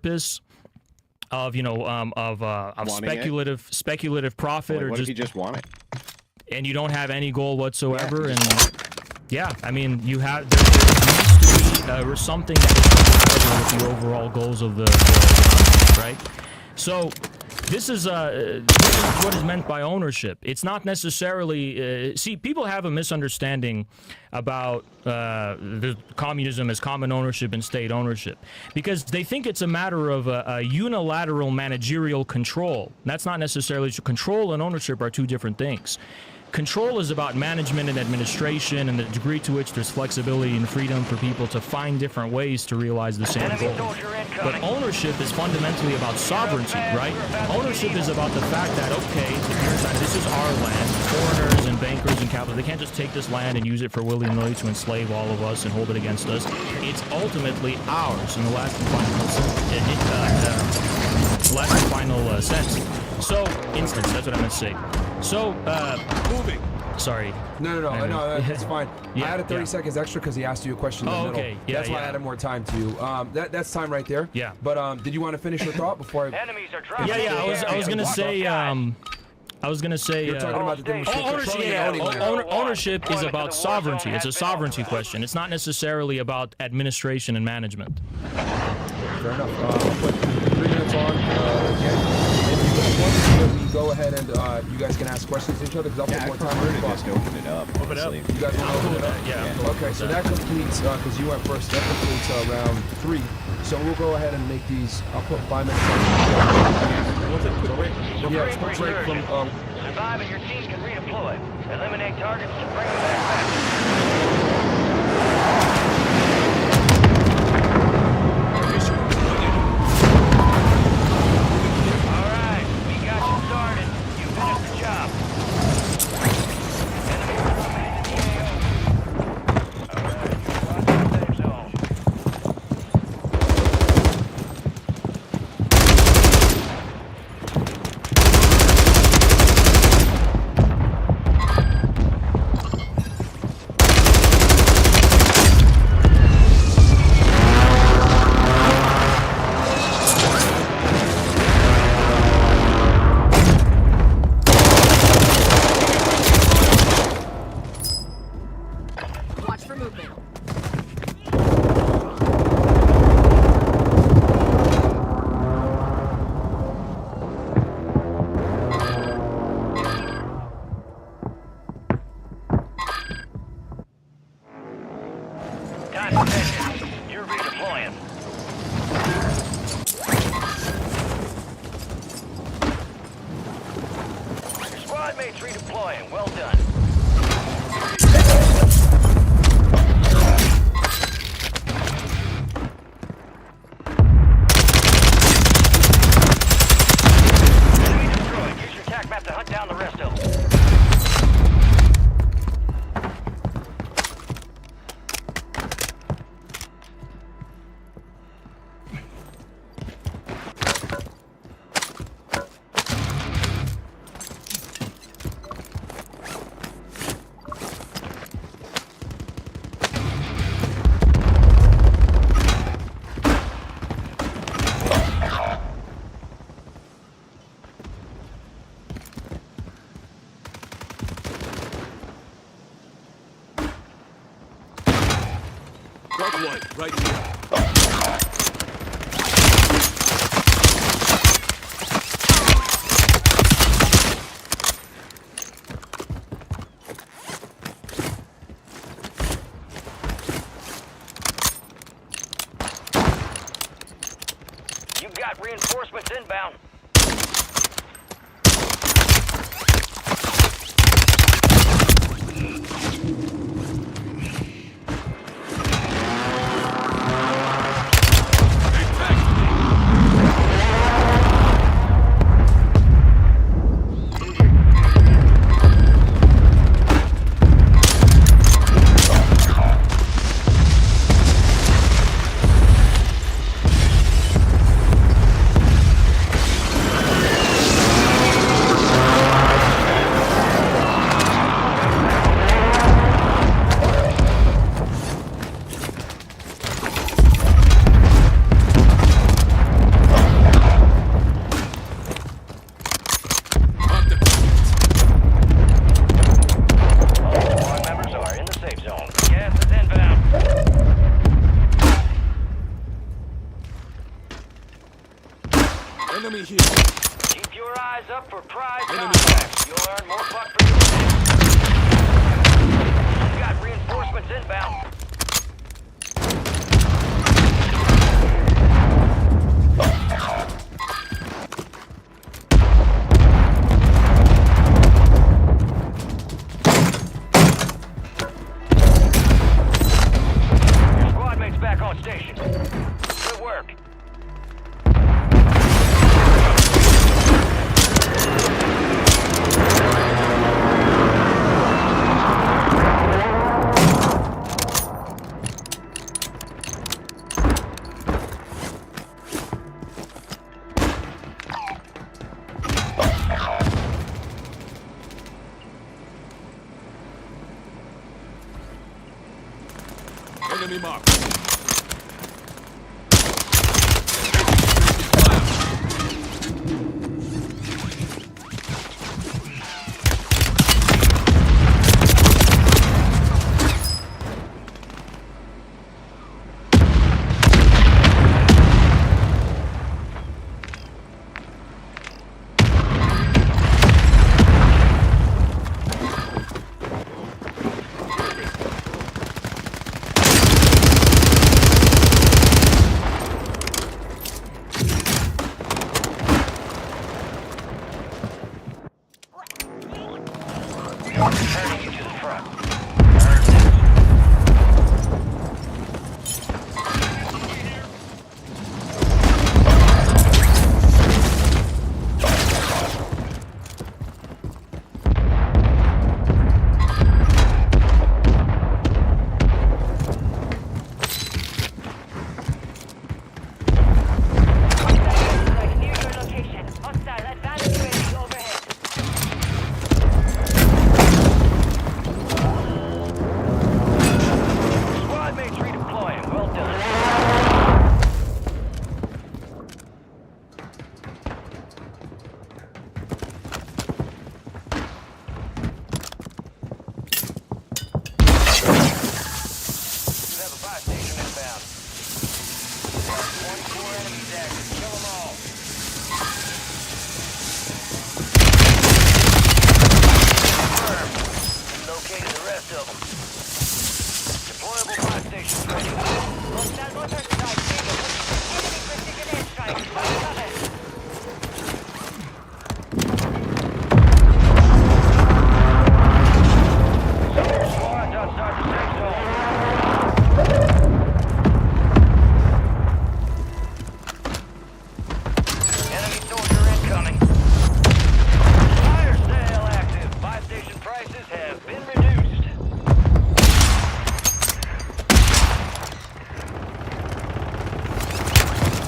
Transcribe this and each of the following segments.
purpose of speculative profit, Like, or what just if you just want it? and you don't have any goal whatsoever? And yeah, I mean, there needs to be something that is compatible with the overall goals of the right? So this is what is meant by ownership. It's not necessarily see, people have a misunderstanding about the communism as common ownership and state ownership, because they think it's a matter of a unilateral managerial control. That's not necessarily true. Control and ownership are two different things. Control is about management and administration and the degree to which there's flexibility and freedom for people to find different ways to realize the same goal. But ownership is fundamentally about sovereignty, right? Ownership is about the fact that, okay, this is our land. Foreigners and bankers and capitalists, they can't just take this land and use it for willy-nilly to enslave all of us and hold it against us. It's ultimately ours in the last and final sense. So, instance, that's what I meant to say. So, moving. Sorry. No, that's fine. Yeah, I added 30 seconds extra because he asked you a question in the middle. Okay. Yeah, that's why I added more time to you. That's time right there. Yeah. But did you want to finish your thought before I... Enemies are dropping. Yeah. I was gonna say. You're talking about the difference between Ownership is about sovereignty. It's a sovereignty question. It's not necessarily about administration and management. Fair enough. I'll put 3 minutes on again. We go ahead and you guys can ask questions to each other, because I'll put more time on the clock. Just open it up. Open it up. You guys want to open it up? Yeah. Okay, so that completes, because you went first, that completes round 3. So we'll go ahead and make these, I'll put 5 minutes on. Yeah, it's quick break from... Survive and your team can redeploy. Eliminate targets to bring them back fast. You're redeploying. Your squad mates redeploying. Well done. Enemy destroyed. Use your TAC map to hunt down the rest of them. Right here. You've got reinforcements inbound. Enemy here. Keep your eyes up for prize contracts. You'll earn more buck for your You've got reinforcements inbound. Your squad mate's back on station. Good work. Enemy marked. Turning you to the front. Earn this. Strike near your location. Hostile advanced UAV overhead. Squad mates redeploying. Well done. You have a buy station inbound. 24 enemies active. Kill them all. Confirmed. Located the rest of them. Deployable buy stations ready. Hostile motor strike. Enemy precision airstrike. Cover. Squads outside the safe zone. Enemy soldier incoming. Fire sale active. Buy station prices have been reduced.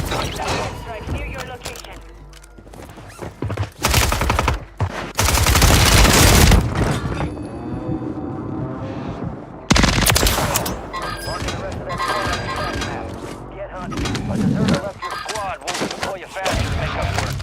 Hostile strike near your location. Marking the rest of that squad on your attack map. Get hunting. A deserter left your squad won't deploy you faster to make up for it.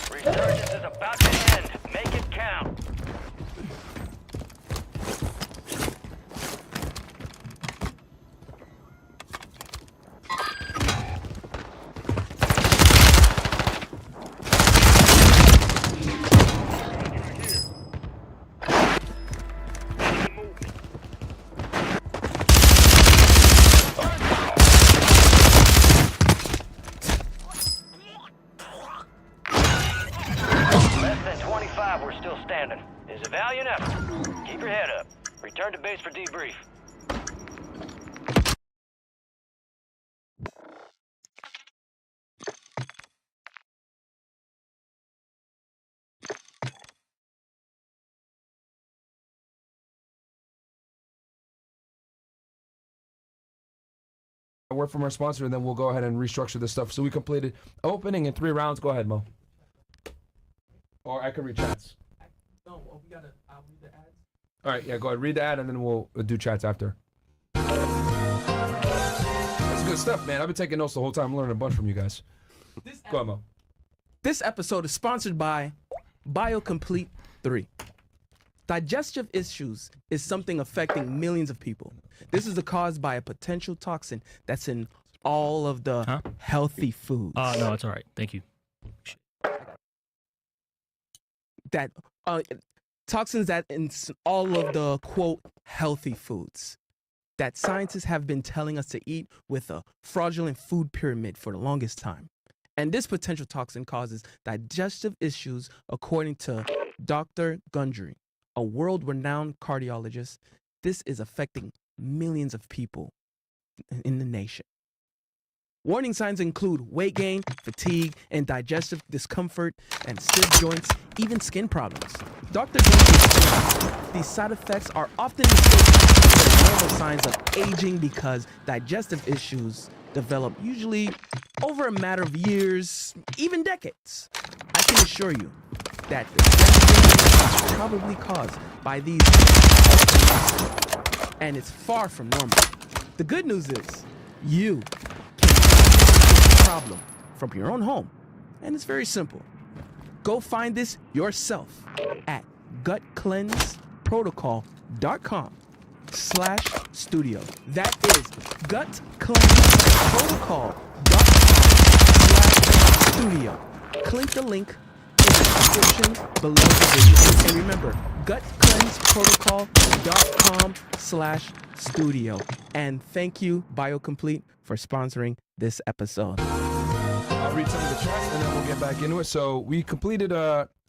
Resurgence is about to end. Make it count. Less than 25, we're still standing. It's a valiant effort. Keep your head up. Return to base for debrief. A word from our sponsor, and then we'll go ahead and restructure this stuff. So we completed opening in 3 rounds. Go ahead, Mo. Or I can read chats. No, we gotta read the ads. All right, yeah, go ahead. Read the ad, and then we'll do chats after. good stuff, man. I've been taking notes the whole time. I'm learning a bunch from you guys. Go on, Mo. This episode is sponsored by BioComplete 3. Digestive issues is something affecting millions of people. This is caused by a potential toxin that's in all of the healthy foods. No, it's all right. Thank you. That toxins that in all of the quote healthy foods that scientists have been telling us to eat with a fraudulent food pyramid for the longest time. And this potential toxin causes digestive issues, according to Dr. Gundry, a world-renowned cardiologist. This is affecting millions of people in the nation. Warning signs include weight gain, fatigue, and digestive discomfort, and stiff joints, even skin problems. Dr. Gundry explains these side effects are often mistaken for normal signs of aging because digestive issues develop usually over a matter of years, even decades. I can assure you that the digestive is probably caused by these and it's far from normal. The good news is you can solve this problem from your own home, and it's very simple. Go find this yourself at gutcleanseprotocol.com/studio. That is gutcleanseprotocol.com/studio. Click the link in the description below the video. And remember, gutcleanseprotocol.com/studio. And thank you, BioComplete, for sponsoring this episode. I'll read some of the chats and then we'll get back into it. So we completed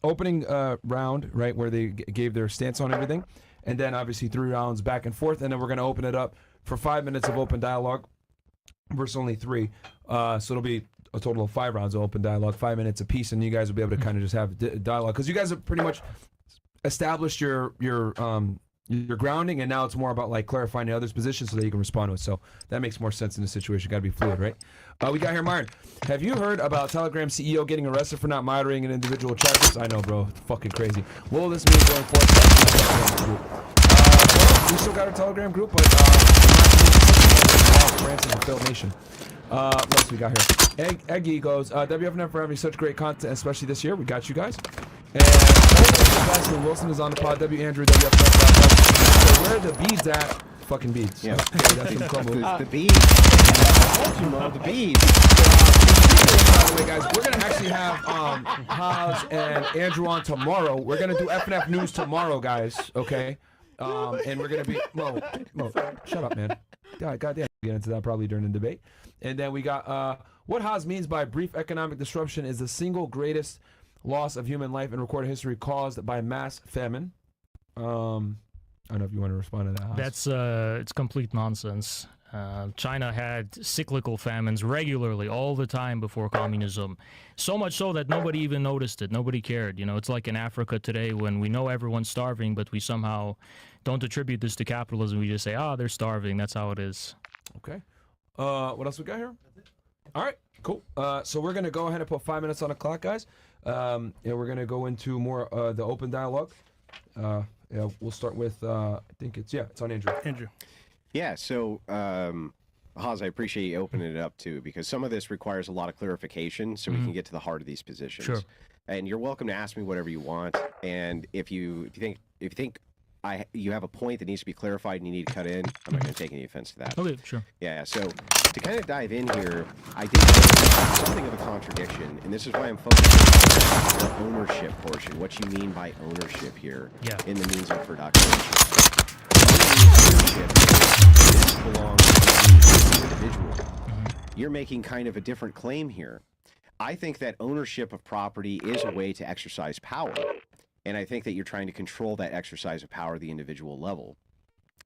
opening round, right, where they gave their stance on everything. And then obviously 3 rounds back and forth. And then we're going to open it up for 5 minutes of open dialogue versus only 3. So it'll be a total of 5 rounds of open dialogue, 5 minutes apiece. And you guys will be able to kind of just have dialogue. Because you guys have pretty much established your grounding, and now it's more about like clarifying the other's position so that you can respond to it. So that makes more sense in this situation. Got to be fluid, right? We got here, Myron. Have you heard about Telegram CEO getting arrested for not moderating an individual chat groups? I know, bro. It's fucking crazy. What will this mean going forward? Well, we still got our Telegram group, but France is a failed nation. What else we got here? Eggy goes, WFNF for having such great content, especially this year. We got you guys. And Wilson is on the pod. Andrew, WFNF. So where are the beads at? Fucking beads. Yeah. Okay, that's some crumble. The beads. I told you, Mo, the beads. By the way, guys, we're gonna actually have Haas and Andrew on tomorrow. We're gonna do FNF news tomorrow, guys. Okay. And we're gonna be Mo, shut up, man. Goddamn, get into that probably during the debate. And then we got what Haas means by brief economic disruption is the single greatest loss of human life in recorded history caused by mass famine. I don't know if you want to respond to that, Haas. That's it's complete nonsense. China had cyclical famines regularly all the time before communism. So much so that nobody even noticed it. Nobody cared. You know, it's like in Africa today when we know everyone's starving, but we somehow don't attribute this to capitalism. We just say, they're starving. That's how it is. Okay. What else we got here? All right, cool. So we're going to go ahead and put 5 minutes on the clock, guys. And we're going to go into more the open dialogue. We'll start with, I think it's on Andrew. Yeah, so, Haas, I appreciate you opening it up, too, because some of this requires a lot of clarification so we can get to the heart of these positions. Sure. And you're welcome to ask me whatever you want. And if you think you have a point that needs to be clarified and you need to cut in, I'm not going to take any offense to that. Okay, sure. Yeah, so to kind of dive in here, I think there's something of a contradiction, and this is why I'm focusing on the ownership portion, what you mean by ownership here in the means of production. Ownership, this belongs to the individual. You're making kind of a different claim here. I think that ownership of property is a way to exercise power. And I think that you're trying to control that exercise of power at the individual level.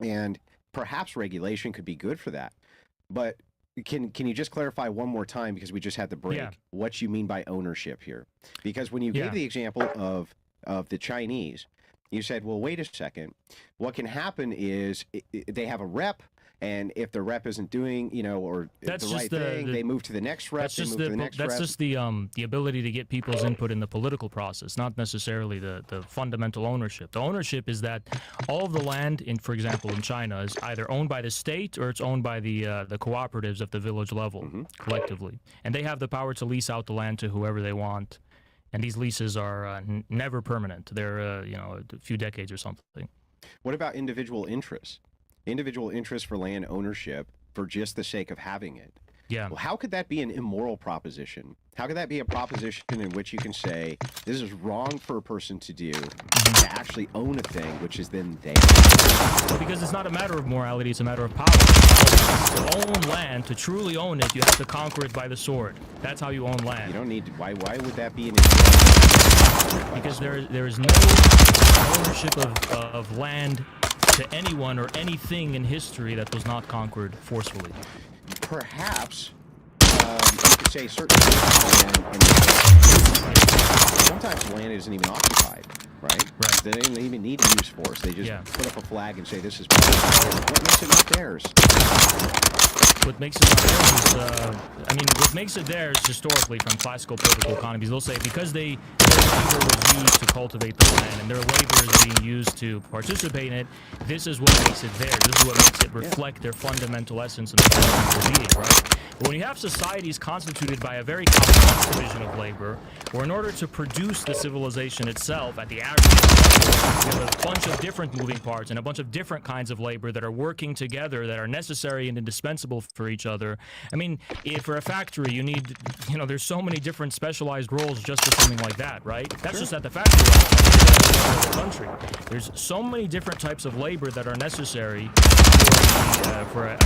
And perhaps regulation could be good for that. But can you just clarify one more time, because we just had the break, what you mean by ownership here? Because when you gave the example of the Chinese, you said, well, wait a second. What can happen is they have a rep, And if the rep isn't doing, or That's the just right the- thing, the- they move to the next rep. That's They just move to the next that's rep. just the ability to get people's input in the political process, not necessarily the fundamental ownership. The ownership is that all of the land in, for example, in China, is either owned by the state or it's owned by the cooperatives at the village level collectively, and they have the power to lease out the land to whoever they want. And these leases are never permanent. They're a few decades or something. What about individual interests? Individual interest for land ownership for just the sake of having it. Yeah. Well, how could that be an immoral proposition? How could that be a proposition in which you can say this is wrong for a person to do, to actually own a thing which is then theirs? Well, because it's not a matter of morality, it's a matter of power. To own land, to truly own it, you have to conquer it by the sword. That's how you own land. You don't need to, why would that be an Because there is no ownership of land to anyone or anything in history that was not conquered forcefully. Perhaps you could say certain land, and sometimes land isn't even occupied, right? Right. They don't even need to use force. They just Yeah. put up a flag and say this is mine. What makes it not theirs? What makes it not theirs is, what makes it theirs historically from classical political economies, they'll say because their labor was used to cultivate the land and their labor is being used to participate in it, this is what makes it theirs. This is what makes it reflect their fundamental essence and fundamental being, right? But when you have societies constituted by a very complex division of labor, or in order to produce the civilization itself at the aggregate level, you have a bunch of different moving parts and a bunch of different kinds of labor that are working together, that are necessary and indispensable for each other. I mean, for a factory, you need, there's so many different specialized roles just for something like that, right? That's just at the factory level. The country. There's so many different types of labor that are necessary for a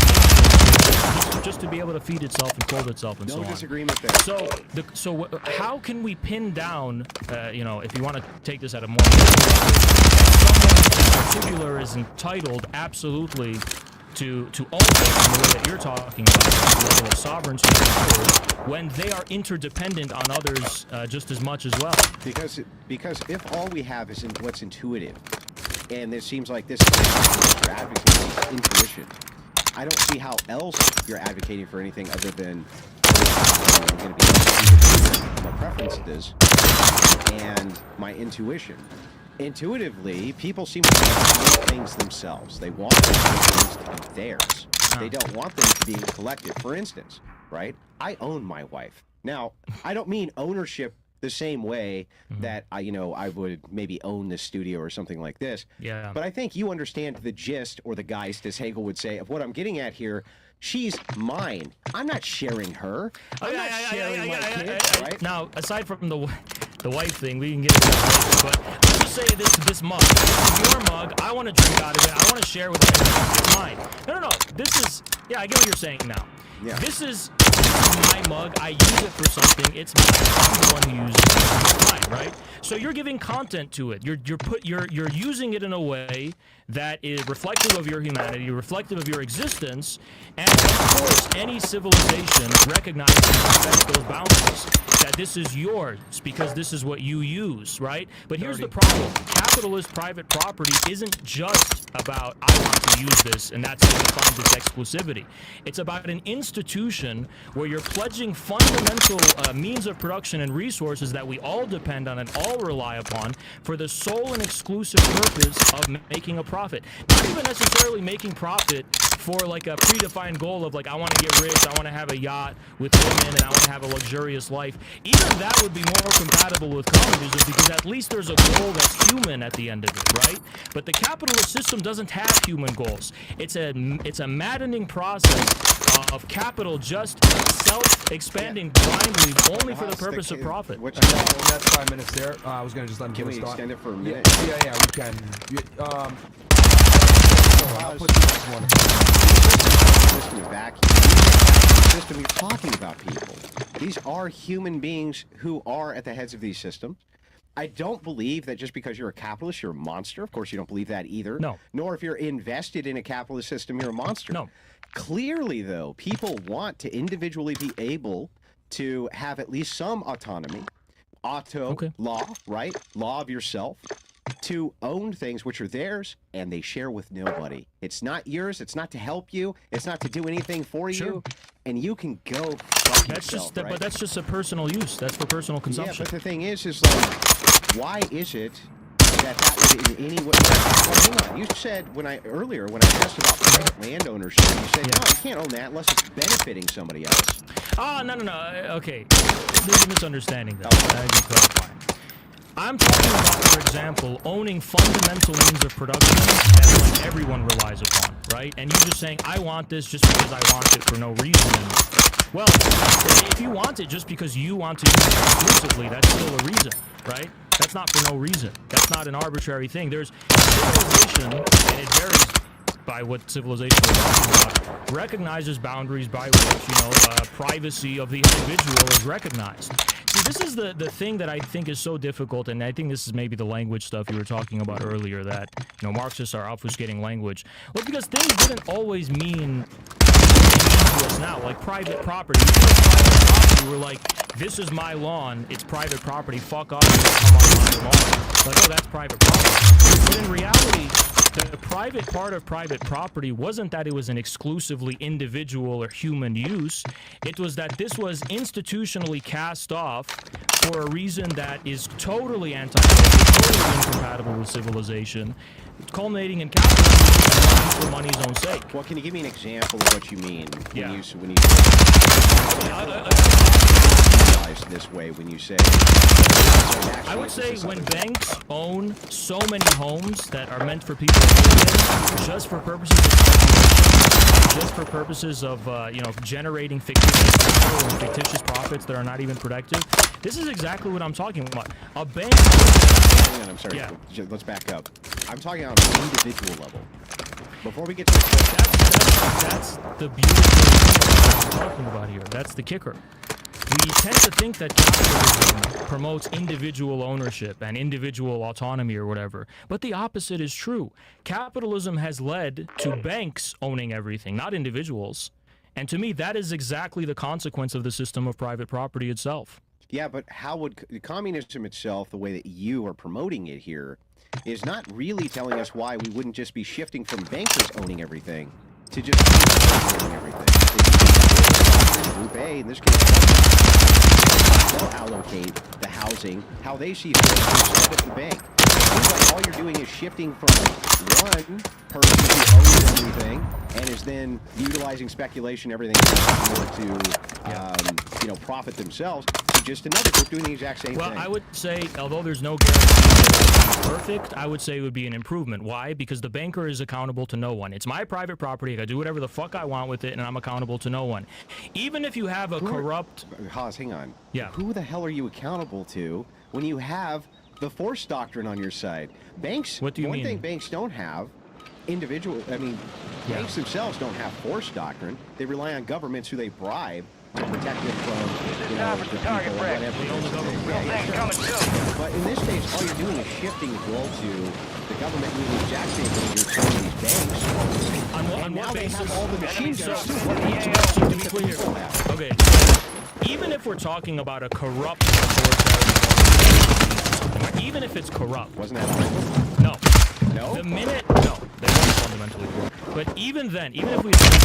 just to be able to feed itself and clothe itself and so on. No disagreement there. So how can we pin down, if you want to take this at a more someone in particular is entitled absolutely to own things in the way that you're talking about, the level of sovereignty and power, when they are interdependent on others just as much as well. Because if all we have is what's intuitive, and it seems like this is what you're advocating is intuition, I don't see how else you're advocating for anything other than I'm going to be my preferences and my intuition. Intuitively, people seem to want things themselves. They want things to be theirs. They don't want them to be collective. For instance, right? I own my wife. Now, I don't mean ownership the same way that I would maybe own this studio or something like this. Yeah. But I think you understand the gist, or the geist, as Hegel would say, of what I'm getting at here. She's mine. I'm not sharing her. I'm not sharing my kids, right? Now, aside from the wife thing, we can get into that later, but let's just say this mug. This is your mug. I want to drink out of it. I want to share with everyone. It's mine. No. This is, I get what you're saying now. Yeah. This is my mug. I use it for something. It's mine. I'm the one who uses it. It's mine, right? So you're giving content to it. You're using it in a way that is reflective of your humanity, reflective of your existence, and of course, any civilization recognizes and respects those boundaries. That this is yours because this is what you use, right? But here's the problem: capitalist private property isn't just about I want to use this and that's what defines its exclusivity. It's about an institution where you're pledging fundamental means of production and resources that we all depend on and all rely upon for the sole and exclusive purpose of making a profit. Not even necessarily making profit for like a predefined goal of like I want to get rich, I want to have a yacht with women, and I want to have a luxurious life. Even that would be more compatible with communism because at least there's a goal that's human at the end of it, right? But the capitalist system doesn't have human goals. It's a maddening process of capital just self-expanding blindly only for the purpose of profit. That's 5 minutes there. I was gonna just let him Can give we a thought. extend it for a minute? Yeah, we can. I'll put the next one. System is vacuum. The system, you're talking about people. These are human beings who are at the heads of these systems. I don't believe that just because you're a capitalist, you're a monster. Of course, you don't believe that either. No. Nor if you're invested in a capitalist system, you're a monster. No. Clearly, though, people want to individually be able to have at least some autonomy. Law, right? Law of yourself. to own things which are theirs and they share with nobody. It's not yours. It's not to help you. It's not to do anything for Sure. you. And you can go fuck That's yourself, just, right? but that's just a personal use. That's for personal Yeah, consumption. but the thing is like, why is it that would in any way? Well, hang on. You said when I asked about private land ownership, you said no, you can't own that unless it's benefiting somebody else. Oh, no. Okay. There's a misunderstanding there. I need to clarify. I'm talking about, for example, owning fundamental means of production that like everyone relies upon, right? And you just saying, I want this just because I want it for no reason. And, well, if you want it just because you want to use it exclusively, that's still a reason, right? That's not for no reason. That's not an arbitrary thing. There's civilization, and it varies by what civilization we're talking about, recognizes boundaries by which, privacy of the individual is recognized. See, this is the thing that I think is so difficult, and I think this is maybe the language stuff you were talking about earlier, that, Marxists are obfuscating language. Well, because things didn't always mean to us now, like private property. We're like, this is my lawn, it's private property, fuck off, you come on my lawn. Like, oh, that's private property. But in reality, the private part of private property wasn't that it was an exclusively individual or human use. It was that this was institutionally cast off for a reason that is totally totally incompatible with civilization, culminating in capitalism for money's own sake. Well, can you give me an example of what you mean when you say this way when you say? I would say when banks own so many homes that are meant for people to live in, just for purposes of speculation, just for purposes of generating fictitious capital and fictitious profits that are not even productive. This is exactly what I'm talking about. A bank. Hang on, I'm sorry. Yeah. Let's back up. I'm talking on an individual level. Before we get to That's the beautiful thing I'm talking about here. That's the kicker. We tend to think that capitalism promotes individual ownership and individual autonomy or whatever, but the opposite is true. Capitalism has led to banks owning everything, not individuals. And to me, that is exactly the consequence of the system of private property itself. Yeah, but how would communism itself, the way that you are promoting it here, is not really telling us why we wouldn't just be shifting from bankers owning everything to just owning everything. Group A, in this case, they'll allocate the housing how they see fit instead of the bank. It seems like all you're doing is shifting from one person who owns everything and is then utilizing speculation, everything else to profit themselves, to just another group doing the exact same thing. Well, I would say, although there's no guarantee that it's perfect, I would say it would be an improvement. Why? Because the banker is accountable to no one. It's my private property. I can do whatever the fuck I want with it, and I'm accountable to no one. Even if you have a corrupt... Haas, hang on. Yeah. Who the hell are you accountable to when you have the force doctrine on your side? Banks... What do you mean? One thing banks don't have, banks themselves don't have force doctrine. They rely on governments who they bribe to protect them from, the people or whatever. Coming soon. But in this case, all you're doing is shifting the role to the government doing the exact same thing you're telling these banks. On Now what they basis? have all the machines. So, What to be clear, okay, even if we're talking about a corrupt authoritarian, even if it's corrupt, Wasn't that right? no. No? The minute, no, they weren't fundamentally corrupt. But even then, even if we say that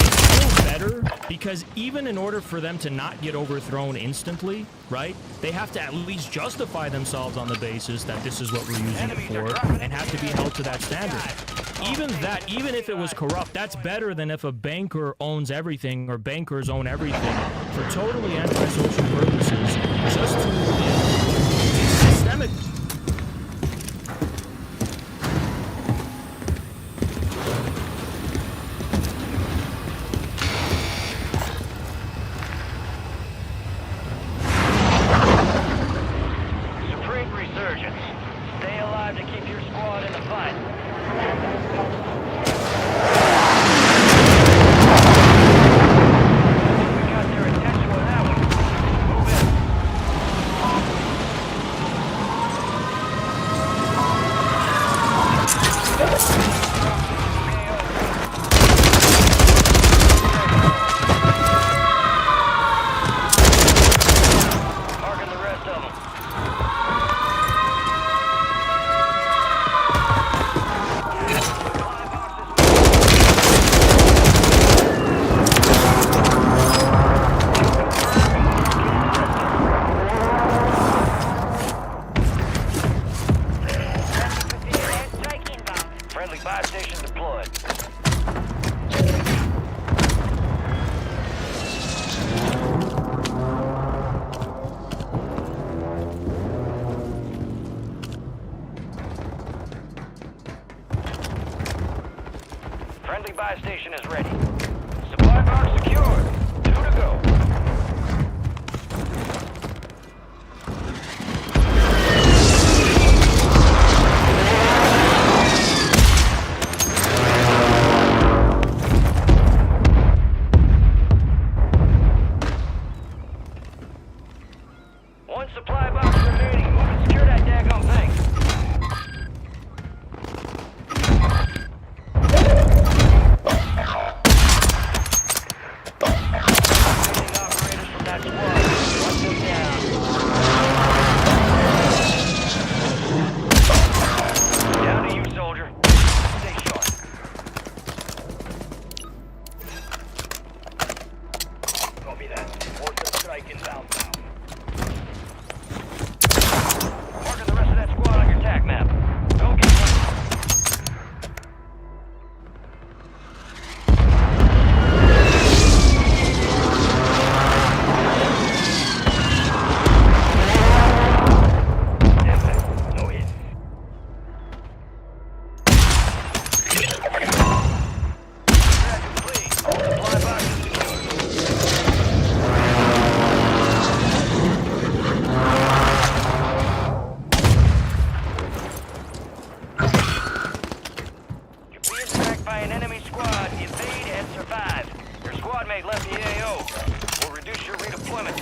it's still better, because even in order for them to not get overthrown instantly, right, they have to at least justify themselves on the basis that this is what we're using it for, and have to be held to that standard. Even that, even if it was corrupt, that's better than if a banker owns everything, or bankers own everything, for totally antisocial purposes, just to systemic. Supreme resurgence. Stay alive to keep your squad in the fight. We got their attention with that one. Move in.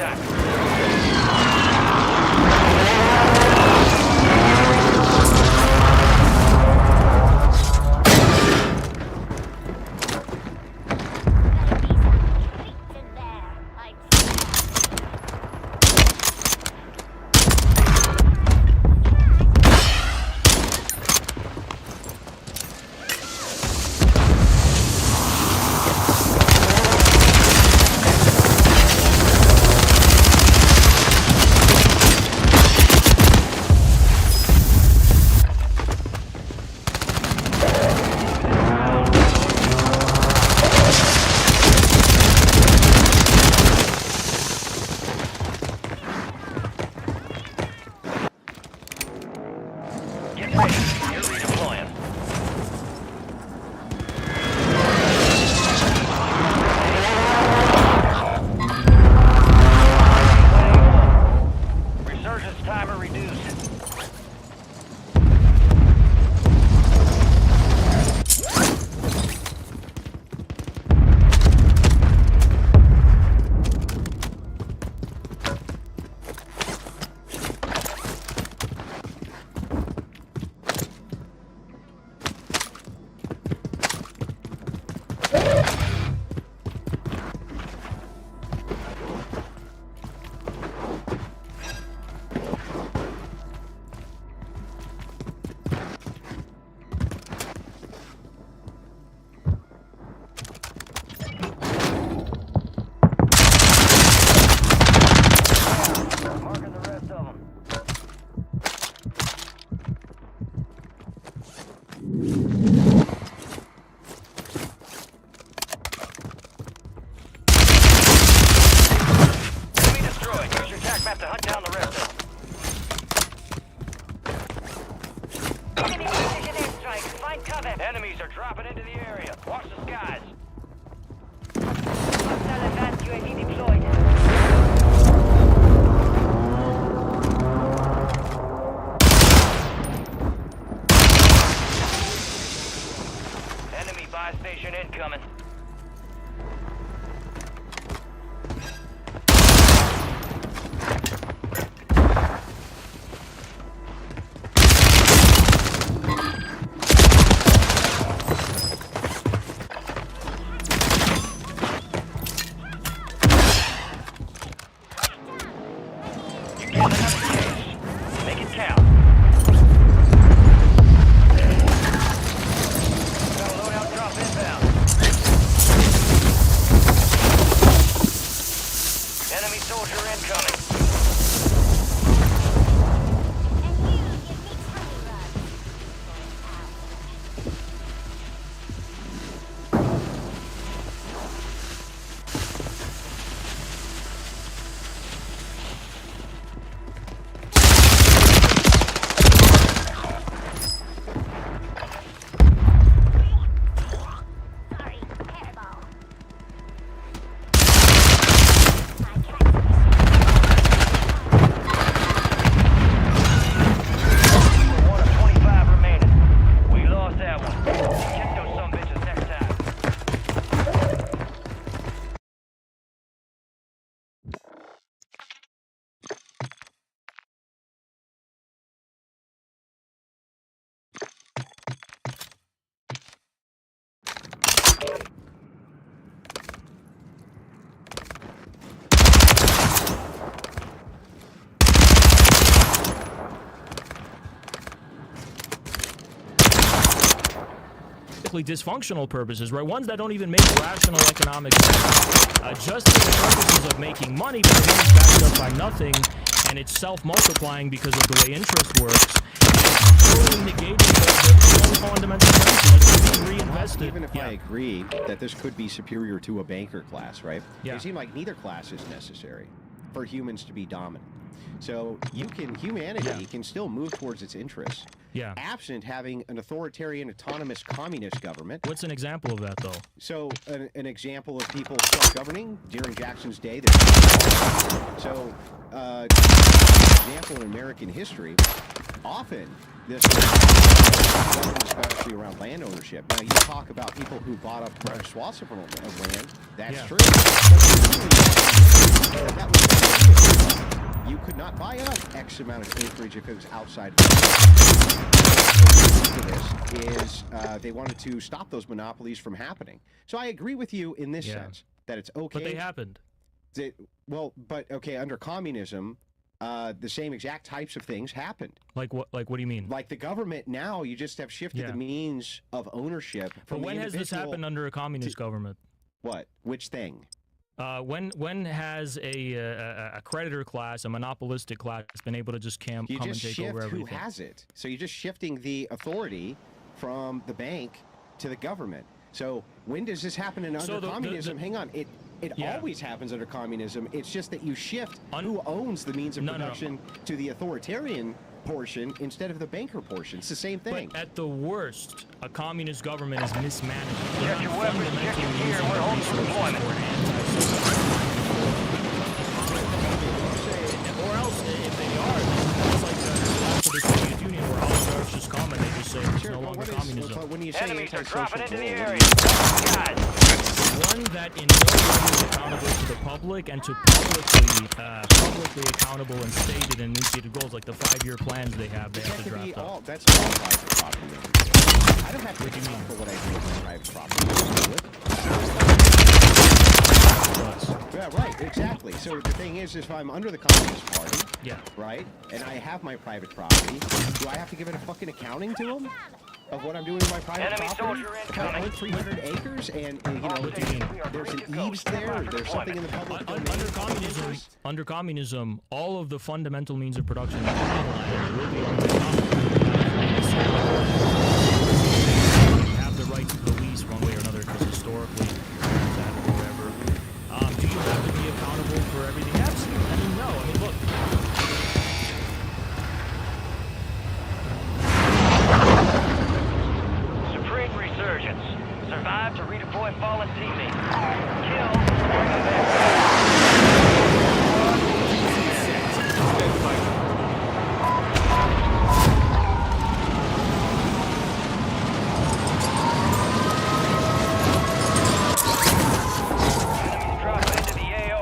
time. Get ready. You're redeploying. Resurgence timer reduced. Marking the rest of them. Enemy destroyed. Use your tac map to hunt down the rest of them. Enemy precision airstrike. Find cover. Enemies are dropping into the area. Watch the skies. Hostile advanced UAV deployed. Enemy buy station incoming. You get another chance. Make it count. Got a loadout drop inbound. Enemy soldier incoming. One of 25 remaining. We lost that one. Get those sumbitches next time. Dysfunctional purposes, right? Ones that don't even make rational economic sense. Just for the purposes of making money, but it's backed up by nothing, and it's self-multiplying because of the way interest works. It's totally negating the fundamental principle. It's being reinvested. Even if Yeah. I agree that this could be superior to a banker class, right? Yeah. It seems like neither class is necessary for humans to be dominant. So humanity can still move towards its interests, Yeah. absent having an authoritarian, autonomous communist government. What's an example of that, though? So an example of people self-governing during Jackson's day. So, example in American history, often this especially around land ownership. Now you talk about people who bought up large swaths of land. That's Yeah. true. That was you could not buy up X amount of acreage if it was outside. This is they wanted to stop those monopolies from happening. So I agree with you in this sense that it's okay. But they happened. Well, but okay, under communism, the same exact types of things happened. Like what? Like what do you mean? Like the government now, you just have shifted the means of ownership. But when has this happened under a communist government? What? Which thing? When has a creditor class, a monopolistic class, been able to just come and take over everything? Who has it? So you're just shifting the authority from the bank to the government. So when does this happen under communism? Hang on, it always happens under communism. It's just that you shift who owns the means of production to the authoritarian portion instead of the banker portion. It's the same thing. But at the worst, a communist government is mismanaged. Get your weapons, check your gear, and we're holding for deployment. Or else, if they are, it's like after the Soviet Union, where oligarchs just come and they just say it's no longer communism. When you say Enemies are dropping into the antisocial area. Guys. One that in no way is accountable to the public and to publicly accountable and stated and initiated goals, like the 5-year plans they have to draft up. That's all private property. I don't have to be for what I do with private property. Yeah, right, exactly. So the thing is if I'm under the Communist Party, right, and I have my private property, do I have to give it a fucking accounting to them? Of what I'm doing with my private property? If I own 300 acres and, you know, there's an eaves there, there's something in the public domain. Under communism, all of the fundamental means of production will be under communism. You have the right to police one way or another because historically, that or whatever. Do you have to be accountable for everything? Absolutely. I mean, no. I mean, look. Survive to redeploy fallen teammates. Kill, bring them back. Enemies dropping into the AO.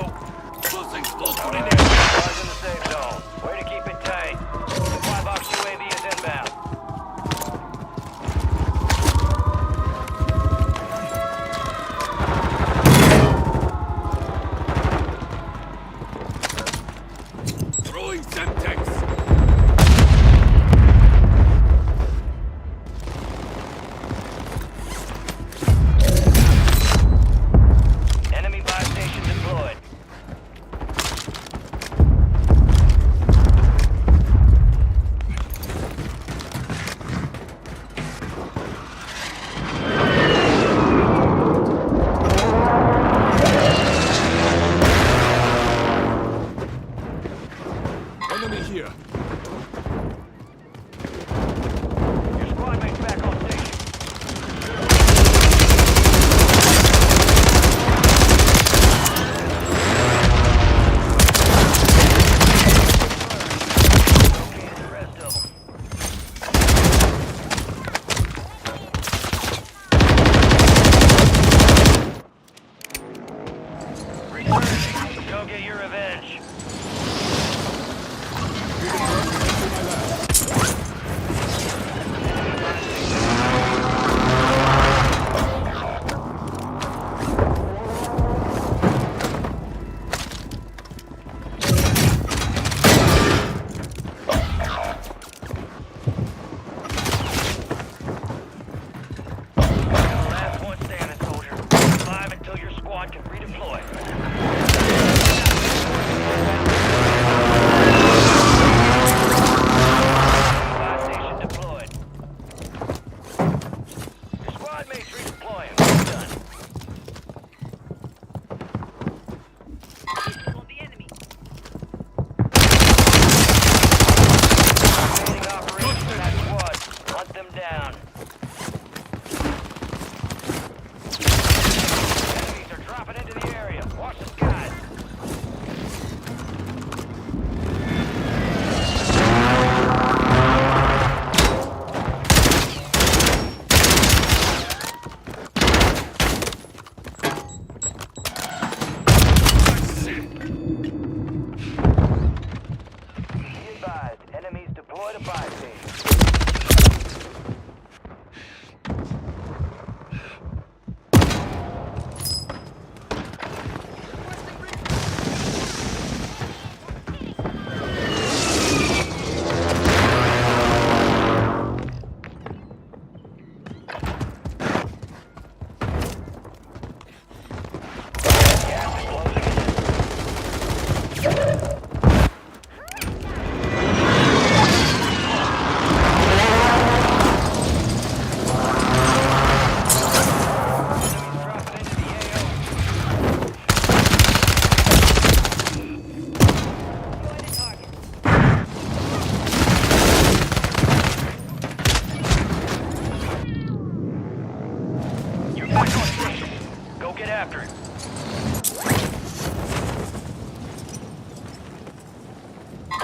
Closing explosive. Put it there. Guards in the safe zone. Way to keep it tight. Supply box UAV is inbound. Enemy buy station deployed. Enemy here. Your squad mates back on station. Okay, the rest of them. Returning. Go get your revenge. Last one standing, soldier. Survive until your squad can redeploy.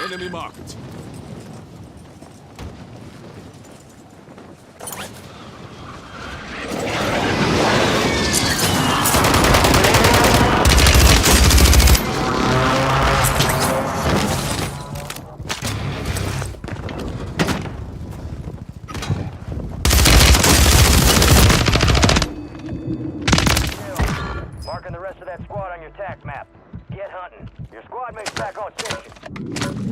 Enemy marked. Marking the rest of that squad on your tac map. Get hunting. Your squad mate's back on station.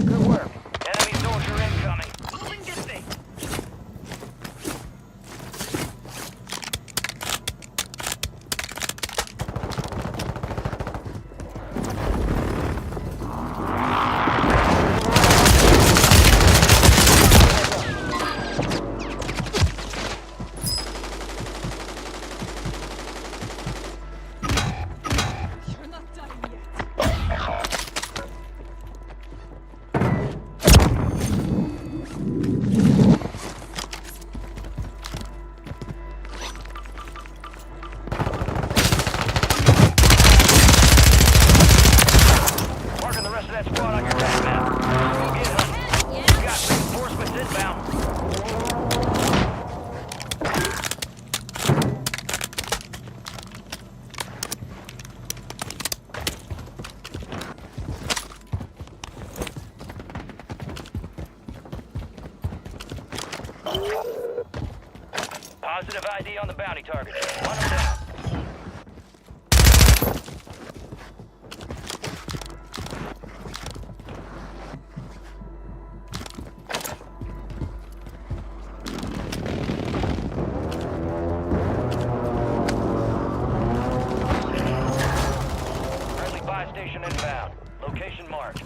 Good work. Enemy soldier incoming. Moving this thing. You're not done yet. Marking the rest of that squad on your tac map. Go get hunting. You got reinforcements inbound. Positive ID on the bounty target. Hunt 'em down. Friendly buy station inbound. Location marked.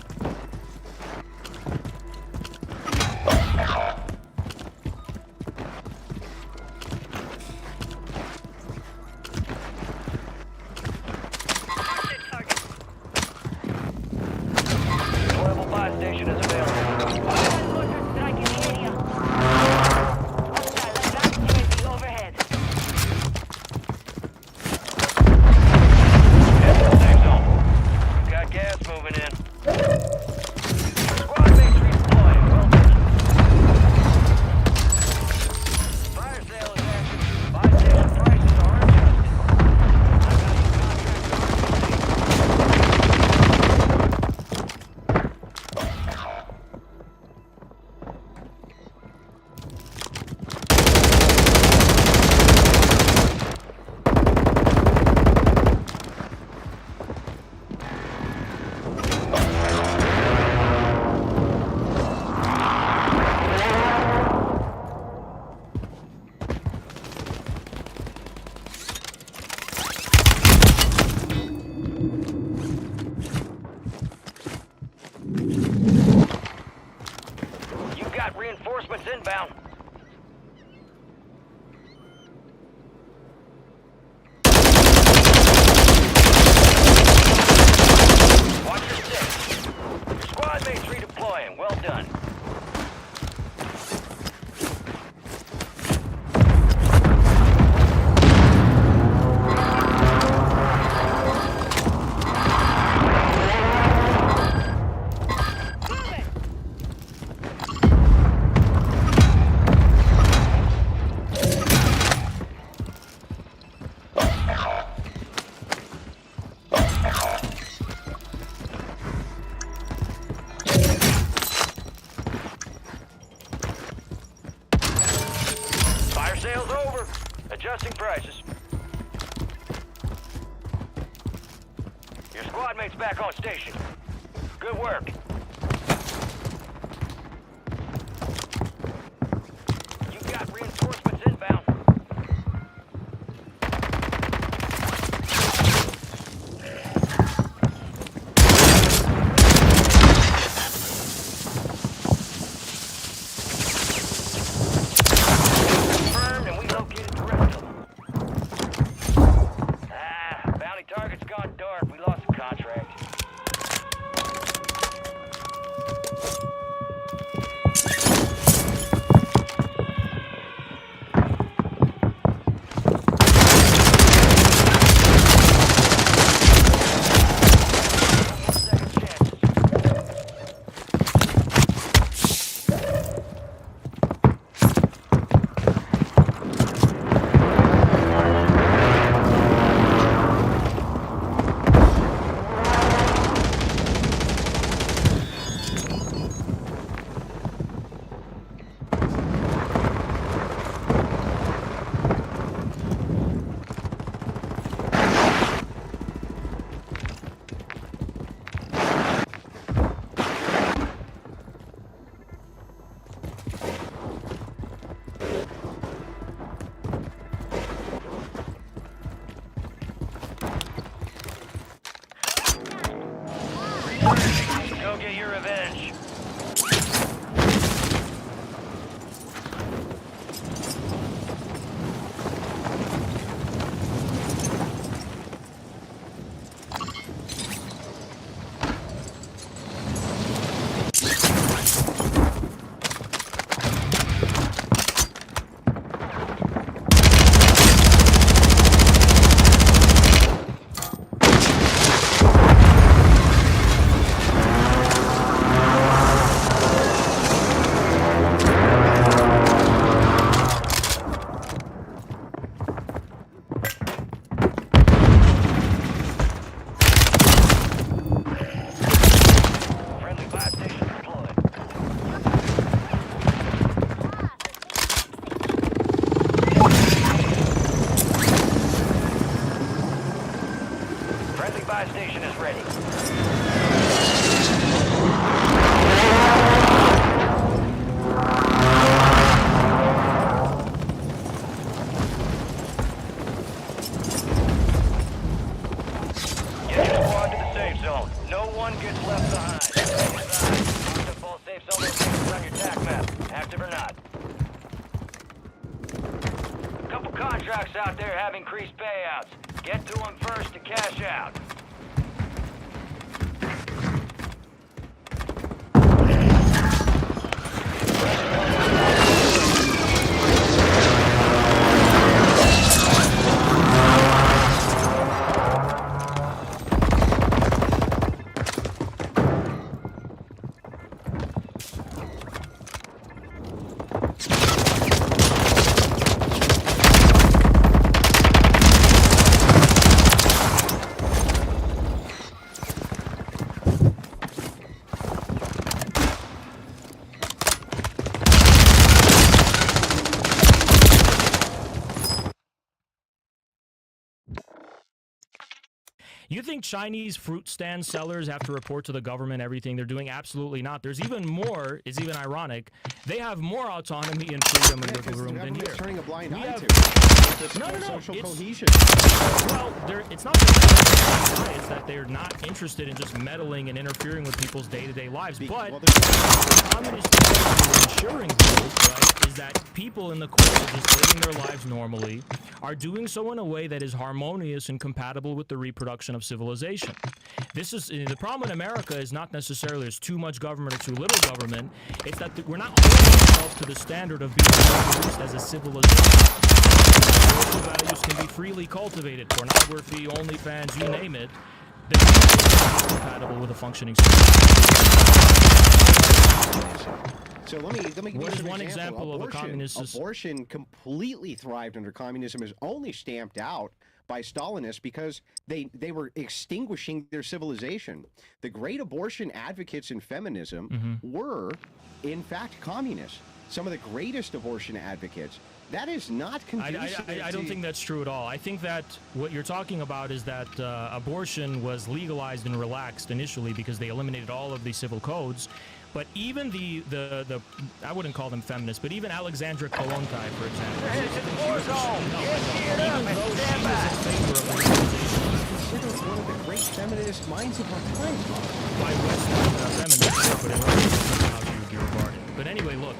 Deployable buy station is available. Mortar strike in the area. Hostile advanced UAV overhead. Head to the safe zone. We've got gas moving in. Squad mates redeploying. Well done. Fire sale is active. Buy station prices are adjusted. I got you contract. You've got reinforcements inbound. Watch your six. Your squad mates redeploying. Well done. Fire sale's over. Adjusting prices. Your squad mate's back on station. Good work. You've got reinforcements inbound. Confirmed, and we located the rest of them. Bounty target's gone dark. We lost the contract. Second chances. Go get your revenge. Friendly fire station deployed. Friendly fire station is ready. Get your squad to the safe zone. No one gets left behind. Besides, default safe zone locations on your TAC map. Active or not. Couple contracts out there have increased payouts. Get to them first to cash out. You think Chinese fruit stand sellers have to report to the government everything they're doing? Absolutely not. There's even more, it's even ironic, they have more autonomy and freedom and wiggle room than here. Turning a blind We eye have- to it. No, no, no, Social it's- cohesion. Well, it's not that it's that they're not interested in just meddling and interfering with people's day-to-day lives. But Well, the communist ensuring though, right, is that people in the course of just living their lives normally are doing so in a way that is harmonious and compatible with the reproduction of civilization. This is the problem in America is not necessarily there's too much government or too little government. It's that we're not holding ourselves to the standard of being reproduced as a civilization. Social values can be freely cultivated. Pornography, OnlyFans, you name it. They're not compatible with a functioning society. So let me give What you is some one example of a communist Abortion completely thrived under communism, is only stamped out by Stalinists because they were extinguishing their civilization. The great abortion advocates in feminism were, in fact, communists. Some of the greatest abortion advocates. That is not conducive. I don't think that's true at all. I think that what you're talking about is that abortion was legalized and relaxed initially because they eliminated all of the civil codes. But even the I wouldn't call them feminists, but even Alexandra Kollontai, for example, Head to the war zone. Get geared up even and though she stand was by. in favor of legalization Considered one of the great feminist minds of our time. by Western feminists, but it wasn't how she would be regarded. But anyway, look.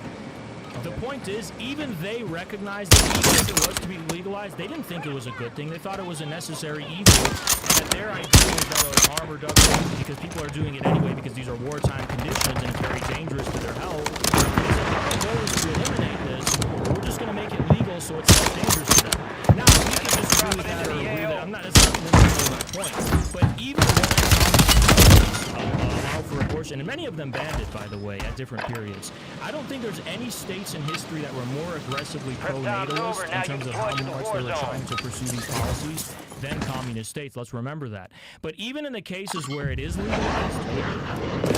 The point is, even they recognized that even if it was to be legalized, they didn't think it was a good thing. They thought it was a necessary evil, and that their idea was that it was harm reduction because people are doing it anyway because these are wartime conditions and it's very dangerous to their health. The goal is to eliminate this. We're just going to make it legal so it's less dangerous to them. Now, we can disagree with that or agree with that. That's not necessarily my point. But even allow for abortion, and many of them banned it, by the way, at different periods. I don't think there's any states in history that were more aggressively pro-natalist in terms of how much they were trying to pursue these policies than communist states. Let's remember that. But even in the cases where it is legalized,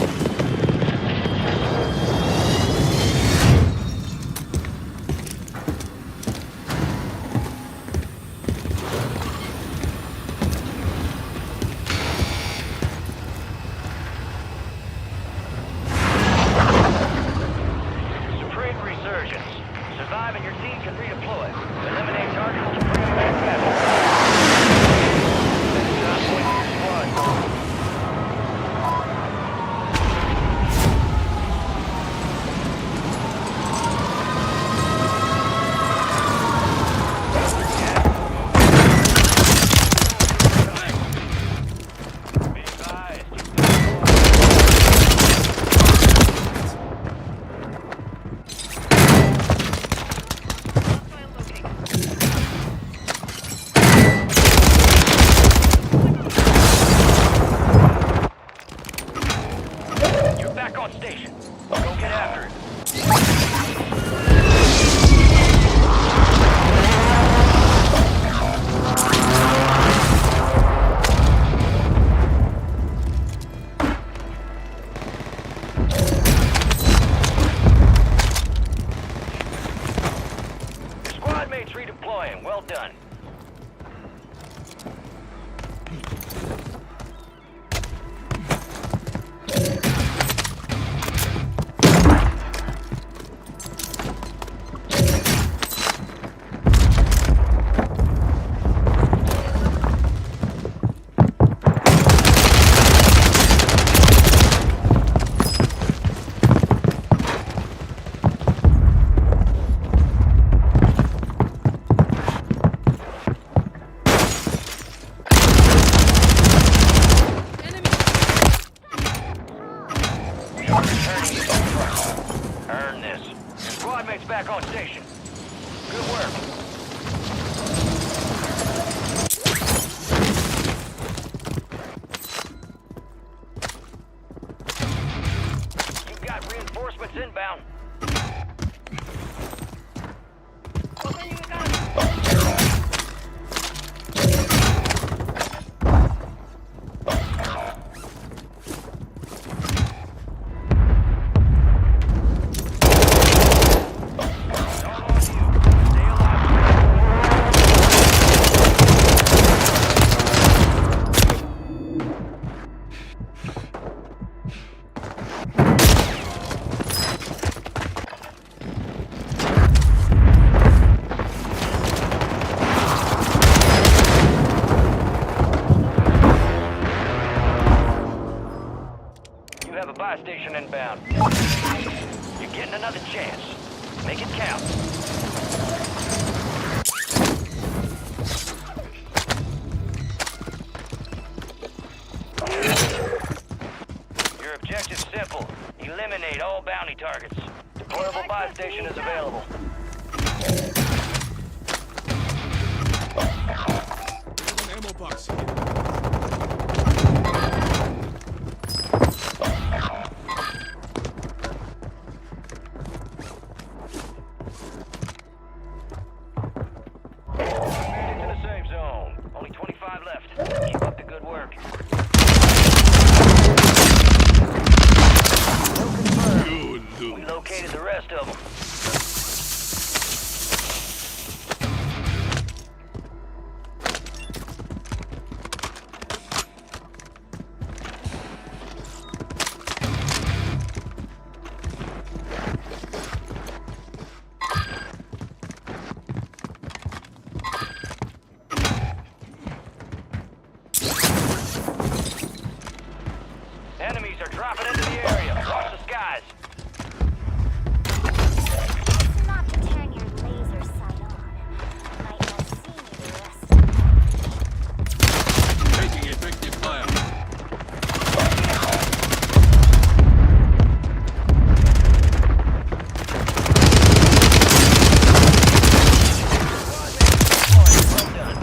Supreme resurgence. Survive and your team can redeploy. Eliminate targets to bring them back faster. Top point to your squad. mates back on station. Good work. You've got reinforcements inbound. You have a buy station inbound. You're getting another chance. Make it count. Your objective's simple. Eliminate all bounty targets. Deployable buy station is available. Ammo box. Made it to the safe zone. Only 25 left. Keep up the good work. We located the rest of them. Enemies are dropping into the area. Watch the skies. Not to turn your laser sight on. Might not see me the rest of the Taking effective fire. Well done.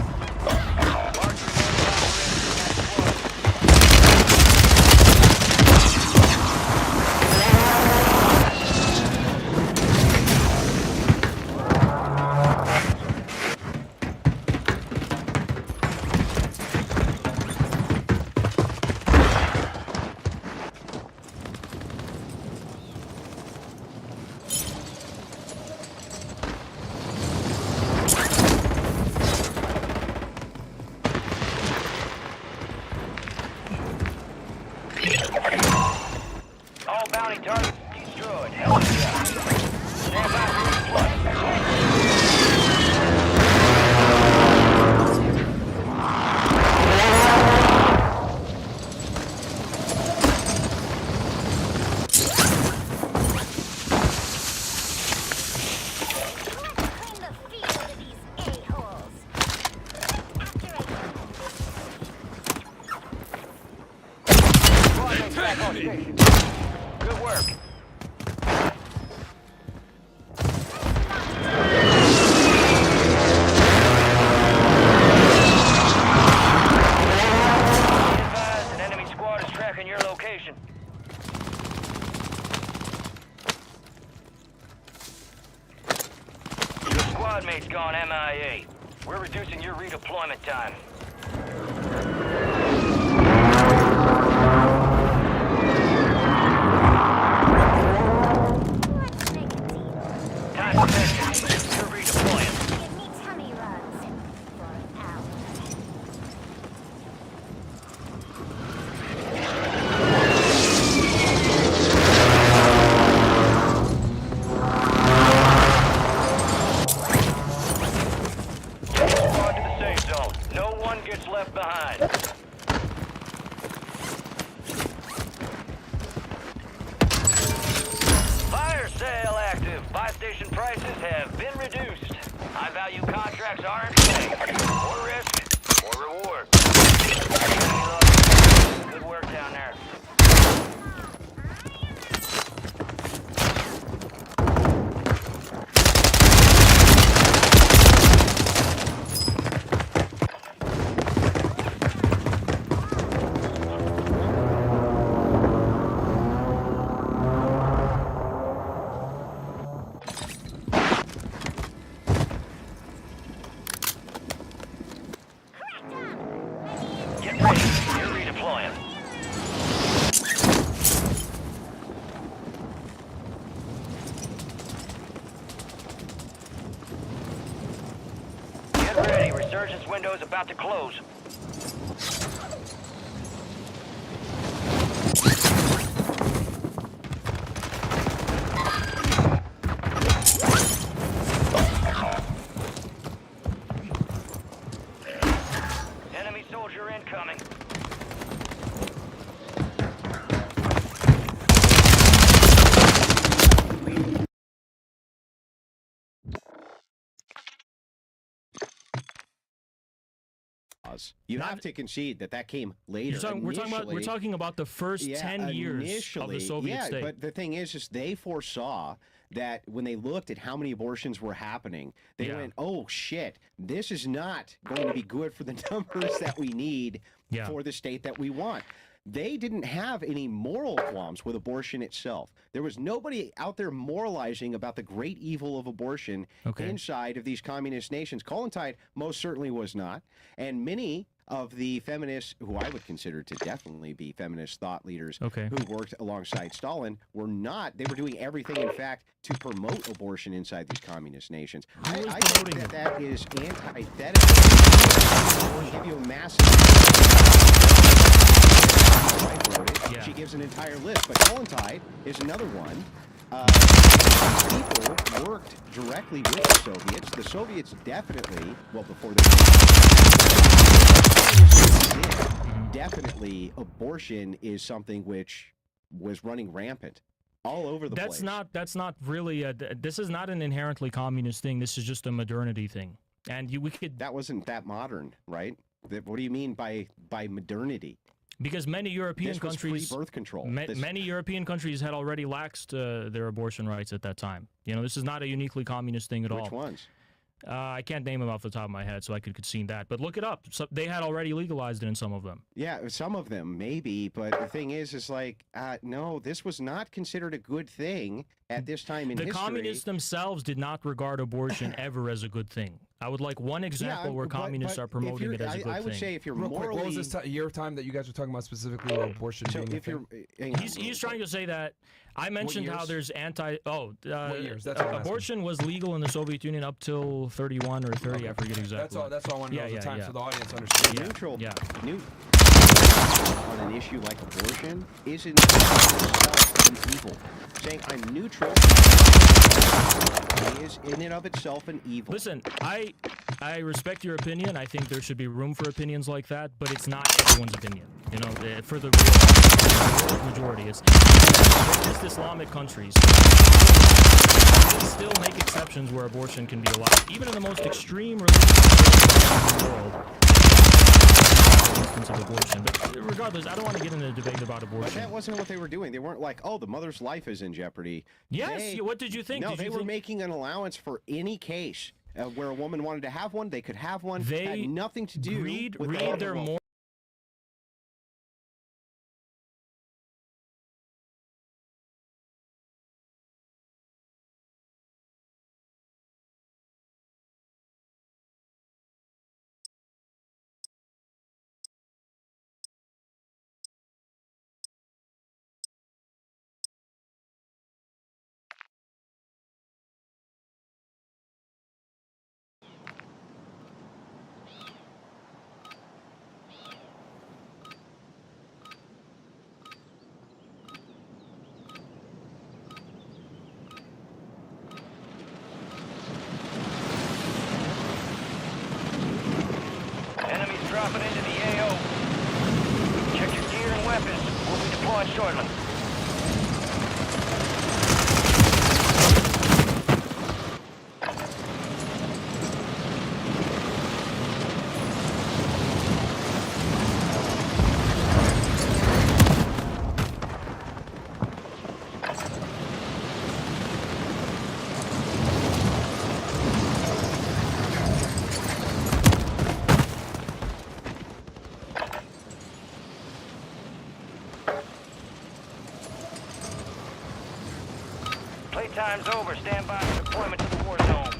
All bounty targets destroyed. Hell yeah. Stand by for resupply. Clean the field of these a-holes. Squad mates back on station. Good work. Be advised, an enemy squad is tracking your location. Your squad mate's gone MIA. We're reducing your redeployment time. Let's make a deal. Time to finish. You're redeploying. Give me tummy runs for an hour. Squad to the safe zone. No one gets left behind. Fire sale active. Buy station prices have been reduced. High value contracts aren't safe. More risk, more reward. Good work down there. window's about to close. Enemy soldier incoming. You have to concede that came later. We're talking about the first 10 years of the Soviet state. But the thing is they foresaw that when they looked at how many abortions were happening, they went, "Oh shit, this is not going to be good for the numbers that we need for the state that we want." They didn't have any moral qualms with abortion itself. There was nobody out there moralizing about the great evil of abortion inside of these communist nations. Kollontai most certainly was not. And many of the feminists, who I would consider to definitely be feminist thought leaders who worked alongside Stalin, were not. They were doing everything, in fact, to promote abortion inside these communist nations. I think that is antithetical. I will give you a massive... She gives an entire list, but Kollontai is another one. People worked directly with the Soviets. The Soviets definitely, well, before they definitely abortion is something which was running rampant all over the place. That's not really this is not an inherently communist thing. This is just a modernity thing. And we could... That wasn't that modern, right? What do you mean by modernity? Because many European countries, free birth control. Many European countries had already laxed their abortion rights at that time. You know, this is not a uniquely communist thing at all. Which ones? I can't name them off the top of my head, so I could concede that. But look it up. So they had already legalized it in some of them. Yeah, some of them, maybe. But the thing is like, no, this was not considered a good thing at this time in history. The communists themselves did not regard abortion ever as a good thing. I would like one example where communists are promoting it as a good thing. I would say if you're Real morally... quick, what was this year of time that you guys were talking about specifically with abortion being a thing? He's trying to say that I mentioned how there's what years? That's all I'm abortion was legal in the Soviet Union up till 31 or 30. I forget exactly. That's all I want to know. The time so the audience understands. Neutral. Yeah. On an issue like abortion isn't itself an evil. Saying I'm neutral is in and of itself an evil. Listen, I respect your opinion. I think there should be room for opinions like that, but it's not everyone's opinion. You know, for the real majority, it's just Islamic countries. They still make exceptions where abortion can be allowed, even in the most extreme religious in the world. Instance of abortion, but regardless, I don't want to get into a debate about abortion. But that wasn't what they were doing. They weren't like, "Oh, the mother's life is in jeopardy." Yes. What did you think? No, they were making an allowance for any case where a woman wanted to have one. They could have one. They had nothing to do with read their more. Enemies dropping into the AO. Check your gear and weapons. We'll be deploying shortly. Playtime's over. Stand by for deployment to the war zone.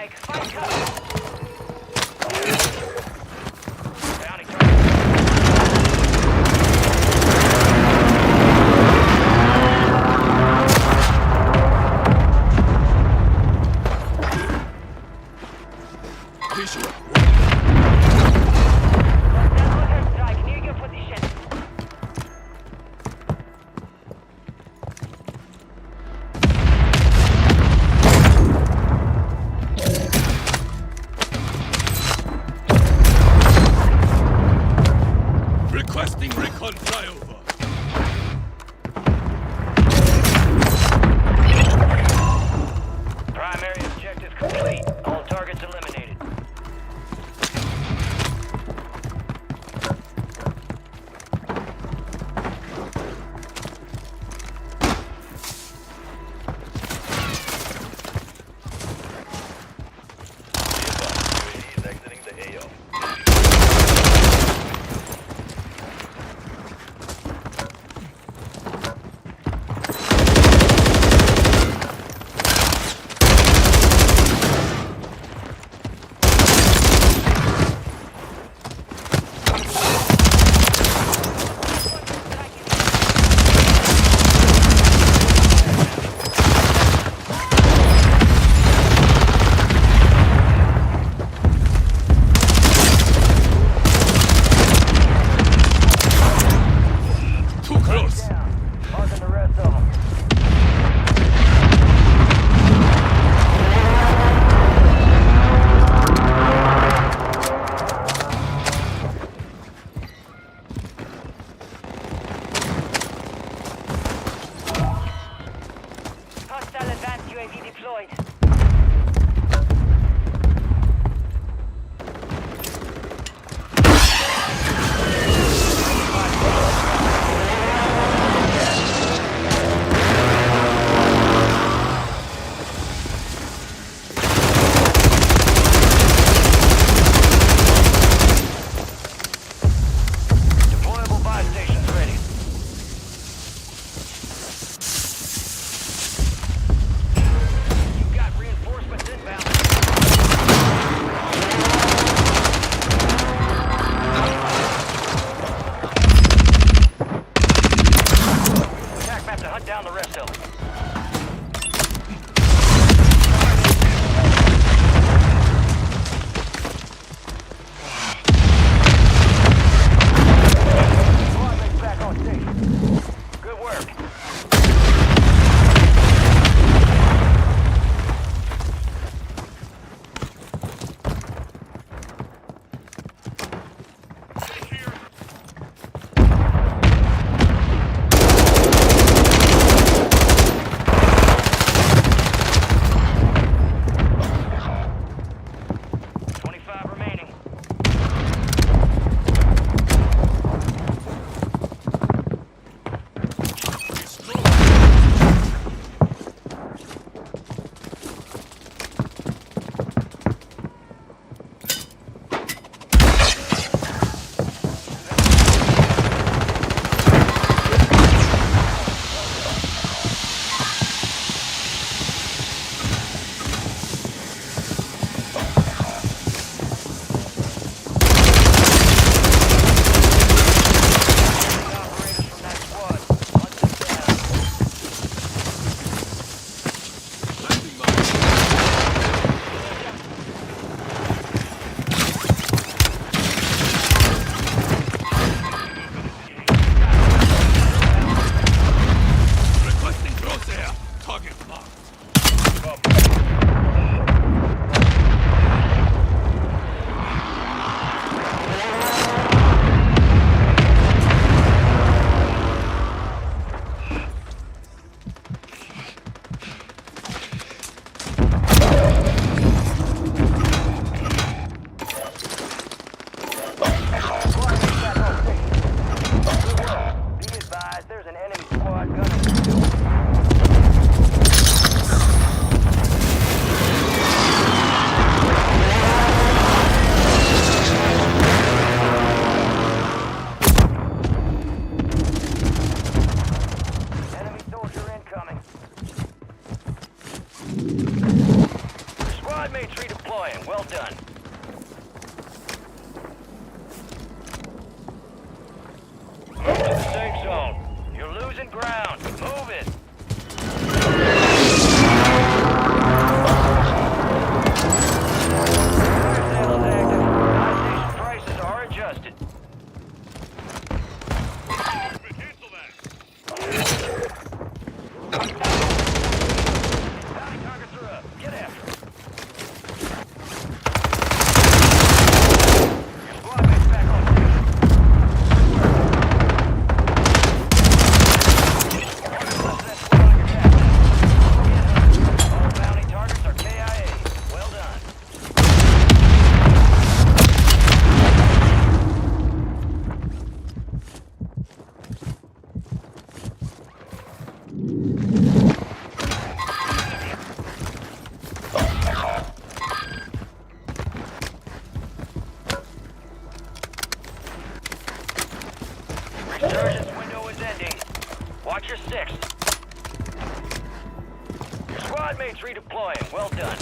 strike. Find cover. Bounty target. Hostile strike near your position. Requesting recon flyover. Primary objective complete. All targets eliminated. deploying. Well done. Move to the safe zone. You're losing ground. Move it. Fire sale is active. Buy station prices are adjusted. Cancel that. Bounty targets are up. Get after 'em. Your squad mate's back on station. Less than squad on your task. Get hunted. All bounty targets are KIA. Well done. Resurgence window is ending. Watch your six. Your squad mates redeploying. Well done.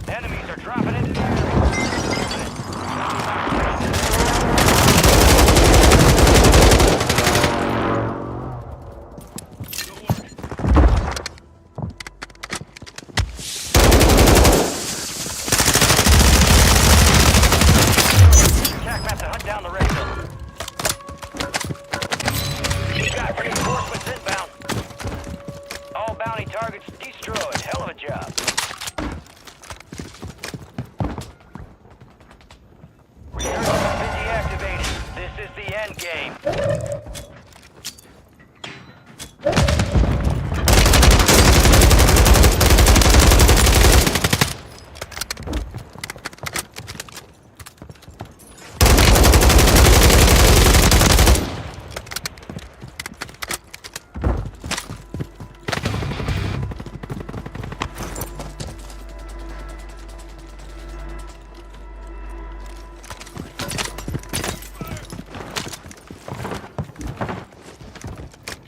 Enemies are dropping into the attack map to hunt down the red zone. You got reinforcements inbound. All bounty targets destroyed. Hell of a job. Resurgence has been deactivated. This is the end game.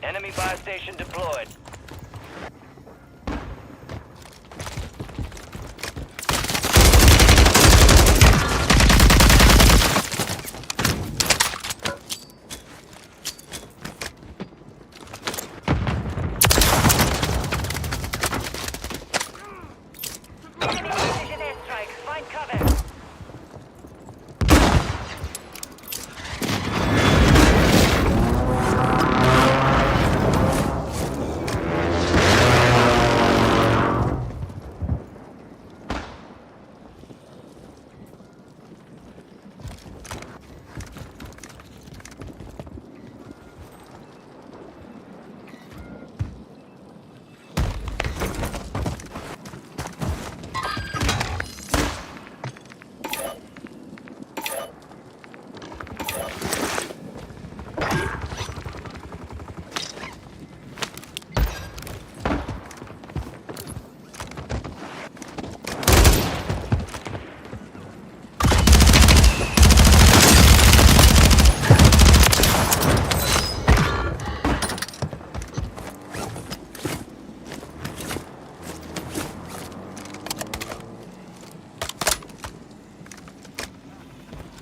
Enemy buy station deployed. Enemy precision airstrike. Find cover.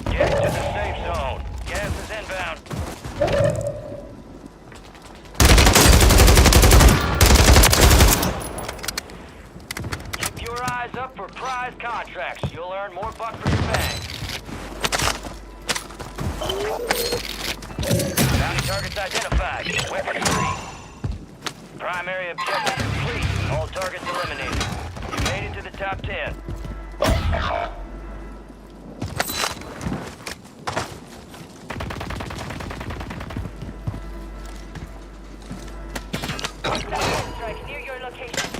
Get to the safe zone. Gas is inbound. Keep your eyes up for prize contracts. You'll earn more buck for your bang. Bounty targets identified. Weapons free. Primary objective complete. All targets eliminated. You made it to the top 10. Strike near your location.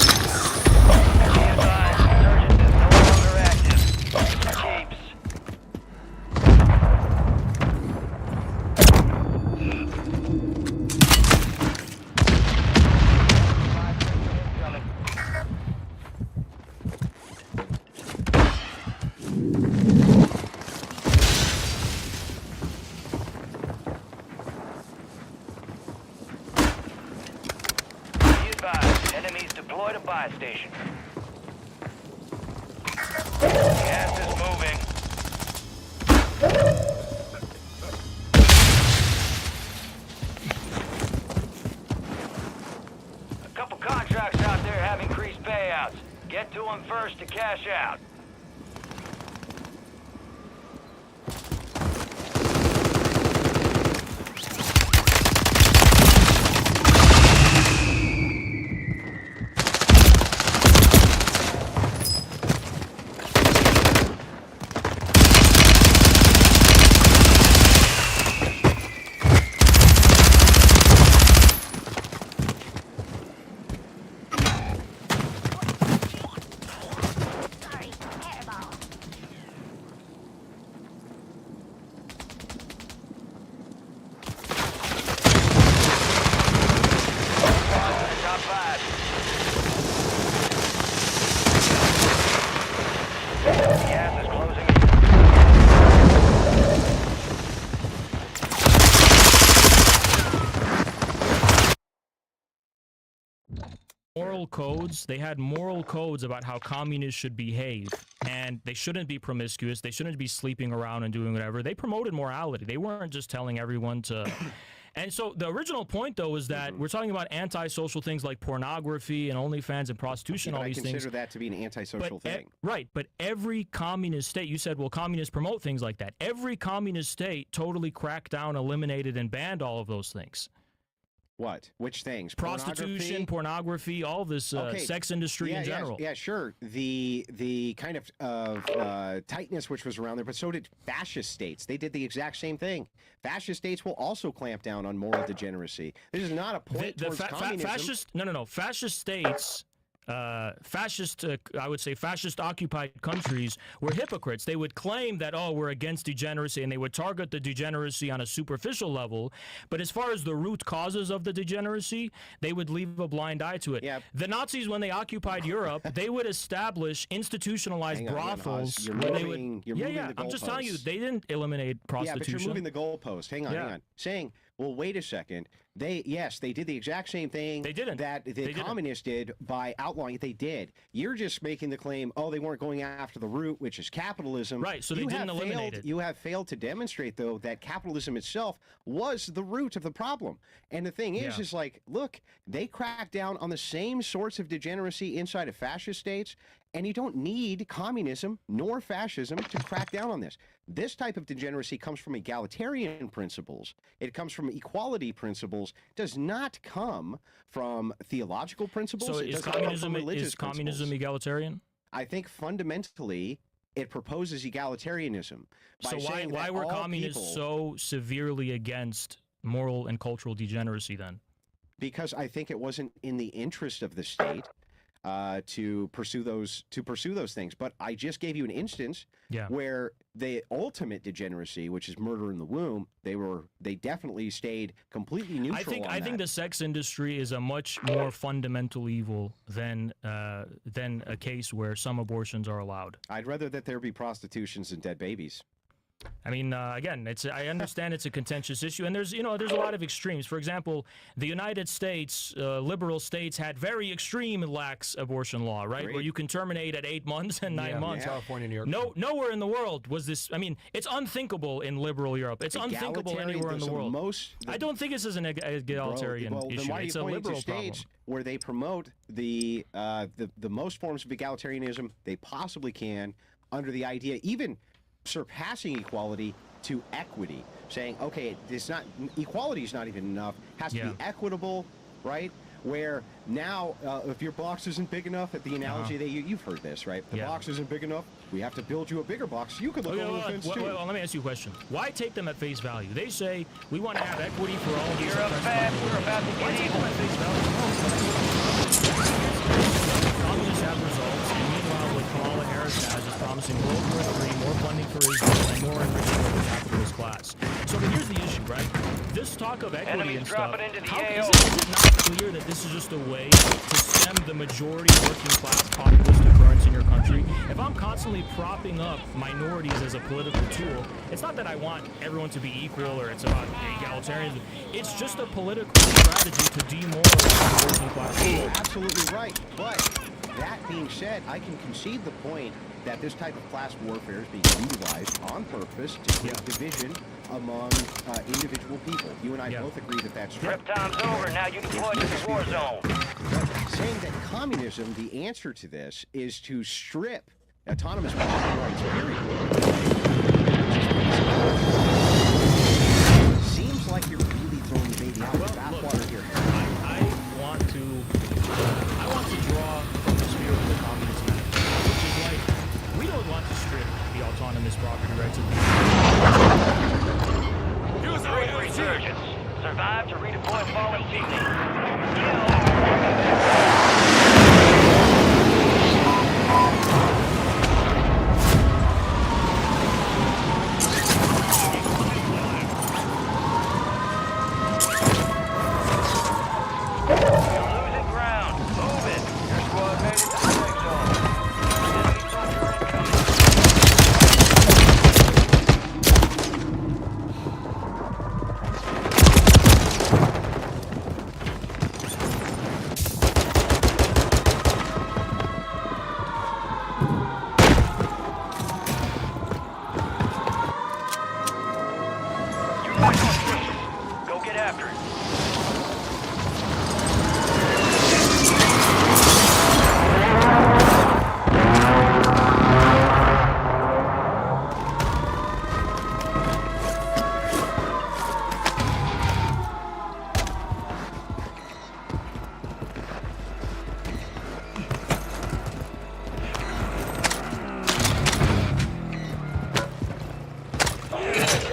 Be advised, Surgeon is no longer active. Keeps. Incoming. Be advised, enemies deployed a buy station. Gas is moving. A couple contracts out there have increased payouts. Get to them first to cash out. Sorry, hairball. Squad to the top 5. Gas is closing in. Moral codes. They had moral codes about how communists should behave, and they shouldn't be promiscuous. They shouldn't be sleeping around and doing whatever. They promoted morality. They weren't just telling everyone to. And so the original point, though, is that we're talking about antisocial things like pornography and OnlyFans and prostitution, But all I these consider things. that to be an antisocial But thing. right, but every communist state, you said, well, communists promote things like that. Every communist state totally cracked down, eliminated, and banned all of those things. What? Which things? Prostitution, pornography, all of this Okay. sex industry Yeah, in general. Yeah, sure. The kind of tightness which was around there, but so did fascist states. They did the exact same thing. Fascist states will also clamp down on moral degeneracy. This is not a point towards communism. Fascist states, I would say fascist occupied countries were hypocrites. They would claim that, oh, we're against degeneracy, and they would target the degeneracy on a superficial level. But as far as the root causes of the degeneracy, they would leave a blind eye to it. Yeah. The Nazis, when they occupied Europe, they would establish institutionalized Hang on, brothers. You're where they moving, would, you're yeah, moving yeah. the I'm just telling you, goalposts. they didn't eliminate Yeah, prostitution. but you're moving the goalpost. Hang on, Yeah. hang on. Saying, well, wait a second. They did the exact same thing They didn't. that the They didn't. communists did by outlawing it. They did. You're just making the claim, oh, they weren't going after the root, which is capitalism. Right, so they didn't eliminate it. You have failed to demonstrate, though, that capitalism itself was the root of the problem. And the thing is, Yeah. is like, look, they cracked down on the same sorts of degeneracy inside of fascist states, and you don't need communism nor fascism to crack down on this. This type of degeneracy comes from egalitarian principles. It comes from equality principles. Does not come from theological principles. So It is does not come from communism religious principles. egalitarian? I think fundamentally it proposes egalitarianism. By So saying why that were all communists people- so severely against moral and cultural degeneracy then? Because I think it wasn't in the interest of the state to pursue those things. But I just gave you an instance Yeah. where the ultimate degeneracy, which is murder in the womb, they definitely stayed completely neutral. I think the sex industry is a much more fundamental evil than a case where some abortions are allowed. I'd rather that there be prostitutions and dead babies. I mean, again, I understand it's a contentious issue, and there's a lot of extremes. For example, the United States, liberal states had very extreme lax abortion law, right? Great. Where you can terminate at 8 months and 9 months. California, New York. Nowhere in the world was this. I mean, it's unthinkable in liberal Europe. It's unthinkable anywhere in the world. I don't think this is an egalitarian Well, then issue. why do It's you a point liberal to states problem. where they promote the most forms of egalitarianism they possibly can, under the idea even surpassing equality to equity, saying, okay, it's not equality is not even enough, has to be equitable, right? Where now, if your box isn't big enough, at the analogy that you've heard this, right? The box isn't big enough, we have to build you a bigger box. You could look over the fence too. Well, let me ask you a question. Why take them at face value? They say we want to have equity for all these. You're a fat. We're about to Why get take them evil. at face value? Communists have results, and meanwhile, what Kamala Harris has is promising World War III, more funding for Israel, and more enrichment of the capitalist class. So, but here's the issue, right? This talk of equity Enemies and stuff. dropping into the How, AO. is it not clear that this is just a way to stem the majority working class populist occurrence in your country? If I'm constantly propping up minorities as a political tool, it's not that I want everyone to be equal or it's about egalitarianism. It's just a political strategy to demoralize the working class. You're absolutely right. But that being said, I can concede the point that this type of class warfare is being utilized on purpose to create division among individual people. You and I both agree that that's true. Prep time's over. Now you deploy to the Warzone. But saying that communism, the answer to this, is to strip autonomous property rights, period. Seems like you're really throwing the baby out with the bathwater here. I want to draw from the spirit of the Communist Manifesto, which is like, we don't want to strip the autonomous property rights of people. Great resurgence. Survive to redeploy fallen people. You're losing ground. Move it. Your squad made it to the safe zone. Enemy soldier incoming. You're back on station. Go get after it.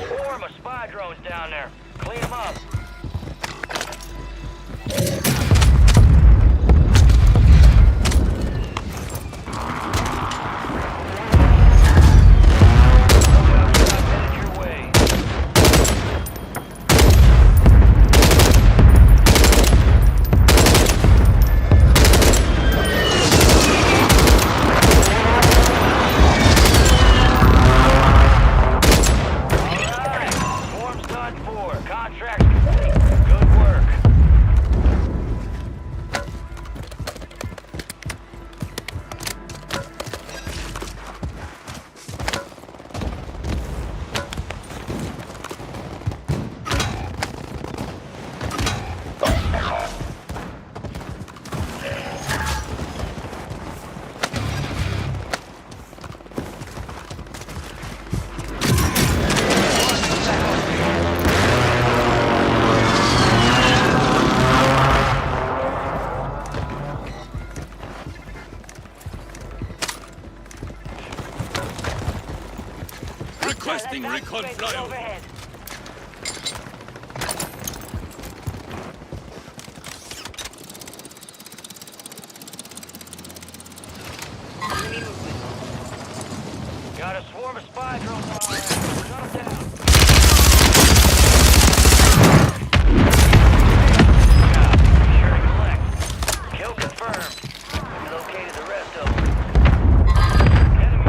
Swarm of spy drones down there. Clean them up. Headed your way. Swarm's done for. Contract complete. Good work. Requesting recon flyover. Overhead. Enemy movement. Got a swarm of spy drones on our ass. Shut them down. Job. Be sure to collect. Kill confirmed. We located the rest of them. Enemy.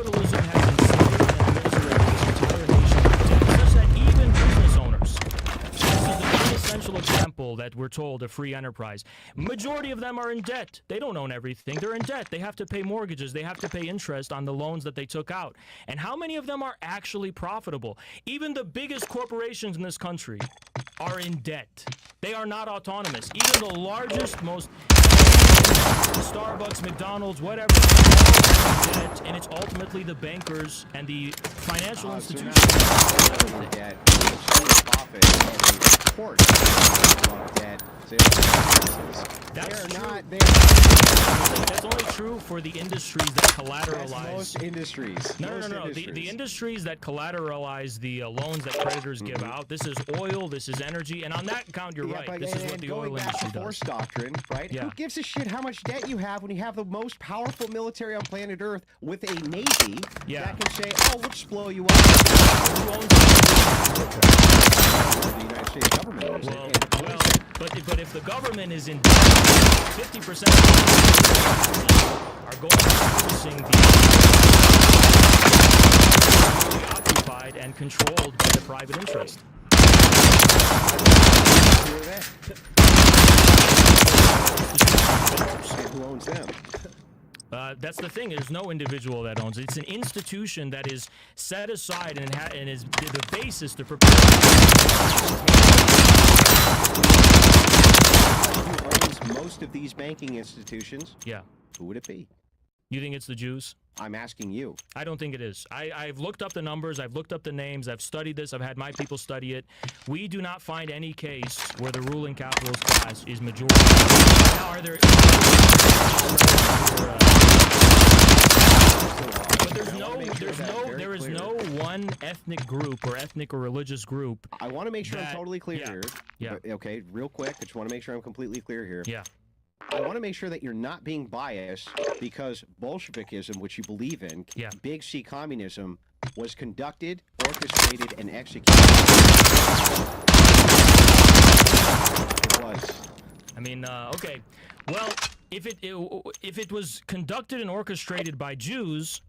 capitalism has enslaved and immiserated this entire nation with debt, such that even business owners. This is the quintessential example that we're told of free enterprise. Majority of them are in debt. They don't own everything. They're in debt. They have to pay mortgages. They have to pay interest on the loans that they took out. And how many of them are actually profitable? Even the biggest corporations in this country are in debt. They are not autonomous. Even the largest, most Starbucks, McDonald's, whatever, they're all in debt, and it's ultimately the bankers and the financial institutions. Debt, profit, and they support debt. That's They're true. not there. That's only true for the industries that collateralize. That's most industries. No. Most The industries. industries that collateralize the loans that creditors give out. This is oil. This is energy. And on that count, you're right. But, This is and what the going oil back industry to does. force doctrine, right? Yeah. Who gives a shit how much debt you have when you have the most powerful military on planet Earth with a navy Yeah. that can say, "Oh, we'll just blow you up." Who owns it? The United States government owns it. Well, And well, but if the government is in 50% of the are going to servicing the occupied and controlled by the private interest. who are they? And who owns them? That's the thing. There's no individual that owns it. It's an institution that is set aside and is the basis to prepare. Who owns most of these banking institutions? Yeah. Who would it be? You think it's the Jews? I'm asking you. I don't think it is. I've looked up the numbers. I've looked up the names. I've studied this. I've had my people study it. We do not find any case where the ruling capitalist class is majority. Now, are there? But there is no one ethnic group or ethnic or religious group. I want to make sure I'm that- totally clear yeah, here. yeah. Okay, real quick. I just want to make sure I'm completely clear here. Yeah. I want to make sure that you're not being biased because Bolshevikism, which you believe in, Yeah. Big C communism, was conducted, orchestrated, and executed. It was. I mean, okay. Well, if it was conducted and orchestrated by Jews,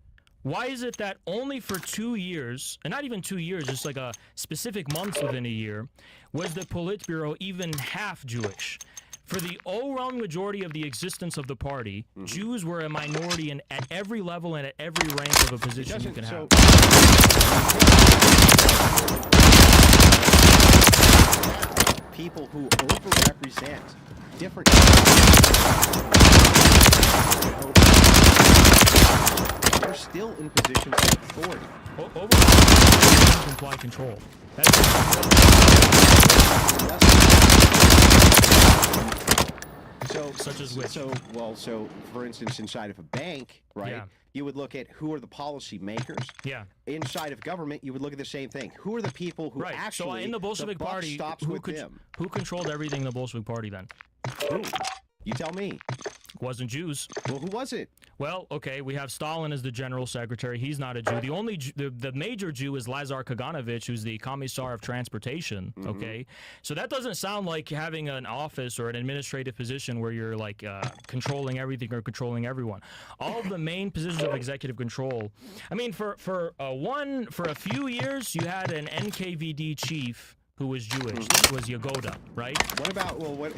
why is it that only for 2 years, and not even 2 years, just like a specific months within a year, was the Politburo even half Jewish? For the overwhelming majority of the existence of the party, Jews were a minority at every level and at every rank of a position you can have. People who overrepresent different. They're still in positions of authority. Overall, doesn't imply control. Such as which? So for instance, inside of a bank, right? Yeah. You would look at who are the policy makers. Yeah. Inside of government, you would look at the same thing. Who are the people who Right. actually So in the Bolshevik buck Party, stops who with them? who controlled everything in the Bolshevik Party then? Who? You tell me. Wasn't Jews. Well, who was it? Well, okay, we have Stalin as the general secretary. He's not a Jew. The only the major Jew is Lazar Kaganovich, who's the commissar of transportation. Okay, so that doesn't sound like having an office or an administrative position where you're like controlling everything or controlling everyone. All of the main positions of executive control. I mean, for a few years, you had an NKVD chief who was Jewish. This was Yagoda, right? What about what?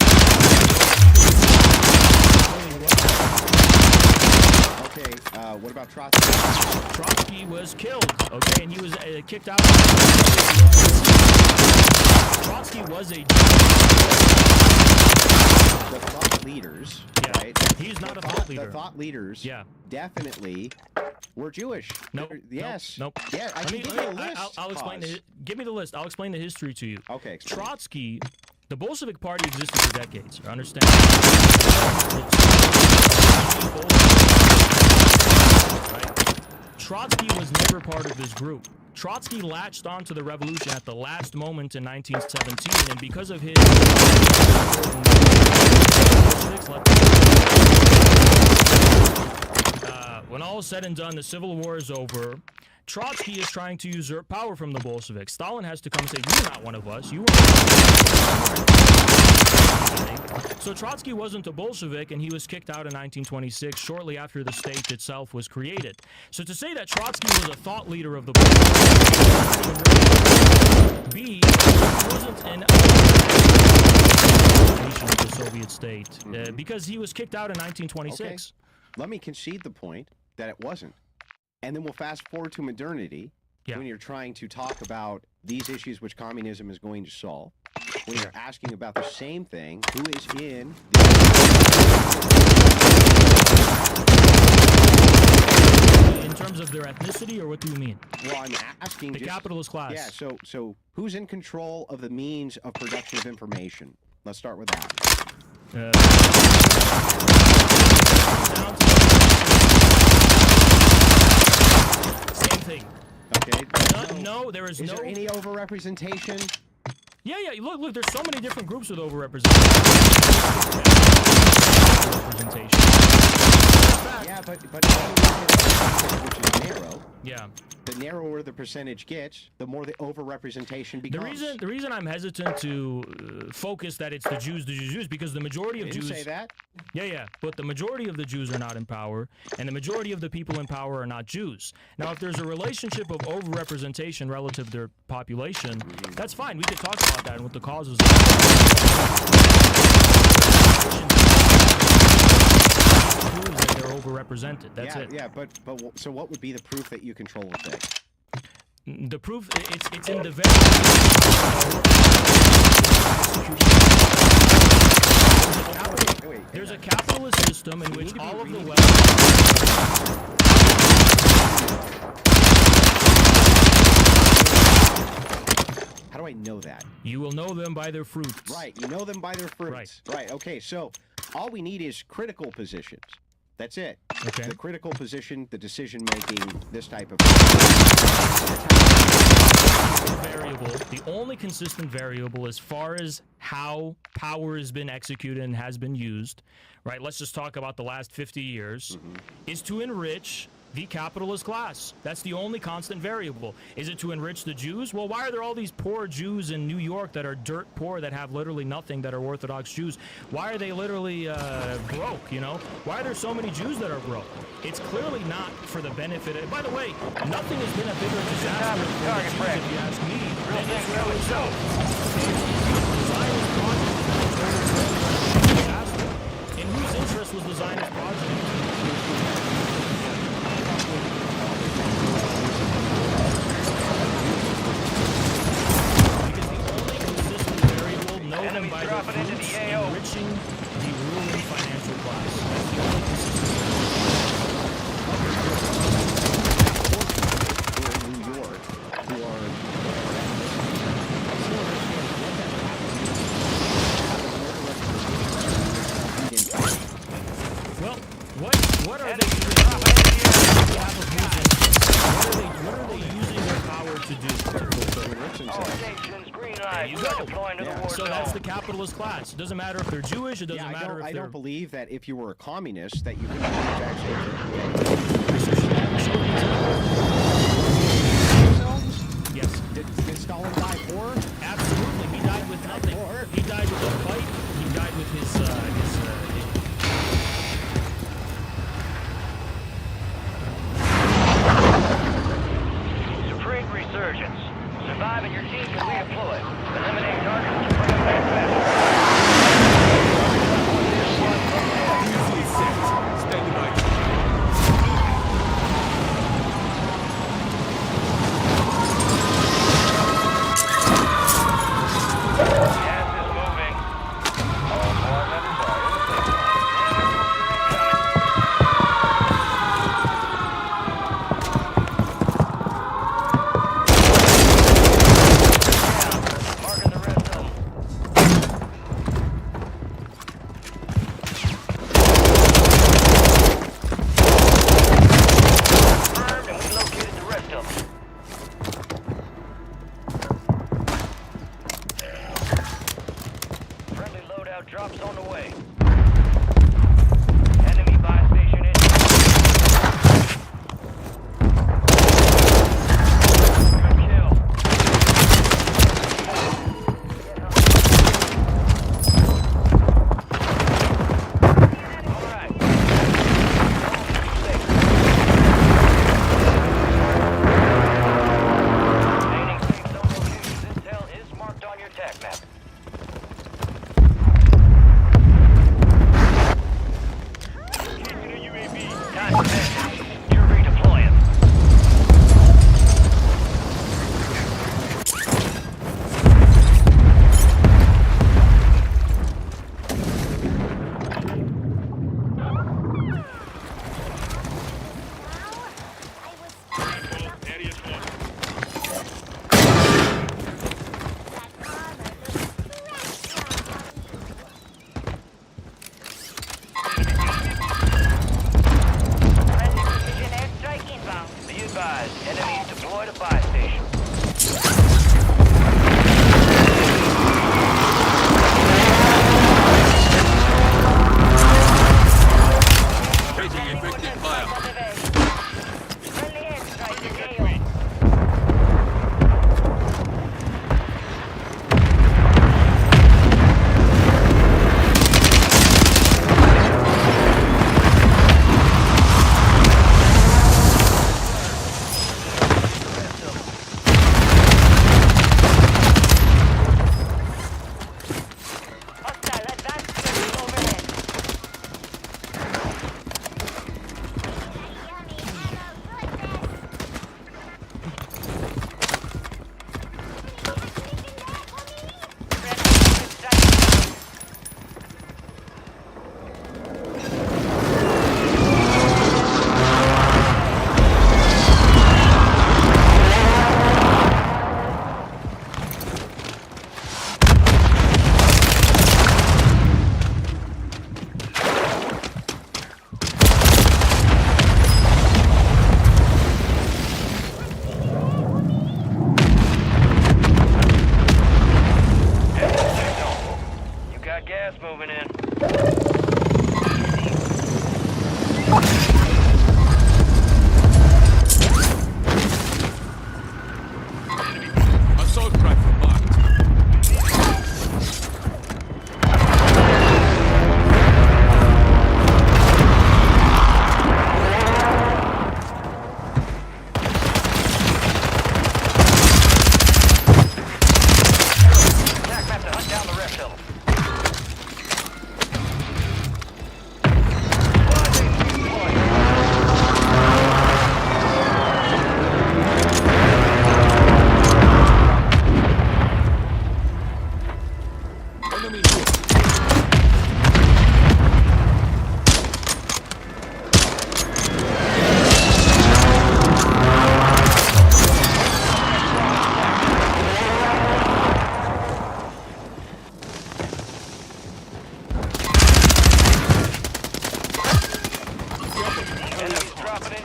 Okay, what about Trotsky? Trotsky was killed, okay, and he was kicked out. Trotsky was a The thought leaders, Yeah. right? He's not The a thought leader. The thought leaders, Yeah. definitely were Jewish. Nope. Yes. Nope. Yeah, I Let can me- give let you a me- list. I'll explain. Give me the list. I'll explain the history to you. Okay. explain. Trotsky, the Bolshevik Party existed for decades. Understand? Right? Trotsky was never part of this group. Trotsky latched onto the revolution at the last moment in 1917, and because of his when all is said and done, the Civil War is over. Trotsky is trying to usurp power from the Bolsheviks. Stalin has to come and say, "You're not one of us. You were." So Trotsky wasn't a Bolshevik, and he was kicked out in 1926, shortly after the state itself was created. So to say that Trotsky was a thought leader of the Bolsheviks, B, he wasn't an of the Soviet state, because he was kicked out in 1926. Okay. Let me concede the point that it wasn't. And then we'll fast forward to modernity, when you're trying to talk about these issues which communism is going to solve. When you're asking about the same thing, who is in In terms of their ethnicity, or what do you mean? Well, I'm asking the capitalist class. Yeah, so who's in control of the means of production of information? Let's start with that. Same thing. Okay. No, there is no. Is there any overrepresentation? Yeah. Look. There's so many different groups with overrepresentation. Yeah, but which is narrow. Yeah. The narrower the percentage gets, the more the overrepresentation becomes. The reason I'm hesitant to focus that it's the Jews, because the majority of Jews. Say that. Yeah. But the majority of the Jews are not in power, and the majority of the people in power are not Jews. Now, if there's a relationship of overrepresentation relative to their population, that's fine. We could talk about that and what the causes are. Proves that they're overrepresented. That's it. Yeah, but so what would be the proof that you control a thing? The proof, it's in the very. There's a capitalist system in which all of the wealth. How do I know that? You will know them by their fruits. Right, you know them by their fruits. Right. Okay, so all we need is critical positions. That's it. Okay. The critical position, the decision making, this type of variable. The only consistent variable as far as how power has been executed and has been used, right? Let's just talk about the last 50 years, is to enrich the capitalist class. That's the only constant variable. Is it to enrich the Jews? Well, why are there all these poor Jews in New York that are dirt poor, that have literally nothing, that are Orthodox Jews? Why are they literally broke, you know? Why are there so many Jews that are broke? It's clearly not for the benefit of... By the way, nothing has been a bigger disaster for the Jews, if you ask me, than Israel itself. The Zionist project is a disaster. In whose interest was the Zionist project? Know them by their fruits, enriching the ruling financial class. That's the only consistent in New York who are well, what are they using? What are they using their power to do? There you go. So that's the capitalist class. It doesn't matter if they're Jewish. It doesn't matter if they're... I don't believe that if you were a communist that you could actually... Yes. Did Stalin die poor? Absolutely. He died with nothing. He died with a fight. He died with his Supreme resurgence. Survive and your team can redeploy. Eliminate targets and bring them back faster. Gas is moving. All 4 members are in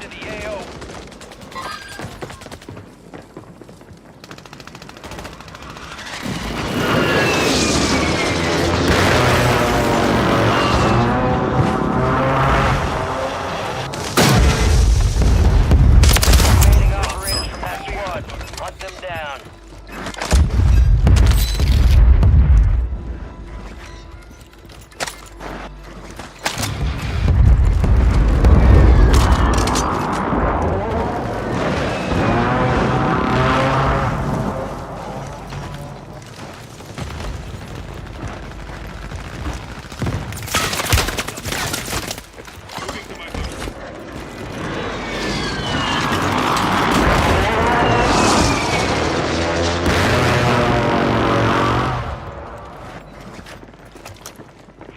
to the AO. Remaining operators from that squad. Hunt them down. Moving to my position.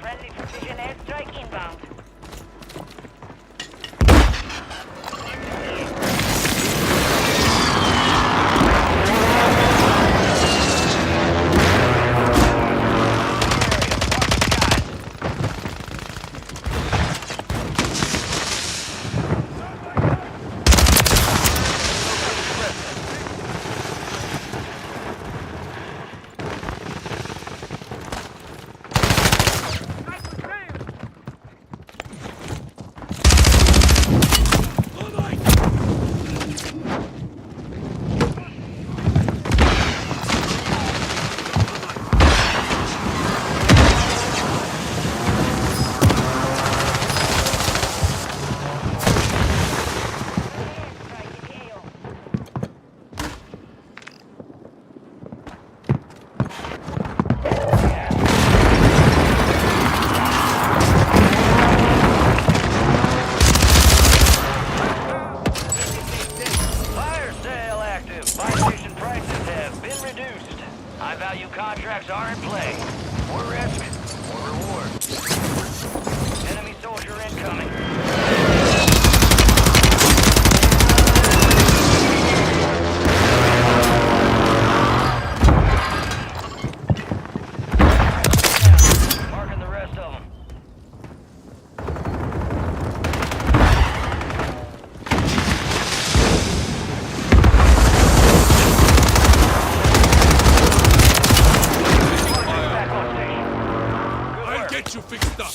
Friendly precision airstrike inbound. Airstrike in AO. Fire sale active. Buy station prices have been reduced. High value contracts are in play. More risk, more reward. Enemy soldier incoming. Marking the rest of them. Back on station. Good I'll work. get you fixed up.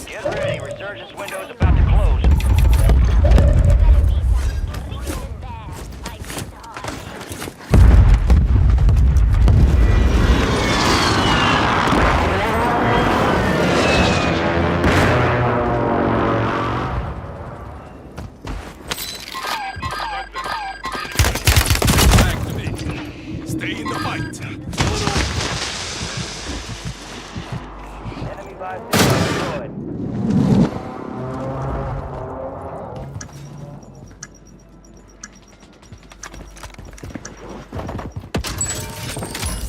Get ready. Resurgence window is about to close. Back to me. Stay in the fight. Enemy buy station destroyed.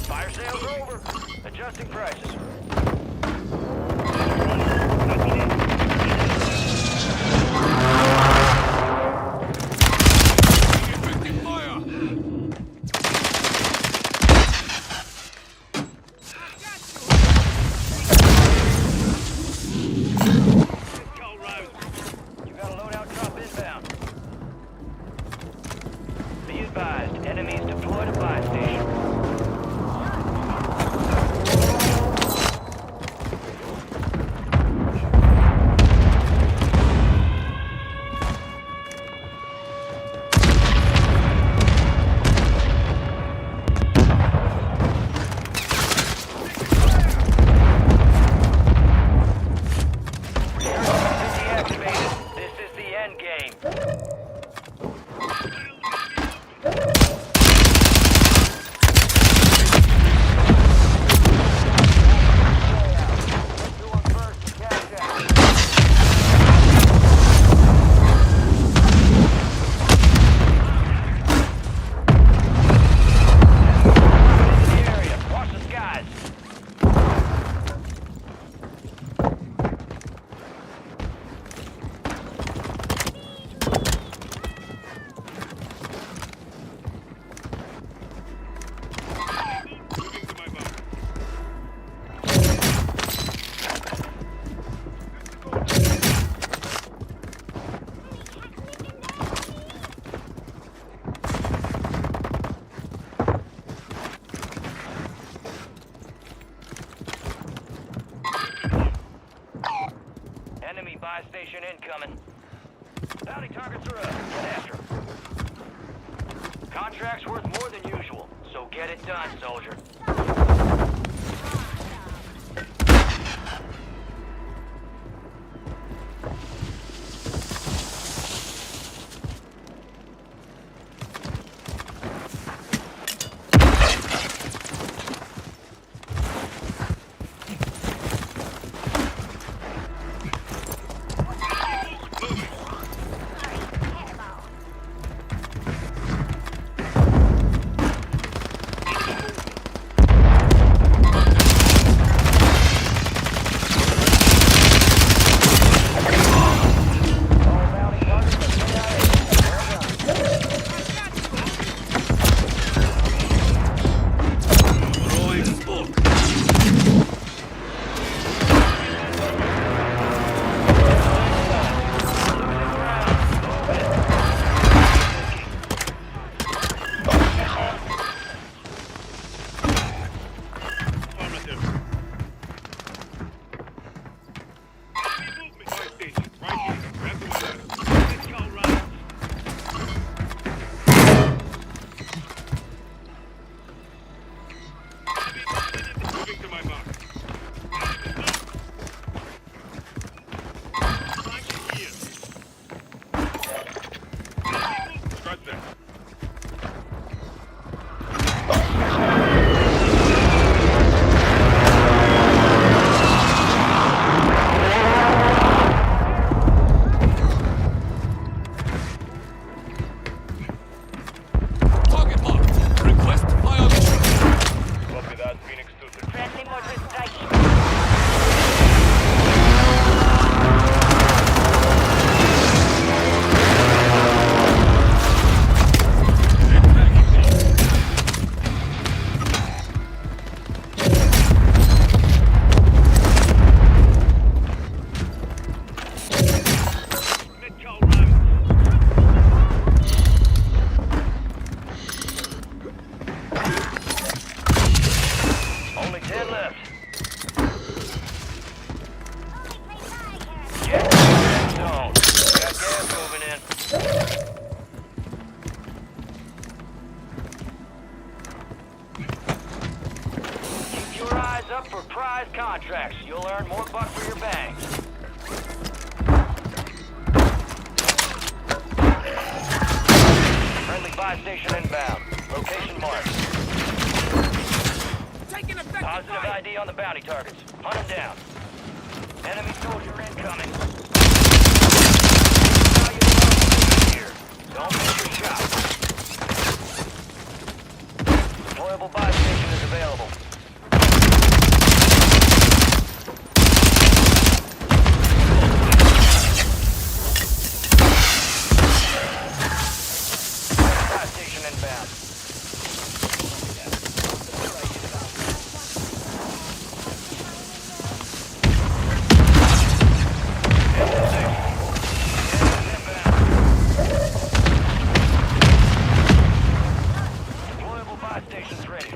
Fire sales over. Adjusting prices. Effective fire. Go, Rose. You got a loadout drop inbound. Be advised, enemies deployed a buy station. Deactivated. This is the end game. station incoming. Bounty targets are up. Get after 'em. Contract's worth more than usual, so get it done, soldier. Throwing smoke. Affirmative. Movement. My station. Right here. Grab the ladder. Let's go, rounds. Moving to my mark. Flank here. Scratch that. Target marked. Request fire mission. Copy that, Phoenix 2-3. Friendly mortar strike. Let's go, rounds. Only 10 left. Only play my character. Get to the zone. Got gas moving in. Keep your eyes up for prize contracts. You'll earn more buck for your bangs. Friendly buy station inbound. Location marked. Positive ID on the bounty targets. Hunt them down. Enemy soldier incoming. Now you're here. Don't miss your shot. Deployable buy station is available. Buy station inbound. Deployable buy stations ready.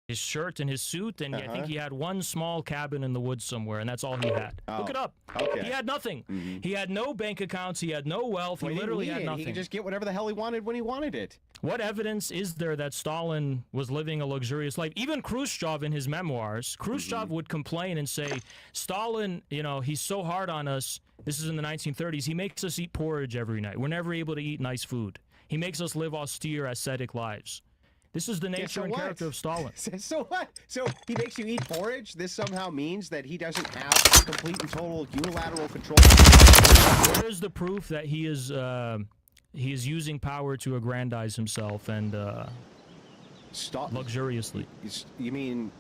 his shirt and his suit, and I think he had one small cabin in the woods somewhere, and that's all he had. Look it up. Okay. He had nothing. He had no bank accounts. He had no wealth. Well, he literally didn't had need it. nothing. He could just get whatever the hell he wanted when he wanted it. What evidence is there that Stalin was living a luxurious life? Even Khrushchev in his memoirs, Khrushchev would complain and say, Stalin, you know, he's so hard on us. This is in the 1930s. He makes us eat porridge every night. We're never able to eat nice food. He makes us live austere, ascetic lives. This is the nature and character of Stalin. So what? So he makes you eat porridge? This somehow means that he doesn't have complete and total unilateral control? Where is the proof that he is using power to aggrandize himself and luxuriously? You mean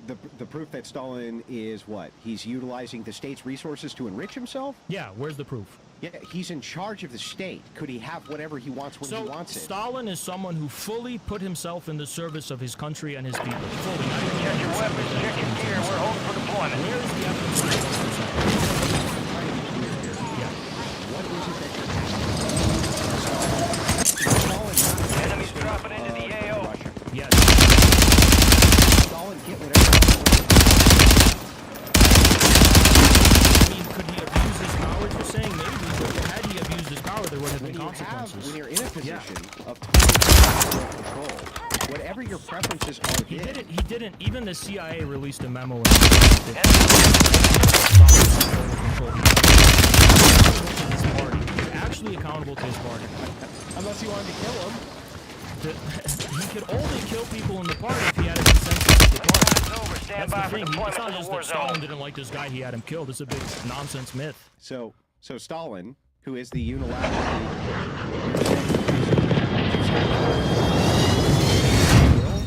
the proof that Stalin is what? He's utilizing the state's resources to enrich himself? Yeah, where's the proof? Yeah, he's in charge of the state. Could he have whatever he wants when he wants it? Stalin is someone who fully put himself in the service of his country and his people. Fully. Check your weapons, check your gear. We're holding for deployment. Where is the evidence of this? Enemies dropping into the AO. Yes. Stalin get whatever I mean, could he abuse his power? You're saying maybe, but had he abused his power, there would have been consequences. when you're in a position of total control, whatever your preferences are, He didn't. He didn't. Even the CIA released a memo. Actually accountable to his party. Unless you wanted to kill him. He could only kill people in the party if he had a consensus of the party. Over. Stand That's by the for thing. deployment It's not to the just war that Stalin zone. didn't like this guy, he had him killed. It's a big nonsense myth. So Stalin, who is the unilateral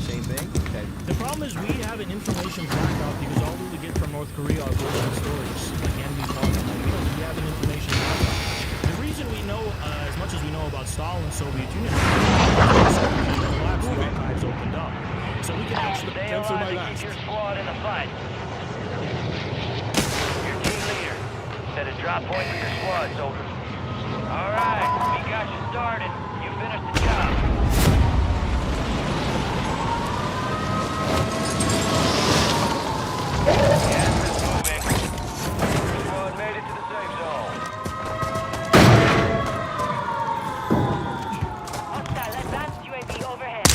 same thing. The problem is we have an information blackout because all we get from North Korea are bullshit stories. Like enemy talking. We have an information blackout. The reason we know as much as we know about Stalin, Soviet Union, collapsed, the archives opened up. So we can actually Stay alive and keep your squad in the fight. Your team leader. Set a drop point for your squad, soldiers. All right, we got you started. You finished the job. Gas is moving. Your squad made it to the safe zone. Hostile advanced UAV overhead.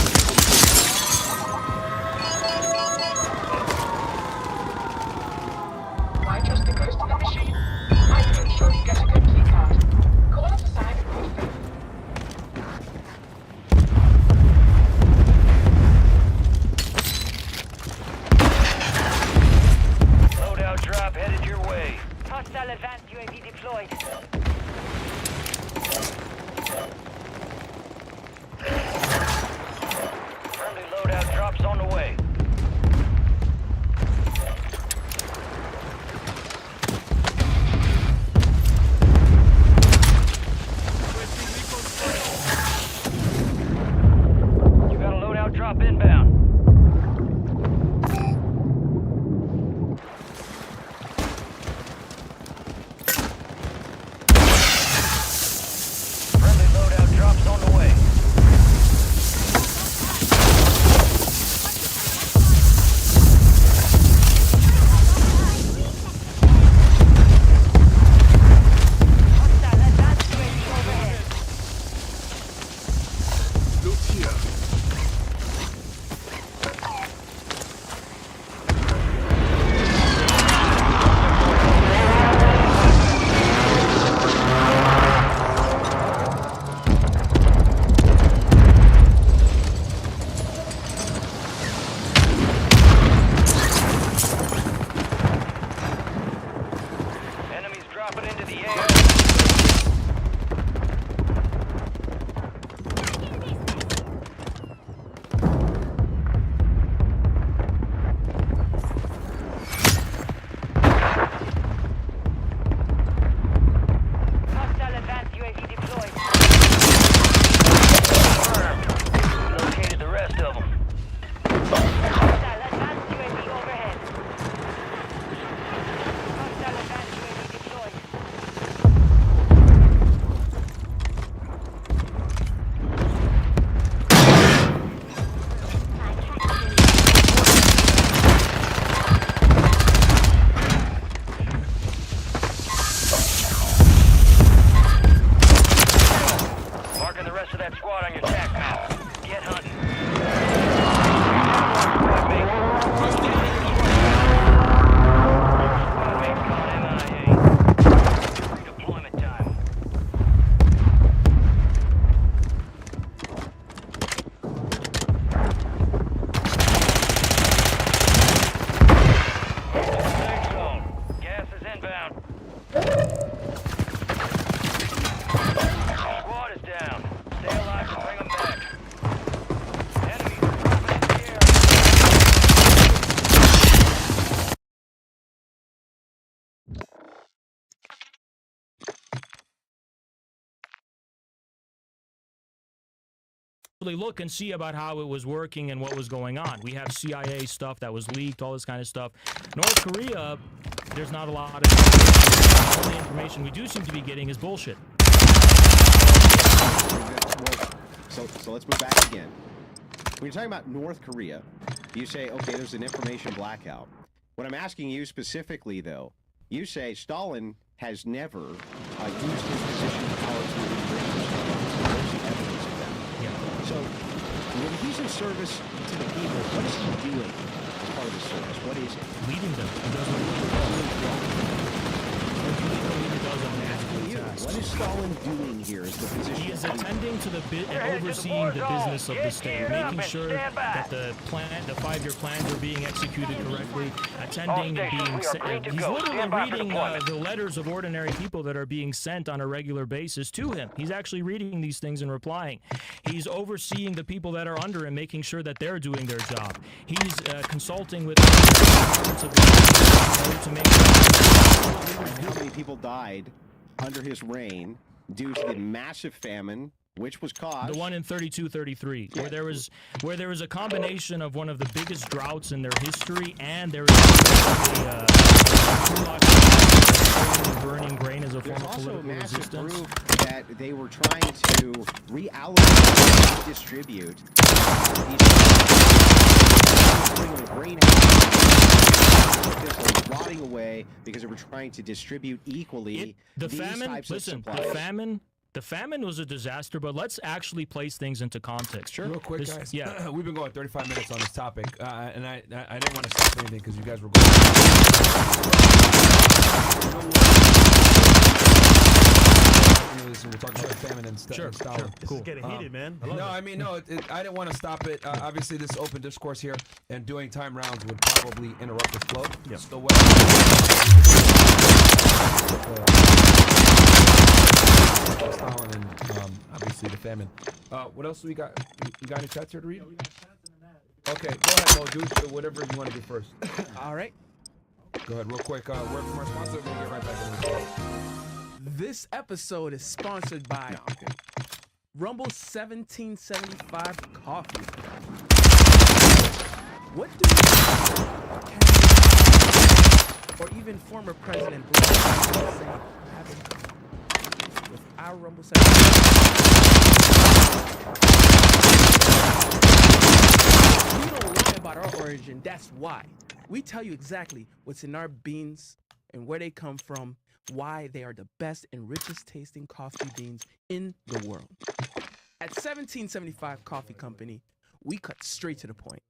Why trust the ghost of the machine? I can ensure you get a good key card. Call us aside and good faith. Loadout drop headed your way. Hostile advanced UAV deployed. Friendly loadout drops on the way. You got a loadout drop inbound. Friendly loadout drops on the way. Hostile advanced UAV overhead. Enemies dropping into the air. Hostile advanced UAV deployed. Confirmed. Located the rest of them. Hostile advanced UAV overhead. Hostile advanced UAV deployed. inbound. Squad is down. Stay alive to bring them back. Enemies are dropping in the air. Look and see about how it was working and what was going on. We have CIA stuff that was leaked, all this kind of stuff. North Korea, there's not a lot of the only information we do seem to be getting is bullshit. So let's move back again. When you're talking about North Korea, you say, okay, there's an information blackout. What I'm asking you specifically, though, you say Stalin has never used his position of power to bring Where's the evidence of that? So, when he's in service to the people, what is he doing as part of his service? What is it? Leading them. He does what he does on an asking You, task. what is Stalin doing here? Is the position He is of leader? attending to the bit and We're headed to the overseeing war the zone. business of the Get state, geared up making and sure stand by. that the 5-year plans are being executed correctly, attending and stations, being we are green to he's go. literally Stand by for reading deployment. the letters of ordinary people that are being sent on a regular basis to him. He's actually reading these things and replying. He's overseeing the people that are under him, making sure that they're doing their job. He's consulting with to make And how many people died under his reign due to the massive famine, which was caused? the one in 32-33, where there was a combination of one of the biggest droughts in their history, and there was a burning grain as a form There's of also political massive resistance. proof that they were trying to reallocate and distribute these greenhouse rotting away because they were trying to distribute equally The these famine, types listen, of supplies. the famine was a disaster, but let's actually place things into context. Real quick, This- guys. Yeah. We've been going 35 minutes on this topic, and I didn't want to stop anything because you guys were going. We're talking about famine and stuff. Sure, Stalin. sure, cool. Getting heated, man. I love No, it. I mean, no, I didn't want to stop it. Obviously, this open discourse here and doing time rounds would probably interrupt the flow. Yep. So what? Stalin and obviously the famine. What else do we got? You got any chats here to read? Okay, go ahead, Mo. Do whatever you want to do first. All right. Go ahead, real quick. Word from our sponsor. We're gonna get right back into it. This episode is sponsored by Rumble 1775 Coffee. What do or even former President Bush say having with our Rumble 1775? We don't lie about our origin, that's why. We tell you exactly what's in our beans and where they come from, why they are the best and richest tasting coffee beans in the world. At 1775 Coffee Company, we cut straight to the point.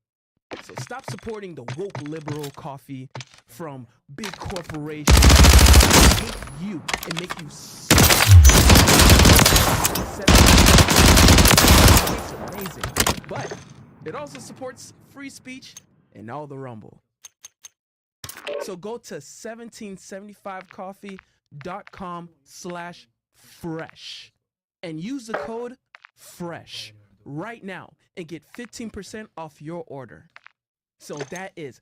So stop supporting the woke liberal coffee from big corporations that hate you and make you sick. It's amazing, but it also supports free speech and all the rumble. So go to 1775coffee.com/fresh and use the code FRESH right now and get 15% off your order. So that is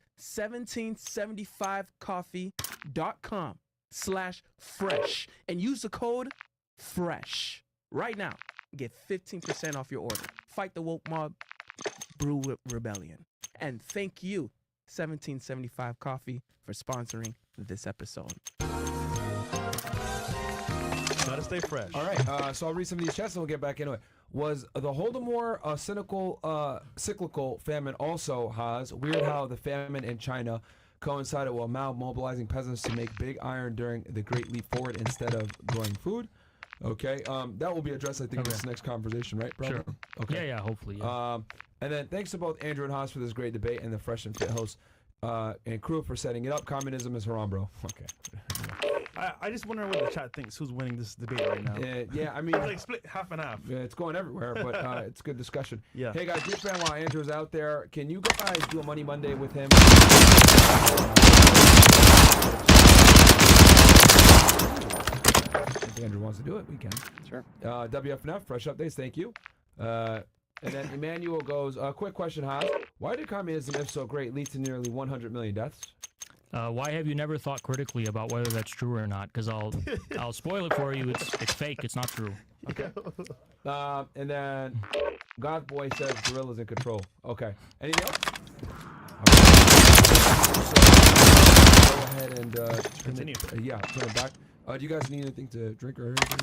1775coffee.com/fresh and use the code FRESH right now and get 15% off your order. Fight the woke mob, brew rebellion. And thank you, 1775 Coffee, for sponsoring this episode. Gotta stay fresh. All right, so I'll read some of these chats and we'll get back into it. Was the Holodomor cyclical famine also, Haas? Weird how the famine in China coincided with Mao mobilizing peasants to make big iron during the Great Leap Forward instead of growing food. Okay, that will be addressed, I think, in this next conversation, right, bro? Sure. Okay. Yeah, hopefully. Yeah. And then thanks to both Andrew and Haas for this great debate and the Fresh and Fit host and crew for setting it up. Communism is haram, bro. Okay. I just wonder what the chat thinks. Who's winning this debate right now? Yeah, I mean, It's like split half and half. yeah, it's going everywhere, but it's good discussion. Yeah. Hey guys, just fan while Andrew's out there, can you guys do a Money Monday with him? Andrew wants to do it, we can. Sure. WFNF, fresh updates, thank you. And then Emmanuel goes, quick question, Haas. Why did communism, if so great, lead to nearly 100 million deaths? Why have you never thought critically about whether that's true or not? Because I'll spoil it for you. It's fake. It's not true. Okay. And then Godboy says gorillas in control. Okay. Anything else? So, go ahead and Continue. Turn it back. Do you guys need anything to drink or anything?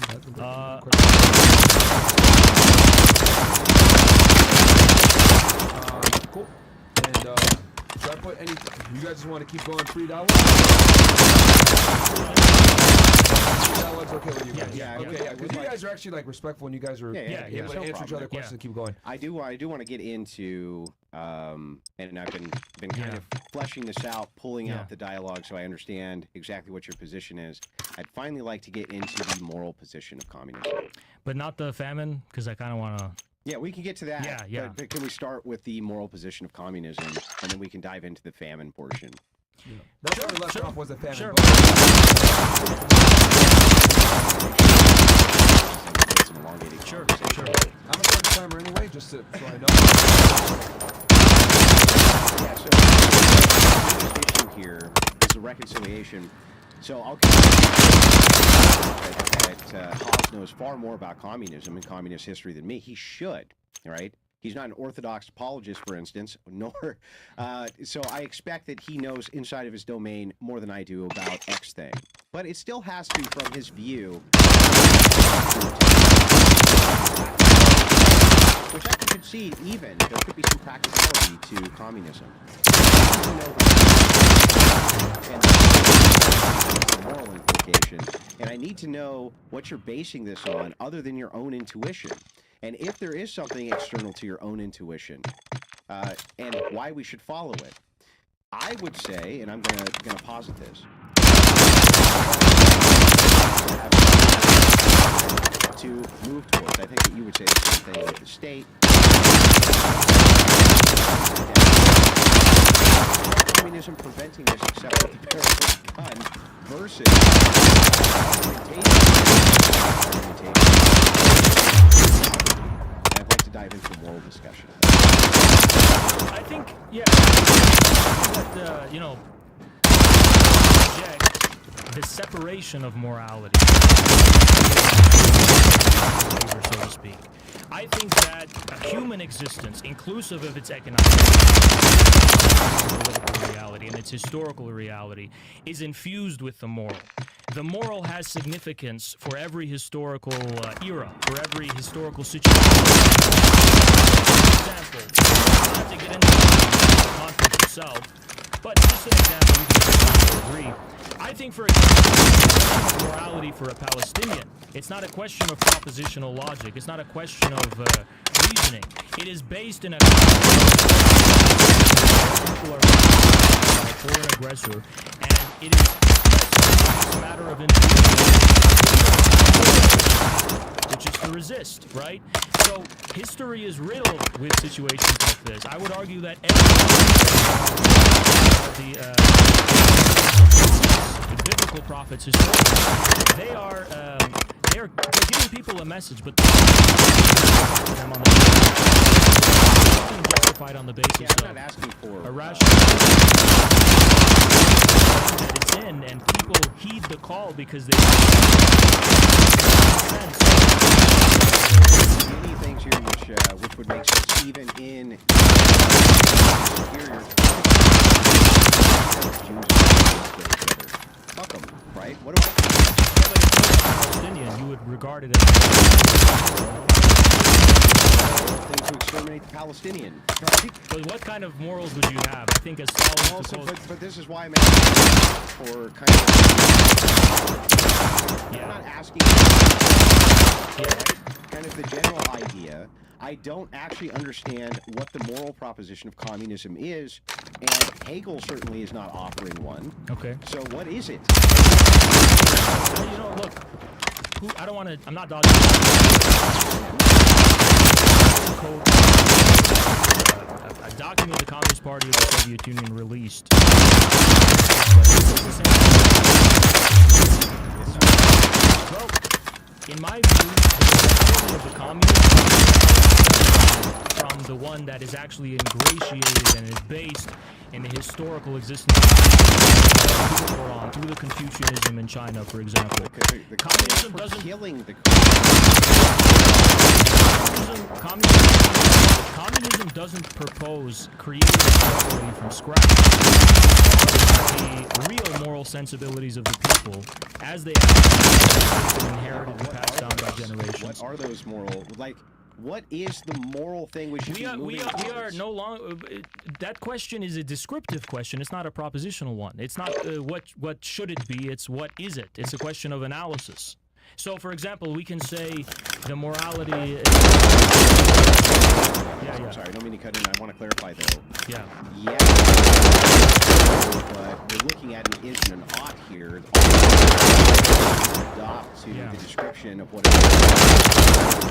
Cool. And should I put any? You guys just want to keep going $3? $3 okay with you guys? Yeah. Okay, yeah. Because you guys are actually like respectful and you guys are Yeah, able to no answer each problem. other questions and keep going. I do want to get into, and I've been kind of fleshing this out, pulling out the dialogue so I understand exactly what your position is. I'd finally like to get into the moral position of communism. But not the famine, because I kind of want to. Yeah, we can get to that. Yeah. But can we start with the moral position of communism, and then we can dive into the famine portion? That's where we left off was a famine. Sure. Some elongated Sure. conversation. I'm gonna start the timer anyway, just so I know. Yeah, so the issue here is the reconciliation. So I'll that Haas knows far more about communism and communist history than me. He should, right? He's not an orthodox apologist, for instance, nor. So I expect that he knows inside of his domain more than I do about X thing. But it still has to, from his view, which I can concede, even there could be some practicality to communism. And the moral implication, and I need to know what you're basing this on, other than your own intuition. And if there is something external to your own intuition, and why we should follow it, I would say, and I'm gonna posit this, to move towards. I think that you would say the same thing with the state. Communism preventing this except with the barrel of a gun versus argumentation. I'd like to dive into a moral discussion. I think, that, the separation of morality, so to speak. I think that a human existence, inclusive of its economic political reality and its historical reality, is infused with the moral. The moral has significance for every historical era, for every historical situation. For example, not to get into the conflict itself, but just an example you can agree. I think, for example, morality for a Palestinian, it's not a question of propositional logic. It's not a question of reasoning. It is based in a people are by a foreign aggressor, and it is a matter of individual, which is to resist, right? So history is riddled with situations like this. I would argue that the biblical prophets, historically, they're giving people a message, but them on the justified on the basis I'm not asking for a rational that it's in, and people heed the call because they many things here which would make sense even in superior. Fuck them, right? What do I? Palestinian, you would regard it as Thing to exterminate the Palestinian, right? But what kind of morals would you have? I think as Stalin Also, proposed, but this is why I'm asking for kind of. I'm not asking. Kind of the general idea. I don't actually understand what the moral proposition of communism is, and Hegel certainly is not offering one. okay. So what is it? Look, I don't want to. I'm not dodging. A document the Communist Party of the Soviet Union released. Well, in my view, the of the communist from the one that is actually ingratiated and is based in the historical existence of the Quran, through the Confucianism in China, for example. The Communism for doesn't- killing the Communism doesn't propose creating reality from scratch. The real moral sensibilities of the people, as they have been inherited and passed down by generations. What are those moral? Like, what is the moral thing we should be moving We are towards? no longer. That question is a descriptive question. It's not a propositional one. It's not what should it be. It's what is it. It's a question of analysis. So, for example, we can say the morality. I'm sorry, I don't mean to cut in. I want to clarify though. Yeah. Yeah. But we're looking at an is and an ought here. Adopt to the description of what it is.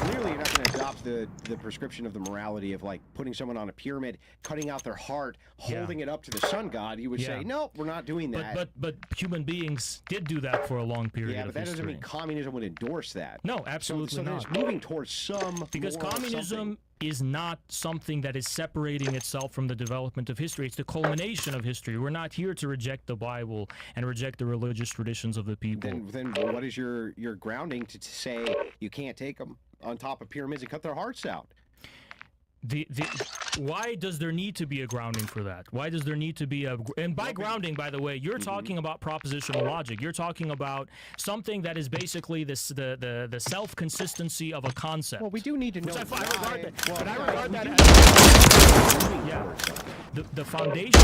Clearly, you're not going to adopt the prescription of the morality of like putting someone on a pyramid, cutting out their heart, holding it up to the sun god. You would say, no, we're not doing that. But human beings did do that for a long period yeah, of but that doesn't history. mean communism would endorse that. No, absolutely so not. So it's moving towards some Because moral communism something. is not something that is separating itself from the development of history. It's the culmination of history. We're not here to reject the Bible and reject the religious traditions of the people. Then what is your grounding to say you can't take them on top of pyramids and cut their hearts out? Why does there need to be a grounding for that? Why does there need to be and by grounding, by the way, you're talking about propositional logic. You're talking about something that is basically the self-consistency of a concept. Well, we do need to know. I regard that, Well, but I regard that as the foundation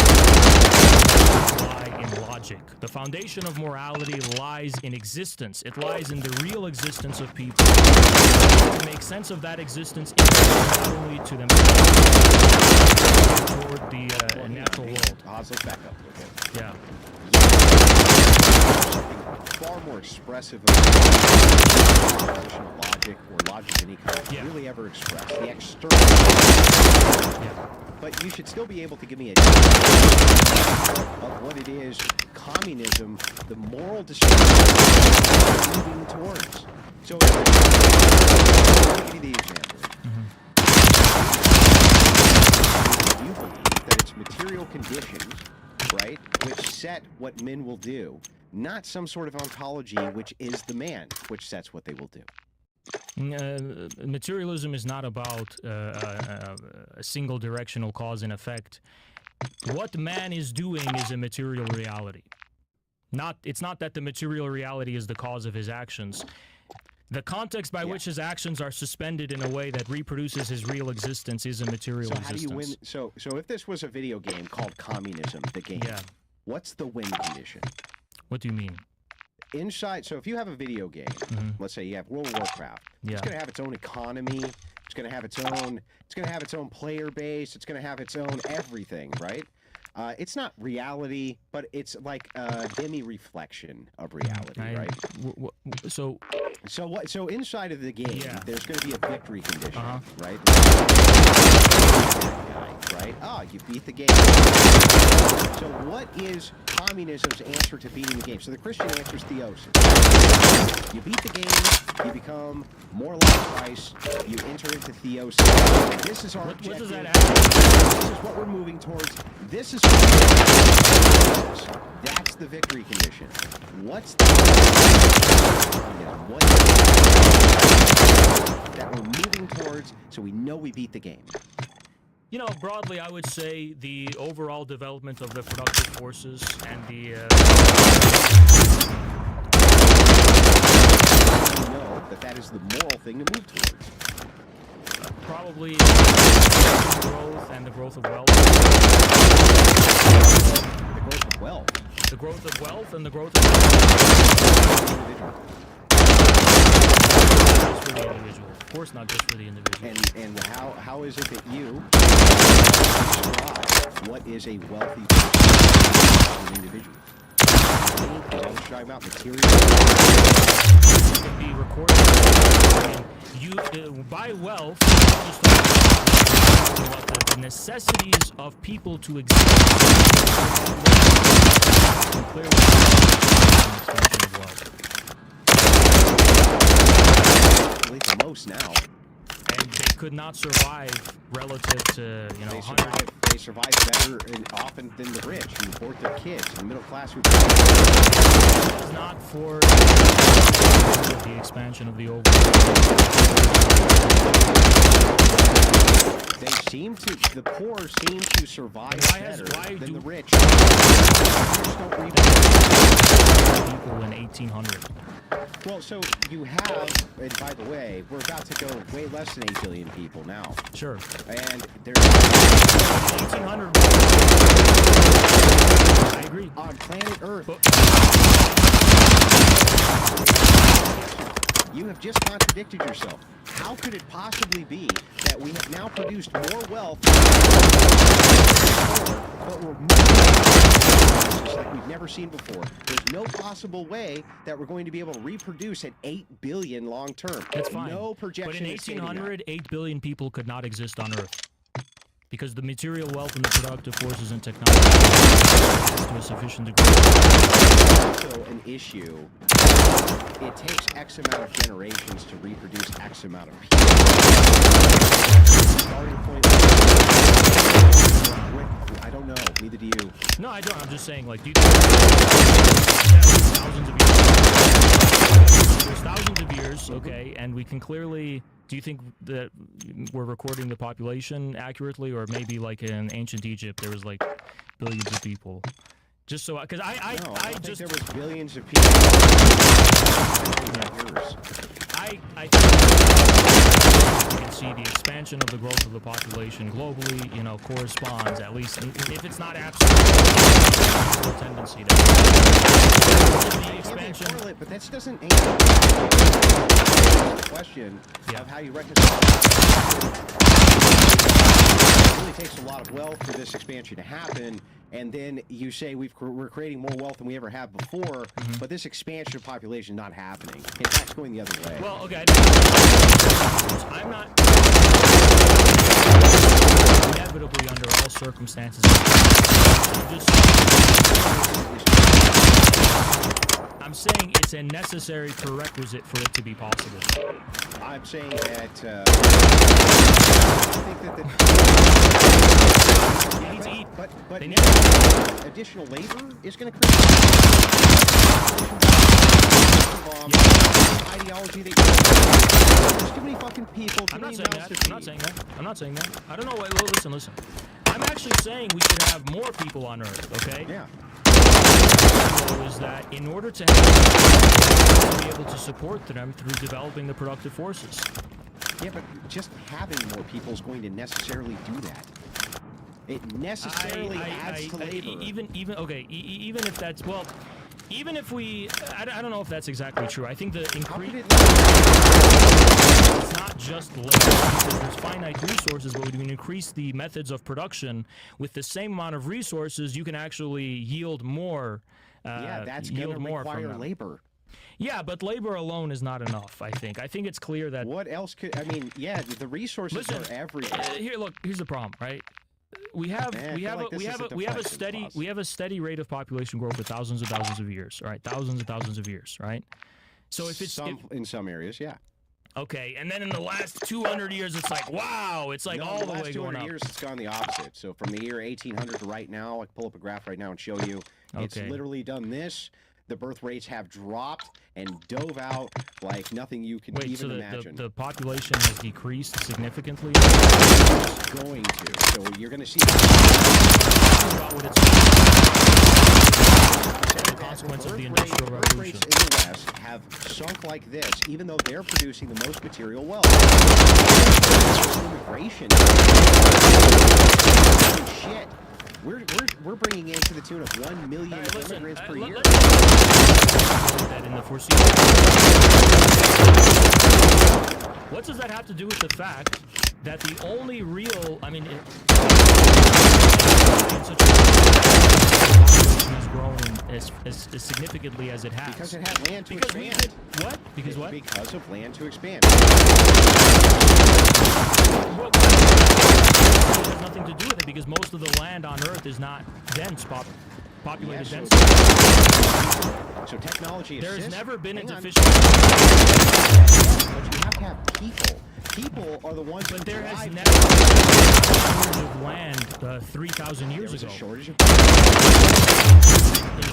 lie in logic. The foundation of morality lies in existence. It lies in the real existence of people. To make sense of that existence, not only to themselves, toward the natural world. Let's back up. Okay. Yeah. Far more expressive of propositional logic or logic of any kind really ever expressed. The external. But you should still be able to give me a of what it is communism, the moral destruction moving towards. So I'll give you the example. You believe that it's material conditions, right, which set what men will do, not some sort of ontology which is the man, which sets what they will do. Materialism is not about a single directional cause and effect. What man is doing is a material reality. It's not that the material reality is the cause of his actions. The context by which his actions are suspended in a way that reproduces his real existence is a material existence. How do you win? So if this was a video game called Communism, the game, what's the win condition? What do you mean? Inside, so if you have a video game, let's say you have World of Warcraft, it's going to have its own economy, it's going to have its own player base, it's going to have its own everything, right? It's not reality, but it's like a demi-reflection of reality, right? So inside of the game, there's going to be a victory condition, right? Right? You beat the game. So what is communism's answer to beating the game? So the Christian answer is theosis. You beat the game, you become more like Christ, you enter into theosis. This is our objective. What does that This is what we're moving towards. This is that's the victory condition. What's the that we're moving towards so we know we beat the game? You know, broadly, I would say the overall development of the productive forces and the... You know that is the moral thing to move towards. Probably growth and the growth of wealth. The growth of wealth. The growth of wealth and the growth of individual. Just for the individual. Of course, not just for the individual. And how is it that you describe what is a wealthy person, an individual? Is that what you're talking about? Material? It can be recorded. By wealth, just about the necessities of people to exist. Clearly, an extension of wealth. close now. And they could not survive relative to, you know, They 100. survive better and often than the rich who abort their kids and the middle class who. It's not for the expansion of the overall. They seem to, the poor seem to survive better than the rich. People in 1800. Well, so you have, and by the way, we're about to go way less than 8 billion people now. Sure. And there's 1800. I agree. on planet Earth. You have just contradicted yourself. How could it possibly be that we have now produced more wealth, but we're just like we've never seen before? There's no possible way that we're going to be able to reproduce at 8 billion long term. That's fine. No projection. But in is stating that. 1800, 8 billion people could not exist on Earth. Because the material wealth and the productive forces and technology to a sufficient degree. Also an issue. It takes X amount of generations to reproduce X amount of people. Starting point. I don't know. Neither do you. No, I don't. I'm just saying, like, do you think thousands of years? There's thousands of years, okay, and we can clearly. Do you think that we're recording the population accurately, or maybe like in ancient Egypt there was like billions of people? Just so, because I think there was billions of people. I think you can see the expansion of the growth of the population globally, you know, corresponds, at least if it's not absolute, tendency to the expansion. But that doesn't answer the question of how you reconcile. It really takes a lot of wealth for this expansion to happen, and then you say we're creating more wealth than we ever have before, but this expansion of population not happening. In fact, it's going the other way. Well, okay. I'm not inevitably under all circumstances. I'm saying it's a necessary prerequisite for it to be possible. I'm saying that I think that they need to eat, but they need to eat. Additional labor is going to create ideology. There's too many fucking people. I'm not saying that. I'm not saying that. I don't know. Listen. I'm actually saying we should have more people on Earth. Okay. Yeah. Is that in order to be able to support them through developing the productive forces? Yeah, but just having more people is going to necessarily do that. It necessarily adds to labor. Even if that's even if we, I don't know if that's exactly true. I think the increase. It's not just labor, because there's finite resources, but when you increase the methods of production with the same amount of resources, you can actually yield more. That's going to require labor. Yeah, but labor alone is not enough, I think. I think it's clear that... What else could... I mean, yeah, the resources are everywhere. Here's the problem, right? We have a steady rate of population growth for thousands of years, right? Thousands of years, right? So if it's in some areas, yeah. Okay, and then in the last 200 years, it's like, wow, it's like all the way going up. In the last 200 years, it's gone the opposite. So from the year 1800 to right now, I can pull up a graph right now and show you. It's literally done this. The birth rates have dropped and dove out like nothing you can even imagine. The population has decreased significantly? It's going to. So you're going to see... The consequence of the Industrial Revolution. Birth rates in the West have sunk like this, even though they're producing the most material wealth. Immigration. Shit. We're bringing in to the tune of 1 million immigrants per year. That in the foreseeable. What does that have to do with the fact that the only real, I mean, has grown as significantly as it has? Because it had land to expand. What? Because what? Because of land to expand. It has nothing to do with it, because most of the land on Earth is not dense populated Yeah, density. So technology There's assists. never been a Hang on. deficient. But you have to have people. People are the ones But who there has drive never been a shortage of land 3,000 There years was ago a shortage of in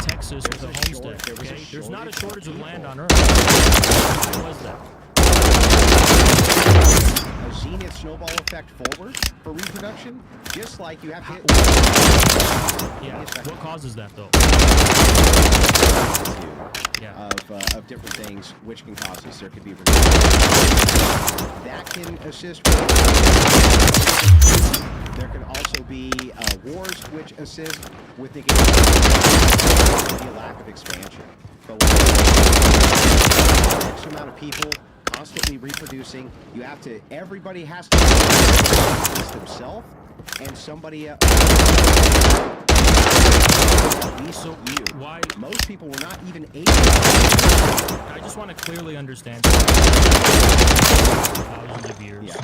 Texas with a There's a homestead. there was a Okay? There's not a shortage of people. land on Earth. Why was that? a zenith snowball effect forward for reproduction, just like you have to. Yeah. What causes that though? Yeah. Of different things which can cause this. There could be that can assist with. There can also be wars which assist with negating the lack of expansion. But X amount of people constantly reproducing, you have to. Everybody has to reproduce themselves, and somebody else. At least So you. why? Most people were not even able. I just want to clearly understand. Thousands of years. Yeah.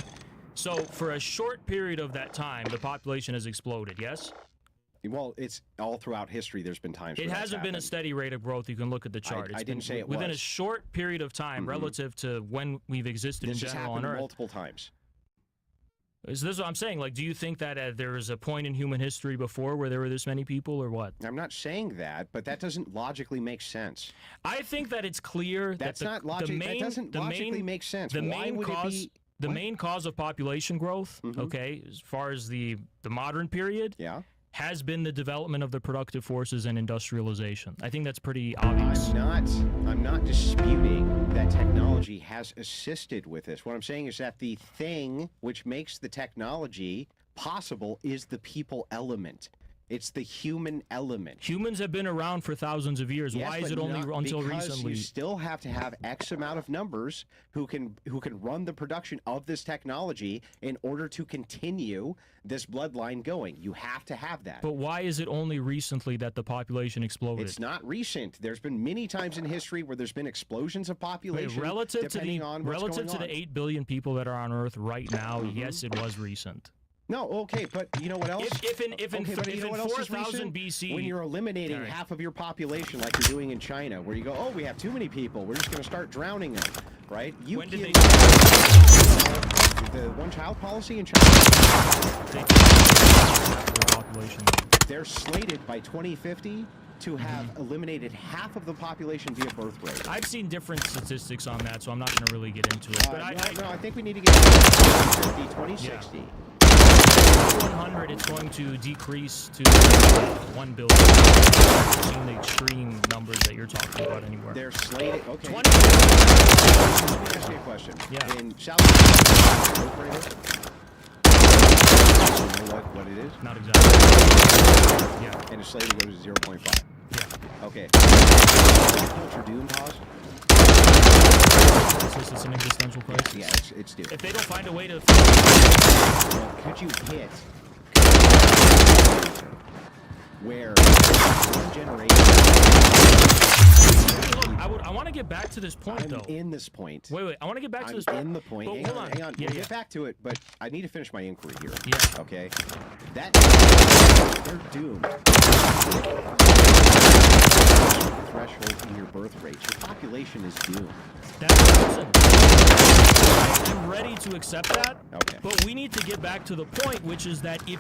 So for a short period of that time, the population has exploded. Yes. Well, it's all throughout history. There's been times. It where hasn't been a steady rate of growth. You can look at the chart. I It's didn't been say it within a was. short period of time relative to when we've existed This in has general on happened Earth. multiple times. Is this what I'm saying? Like, do you think that there was a point in human history before where there were this many people, or what? I'm not saying that, but that doesn't logically make sense. I think that it's clear That's that not logic. That doesn't logically make sense. The Why main would cause, it be? the what? main cause of population growth, okay, as far as the modern period, Yeah. has been the development of the productive forces and industrialization. I think that's pretty obvious. I'm not disputing that technology has assisted with this. What I'm saying is that the thing which makes the technology possible is the people element. It's the human element. Humans have been around for thousands of years. Yes, Why is but it only not until because recently? You still have to have X amount of numbers who can run the production of this technology in order to continue this bloodline going. You have to have that. But why is it only recently that the population exploded? It's not recent. There's been many times in history where there's been explosions of Wait, population. relative to depending the on what's relative going to on. the 8 billion people that are on Earth right now, yes, it was recent. No, okay, but you know what else? If in 4000 BC, when you're eliminating Alright. half of your population, like you're doing in China, where you go, oh, we have too many people, we're just going to start drowning them, right? You When did kill- they- the one-child policy in China? population. They're slated by 2050 to have eliminated half of the population via birth rate. I've seen different statistics on that, so I'm not going to really get into it. But No, I think we need to get to 2050, 2060. 100, it's going to decrease to 1 billion. I've seen the extreme numbers that you're talking about anywhere. They're slated. Okay. 20. Let me ask you a question. Yeah. In South Africa, birth rate is? You know what it is? Not exactly. Yeah. And it's slated to go to 0.5. Yeah. Okay. Culture doom pause? Is this an existential crisis? Yeah, it's due. If they don't find a way to... Well, could you hit where one generation? Look, I want to get back to this point, I'm though. in this point. Wait, I want to get back to I'm this point. in the point. But Hang hold on, on. hang on. Yeah, We'll yeah. get back to it, but I need to finish my inquiry here. Yeah. Okay. That they're doomed. Threshold in your birth rate. Your population is doomed. Listen, I am ready to accept that. Okay. But we need to get back to the point, which is that if you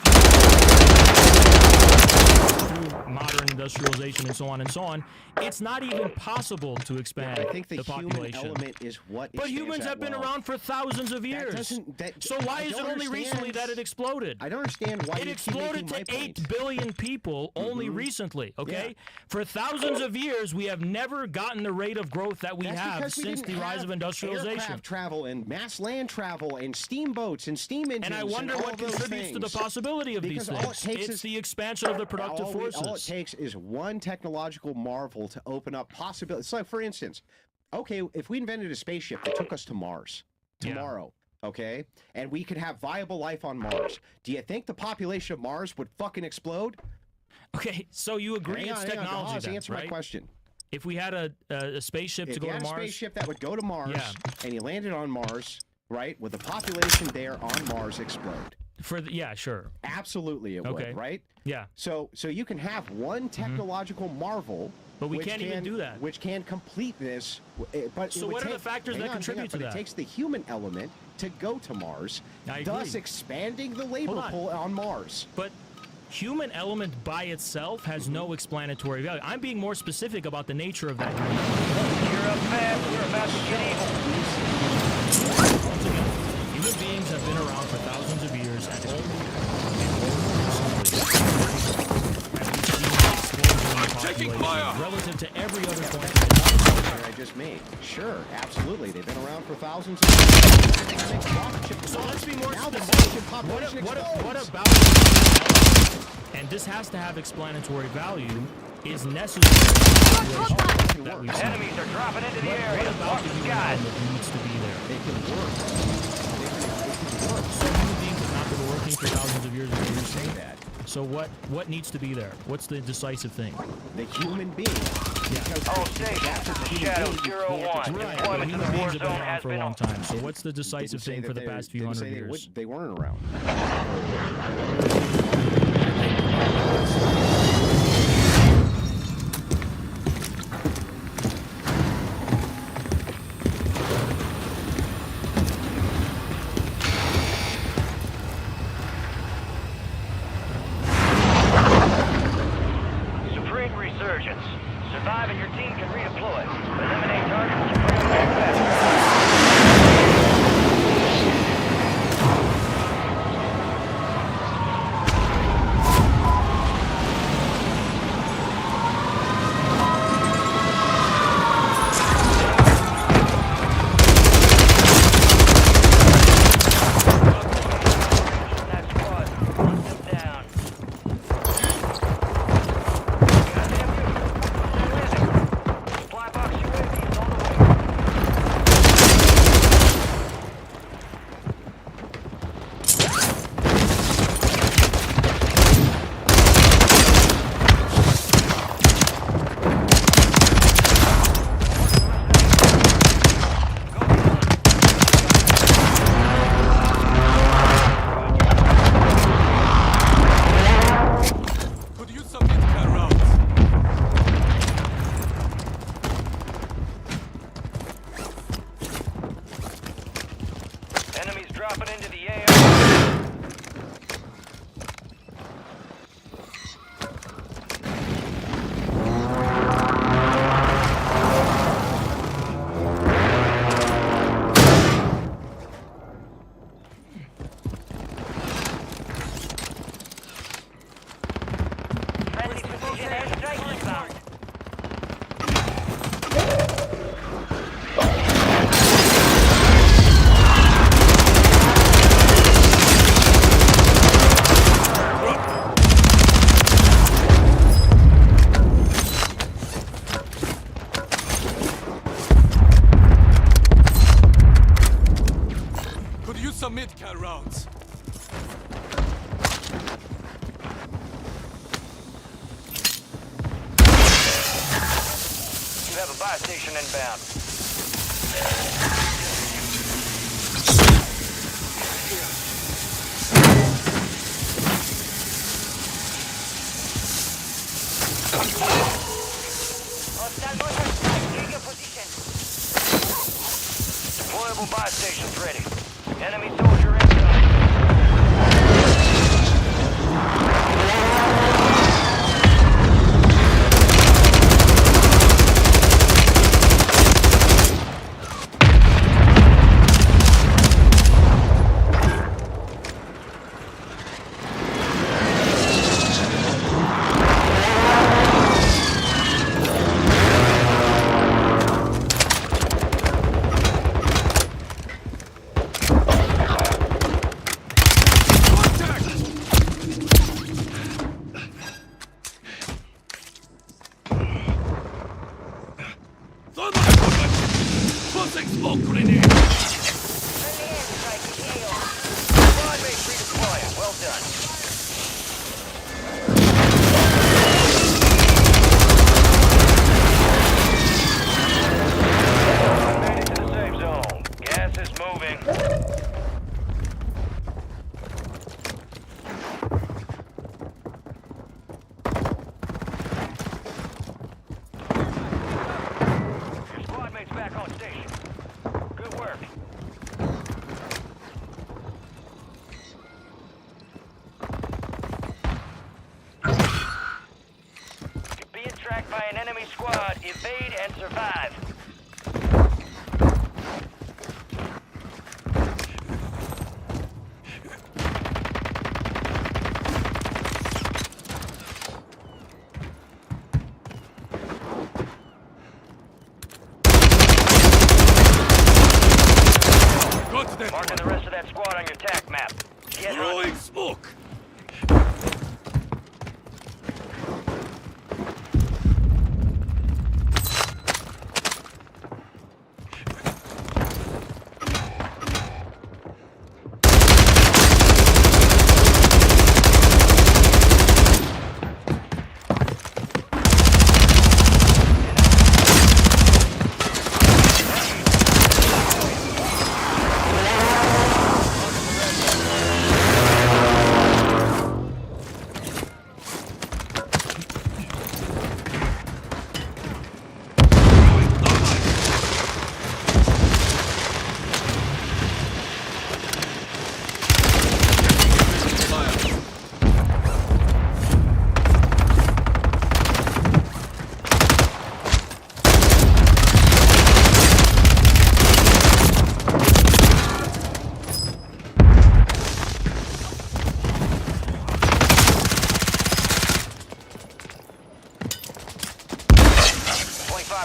through modern industrialization and so on, it's not even possible to expand I think the the human population. element is what. But humans have been around for thousands of years. So why is it only recently that it exploded? I don't understand why It you keep exploded making to my 8 point. billion people only recently, okay? For thousands of years, we have never gotten the rate of growth that we That's have because we since the didn't rise have of industrialization. Aircraft travel and mass land travel and steamboats and steam engines. And I wonder all what those contributes to the things. possibility of Because these all things. it takes It's is- the expansion of the productive all forces. it takes is one technological marvel to open up possibilities. So, for instance, okay, if we invented a spaceship that took us to Mars tomorrow, okay, and we could have viable life on Mars, do you think the population of Mars would fucking explode? Okay, so you agree Hang it's on, hang on, technology Pause, then, answer right? my question. If we had a spaceship If to you go had to a Mars, spaceship that would go to Mars Yeah. and you landed on Mars, right, would the population there on Mars explode? Yeah, sure. Absolutely, it Okay. would, right? Yeah. So you can have one technological marvel, But we which can't even do that. which can complete this. But So it would what are the take- factors hang that on, contribute to but that? It takes the human element to go to Mars, I thus agree. expanding the labor Hold on. pool on Mars. But human element by itself has no explanatory value. I'm being more specific about the nature of that. You're up fast. We're about to get evil. Once again, human beings have been around for thousands of years and Taking fire! relative to every other point. That I just made. Sure, absolutely. They've been around for thousands of years. So let's be more Now the specific. Martian population What explodes. about, and this has to have explanatory value, is necessary that we see. Enemies are dropping into the What area. about Watch the the human skies. element needs to be there? They can work. They can work. So human beings have not been working for thousands of years. As you Say say. that. So what needs to be there? What's the decisive thing? The human being. Because All stations, Shadow 01. Right. Deployment to the Human beings have been Warzone around has for a been long on. time. So what's the decisive didn't say thing for that the they- past few didn't hundred say years? They weren't around. Supreme resurgence. Survive and your team can redeploy. Eliminate targets to bring them back faster. That squad. Hunt them down. Goddamn you. Who is it? Supply box UAV is on the way. Could use some medical rounds. Enemies dropping into the air. Friendly precision airstrike inbound. Could use some medical rounds. You have a buy station inbound. Hostile mortar strike. Take your position. Deployable buy stations ready. Enemy soldier incoming. Thunder equipment! Tossing smoke grenade! Friendly airstrike in the AO. Squad mates redeploying. Well done. Made it to the safe zone. Gas is moving. Marking the rest of that squad on your TAC map. Get hunting. smoke.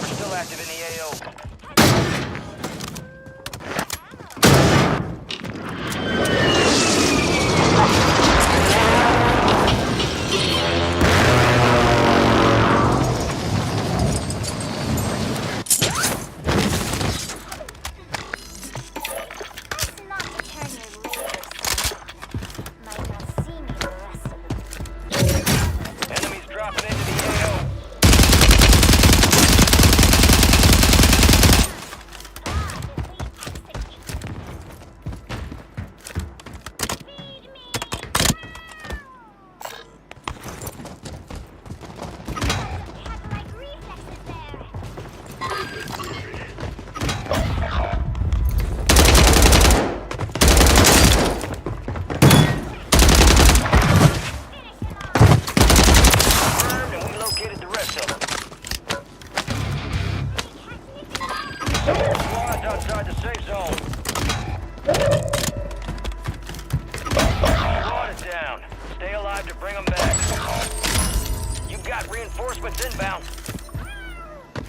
Still active in the AO. That's not to turn your laser sight on. Might not see me the rest of the Enemies dropping into the AO. Confirmed, and we located the rest of them. Squads outside the safe zone. Squad is down. Stay alive to bring them back. You've got reinforcements inbound.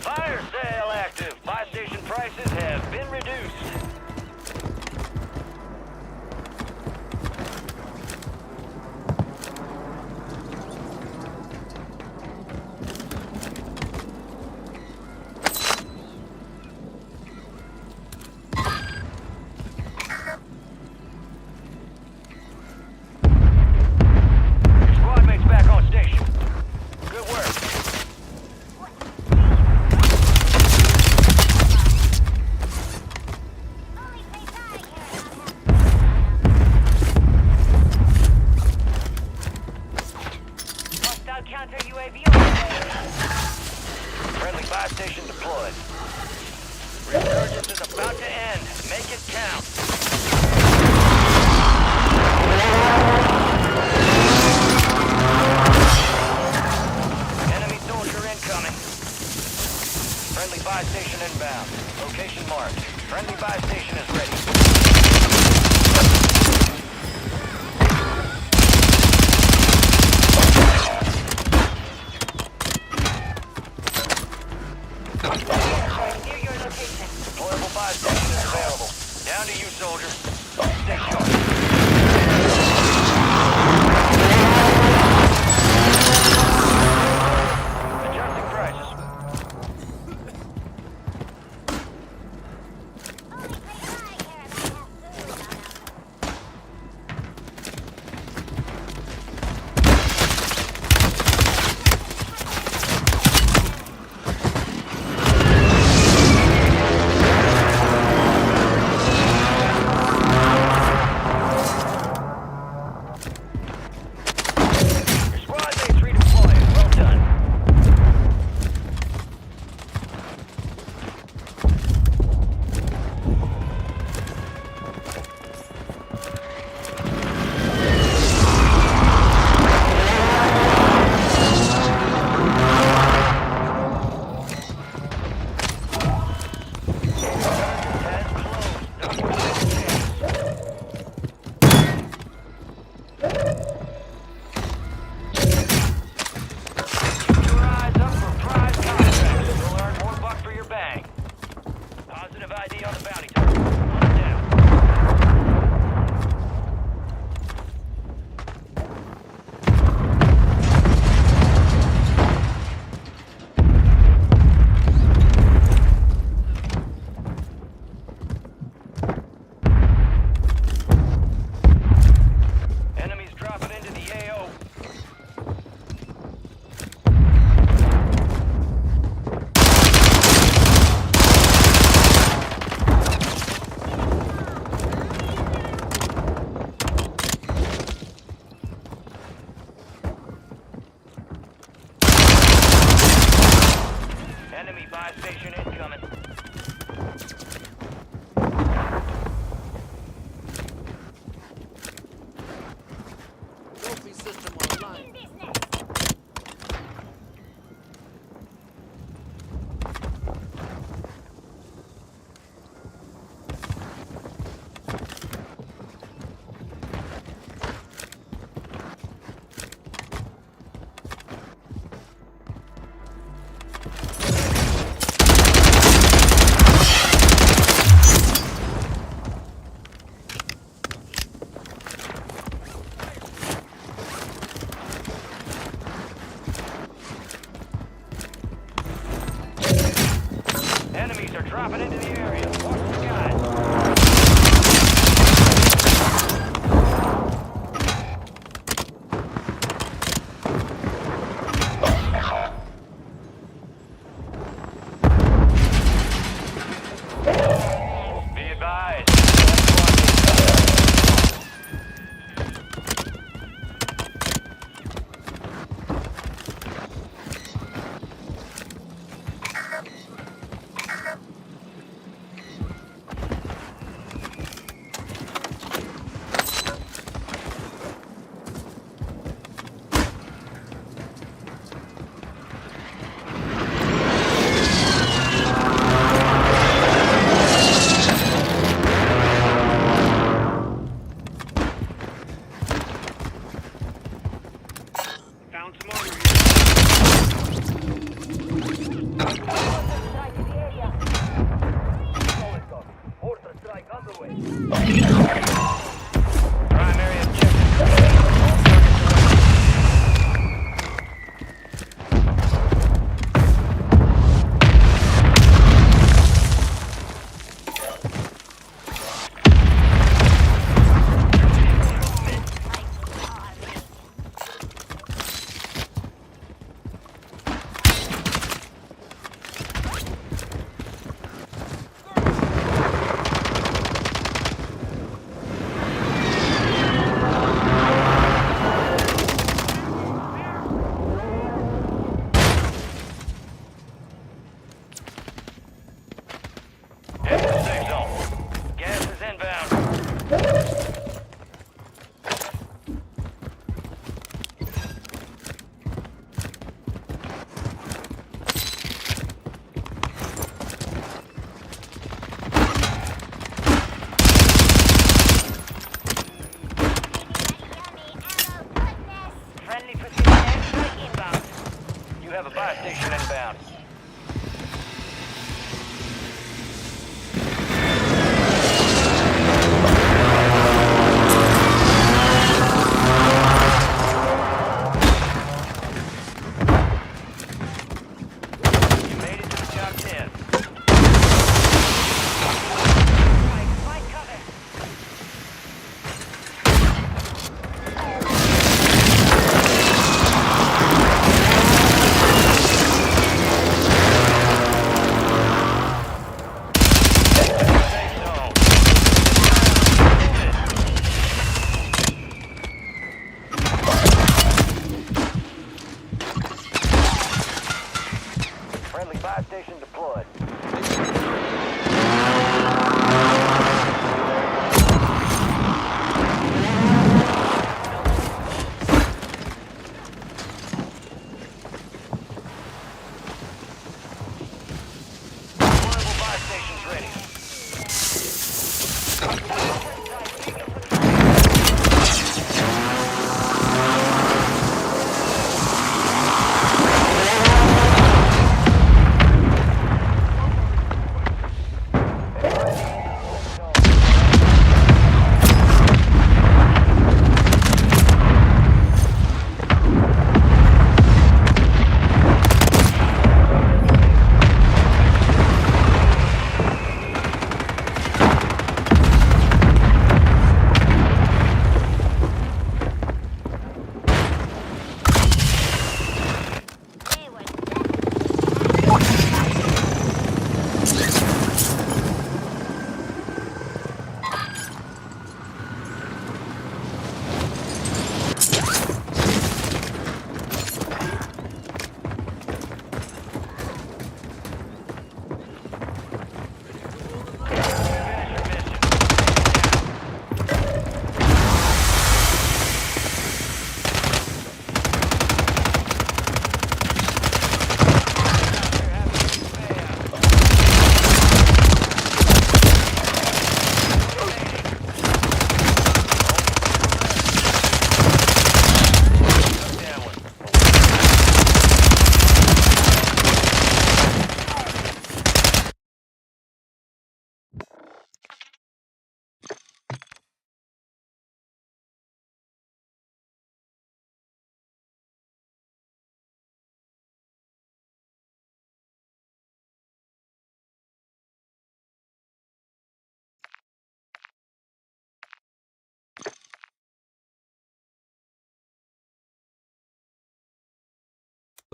Fire sale active. Buy station prices have been reduced. Squad mates back on station. Good work. Hostile counter UAV overhead. Friendly buy station deployed. Resurgence is about to end. Make it count. Enemy soldier incoming. Friendly buy station inbound. Location marked. Friendly buy station is ready. Near your location. Deployable buy station is available. Down to you, soldier. Stay sharp. Adjusting prices. highway. Primary objective. All targets eliminated. Head to the safe zone. Gas is inbound. Friendly precision airstrike inbound. You have a buy station inbound. You made it to the top 10. Fight cover. Safe zone. Friendly buy station deployed. Portable buy stations ready.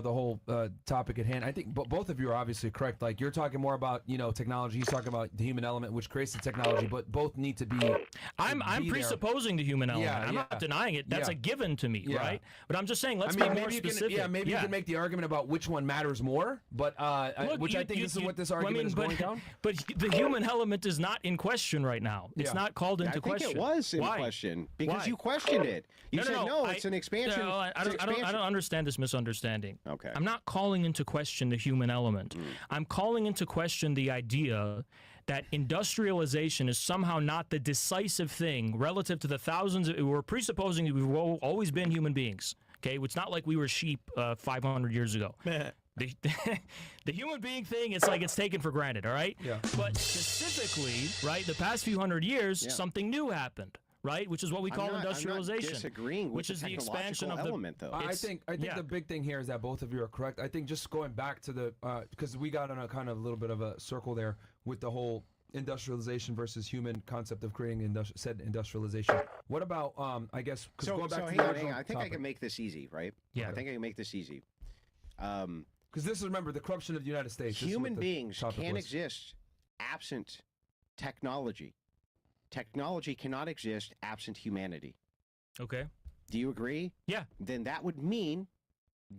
the whole topic at hand. I think both of you are obviously correct. Like, you're talking more about, you know, technology. He's talking about the human element, which creates the technology. But both need to be. I'm presupposing the human element. Yeah, I'm not denying it. That's Yeah. a given to me, Yeah. right? But I'm just saying, let's I mean, be maybe more you can, specific. maybe you can make the argument about which one matters more. But Look, which I think this is what this argument is going down. But the human element is not in question right now. It's Yeah. not called into I think question. it was in Why? question because Why? you questioned it. You said no, I- it's an expansion. No, I it's an don't, I don't expansion. understand this misunderstanding. Okay. I'm not calling into question the human element. I'm calling into question the idea that industrialization is somehow not the decisive thing relative to the thousands. We're presupposing that we've always been human beings. Okay, it's not like we were sheep 500 years ago. the the human being thing, it's like it's taken for granted, all right? Yeah. But specifically, right, the past few hundred years, Yeah. something new happened, right? Which is what we call I'm not industrialization. disagreeing with which the is the expansion of the element, though. I It's- think yeah. the big thing here is that both of you are correct. I think just going back to the because we got on a kind of a little bit of a circle there with the whole industrialization versus human concept of creating said industrialization. What about I guess because So, going back to hang the on, original I think I topic. can make this easy, right? Yeah. I think I can make this easy. Because this is, remember, the corruption of the United States. This is Human what the beings topic can't was. exist absent technology. Technology cannot exist absent humanity. Okay. Do you agree? Yeah. Then that would mean,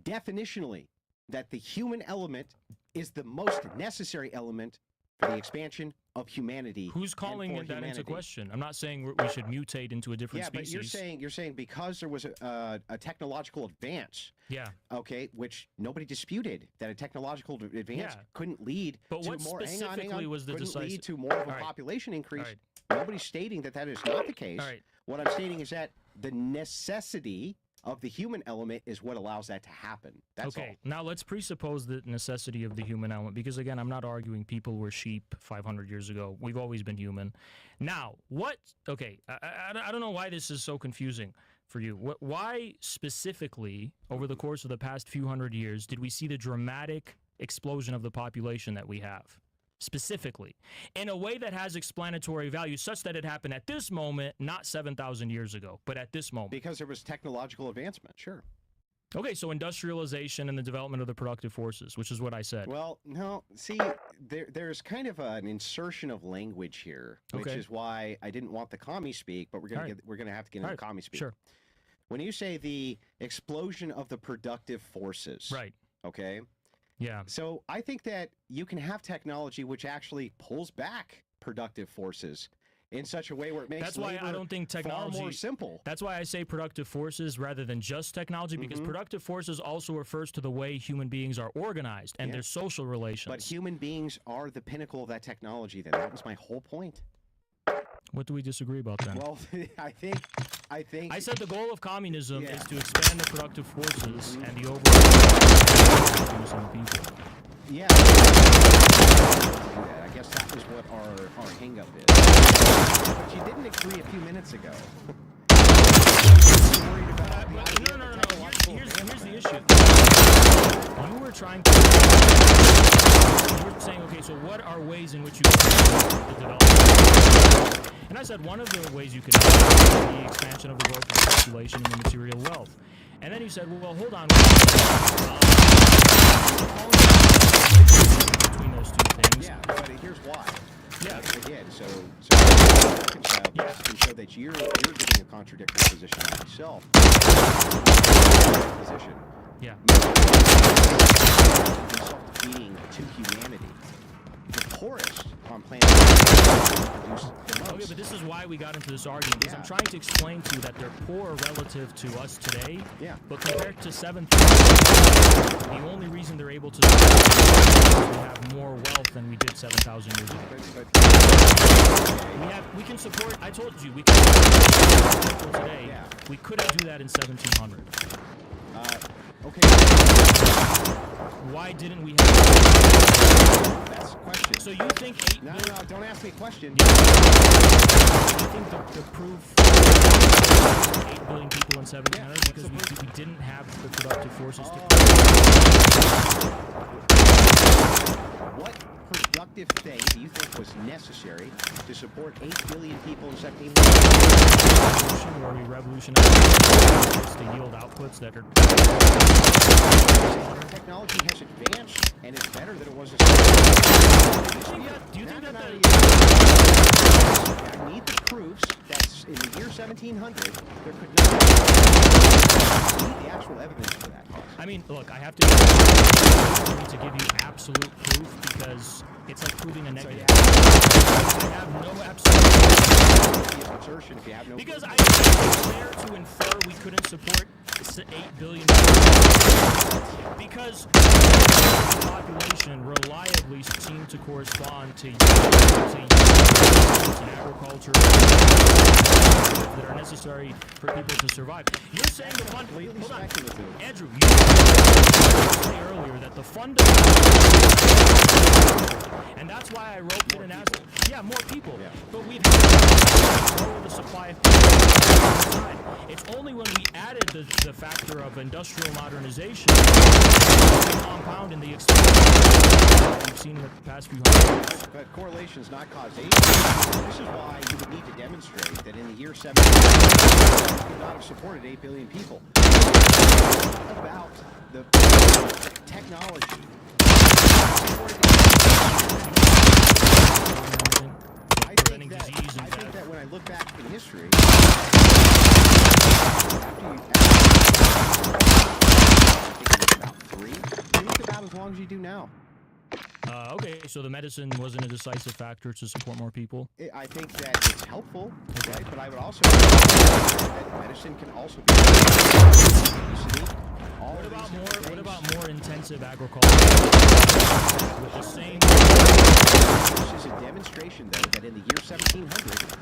definitionally, that the human element is the most necessary element for the expansion of humanity. Who's and calling for that into humanity. question? I'm not saying we should mutate into a different Yeah, but species. you're saying because there was a technological advance, Yeah. okay, which nobody disputed that a technological advance Yeah. couldn't lead But to what more. Hang on, specifically was the couldn't decisive- lead to more of a All right. population increase. All right. Nobody's stating that that is not the case. All right. What I'm stating is that the necessity of the human element is what allows that to happen. That's Okay, now let's presuppose the necessity of the human element, because again, I'm not arguing people were sheep 500 years ago. We've always been human. Now, what? Okay, I don't know why this is so confusing for you. Why specifically, over the course of the past few hundred years, did we see the dramatic explosion of the population that we have? Specifically, in a way that has explanatory value, such that it happened at this moment, not 7,000 years ago, but at this moment. Because there was technological advancement, sure. Okay, so industrialization and the development of the productive forces, which is what I said. Well, no, see, there's kind of an insertion of language here, which Okay. is why I didn't want the commie speak, but we're gonna All right. we're gonna have to get All into right, commie speak. sure. When you say the explosion of the productive forces, Right. okay, Yeah. so I think that you can have technology which actually pulls back productive forces in such a way where it makes That's why I labor don't think far technology more simple. That's why I say productive forces rather than just technology, because Mm-hmm. productive forces also refers to the way human beings are organized and Yeah. their social relations. But human beings are the pinnacle of that technology. Then that was my whole point. What do we disagree about then? Well, I think I said the goal of communism Yeah. is to expand the productive forces and the overall of people. yeah. I guess that was what our hang-up is. But you didn't agree a few minutes ago. Worried about the idea No. of technological Here's the advancement. issue. You were trying to. You were saying, okay, so what are ways in which you can the development? And I said one of the ways you can is the expansion of the growth of the population and the material wealth. And then you said, well, hold on. Between those two things. Yeah, but here's why. Yeah. Again, so reconcile Yeah. this and show that you're giving a contradictory position on yourself. Position. Yeah. Self-defeating to humanity. The poorest on planet Earth produce the Okay, most. but this is why we got into this argument, because I'm Yeah. trying to explain to you that they're poor relative to us today, Yeah. but compared to 7,000, the only reason they're able to survive is we have more wealth than we did 7,000 years ago. We can support, I told you, we can support people today. Yeah. We couldn't do that in 1700. Okay, Why didn't we have that's the question. So you think 8 No, billion... no, don't ask me a question. Do you think the proof 8 billion people in 1700 Yeah, because we didn't have the productive forces to... What productive thing do you think was necessary to support 8 billion people in 1700? Revolution where we revolutionized to yield outputs that are... Technology has advanced and is better than it was in Do you think that I need the proofs that in the year 1700 there could not be the actual evidence for that. I mean, look, I have to give you absolute proof because it's like proving a negative. I have no absolute Assertion if you have no because proof. I think it's fair to infer we couldn't support 8 billion people because the population reliably seemed to correspond to use in agriculture that are necessary necessary for people to survive. You're saying the fund. Completely Hold on, speculative. Andrew. You said earlier that the fundamental, and that's why I wrote it and asked. Yeah, more people. Yeah. But we've had to lower the supply of people all the time. It's only when we added the factor of industrial modernization, compound in the experience we've seen in the past few hundred years. But correlation is not causation. This is why you would need to demonstrate that in the year 1700, you could not have supported 8 billion people. About the technology. Preventing disease and I think death. that when I look back in history, about 3. You look about as long as you do now. Okay, so the medicine wasn't a decisive factor to support more people. I think that it's helpful, right? But I would also say that medicine can also be obesity. What about more intensive agriculture? With the same. This is a demonstration, though, that in the year 1700,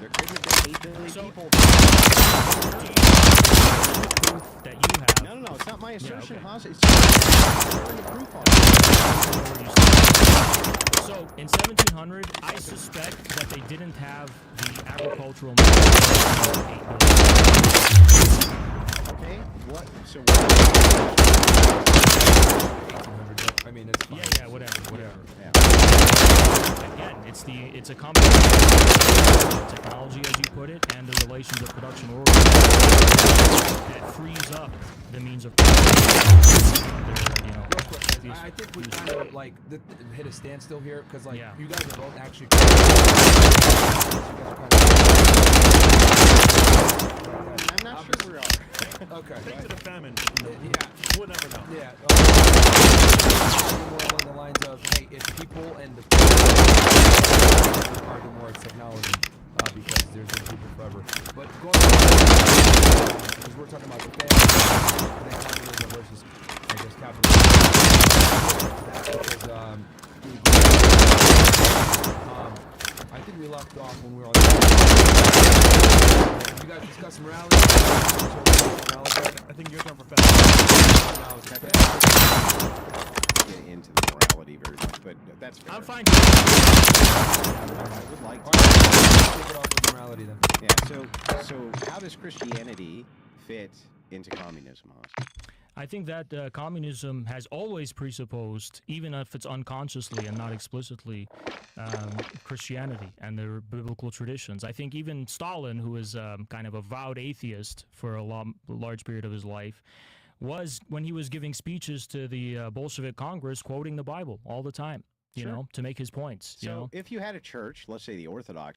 there couldn't have been 8 billion So- people. Proof that you have. No, it's not my assertion, okay. Haas. It's the proof on it. So in 1700, I suspect that they didn't have the agricultural knowledge. Okay, what? So I mean, it's fine. Yeah, whatever. yeah. Again, it's a combination of technology, as you put it, and the relations of production order that frees up the means of production. You know, Real quick, these- I think we kind of like hit a standstill here because like Yeah. you guys are both actually. I'm not sure we are. Okay. Thanks to the famine. Yeah. We'll never know. Yeah. More along the lines of, hey, it's people and the argue more it's technology because there's been people forever. But going because we're talking about the family and then capitalism versus, I guess, capitalism. Because I think we left off when we were on. You guys discussed morality. I think your turn for famine. Now it's Get into the morality very much, but that's fair. I'm fine. I would like to. Kick it off with morality then. Yeah. So how does Christianity fit into communism, Haas? I think that communism has always presupposed, even if it's unconsciously and not explicitly, Christianity and their biblical traditions. I think even Stalin, who is kind of a vowed atheist for a large period of his life, was, when he was giving speeches to the Bolshevik Congress, quoting the Bible all the time, you Sure. know, to make his points. So You know? if you had a church, let's say the Orthodox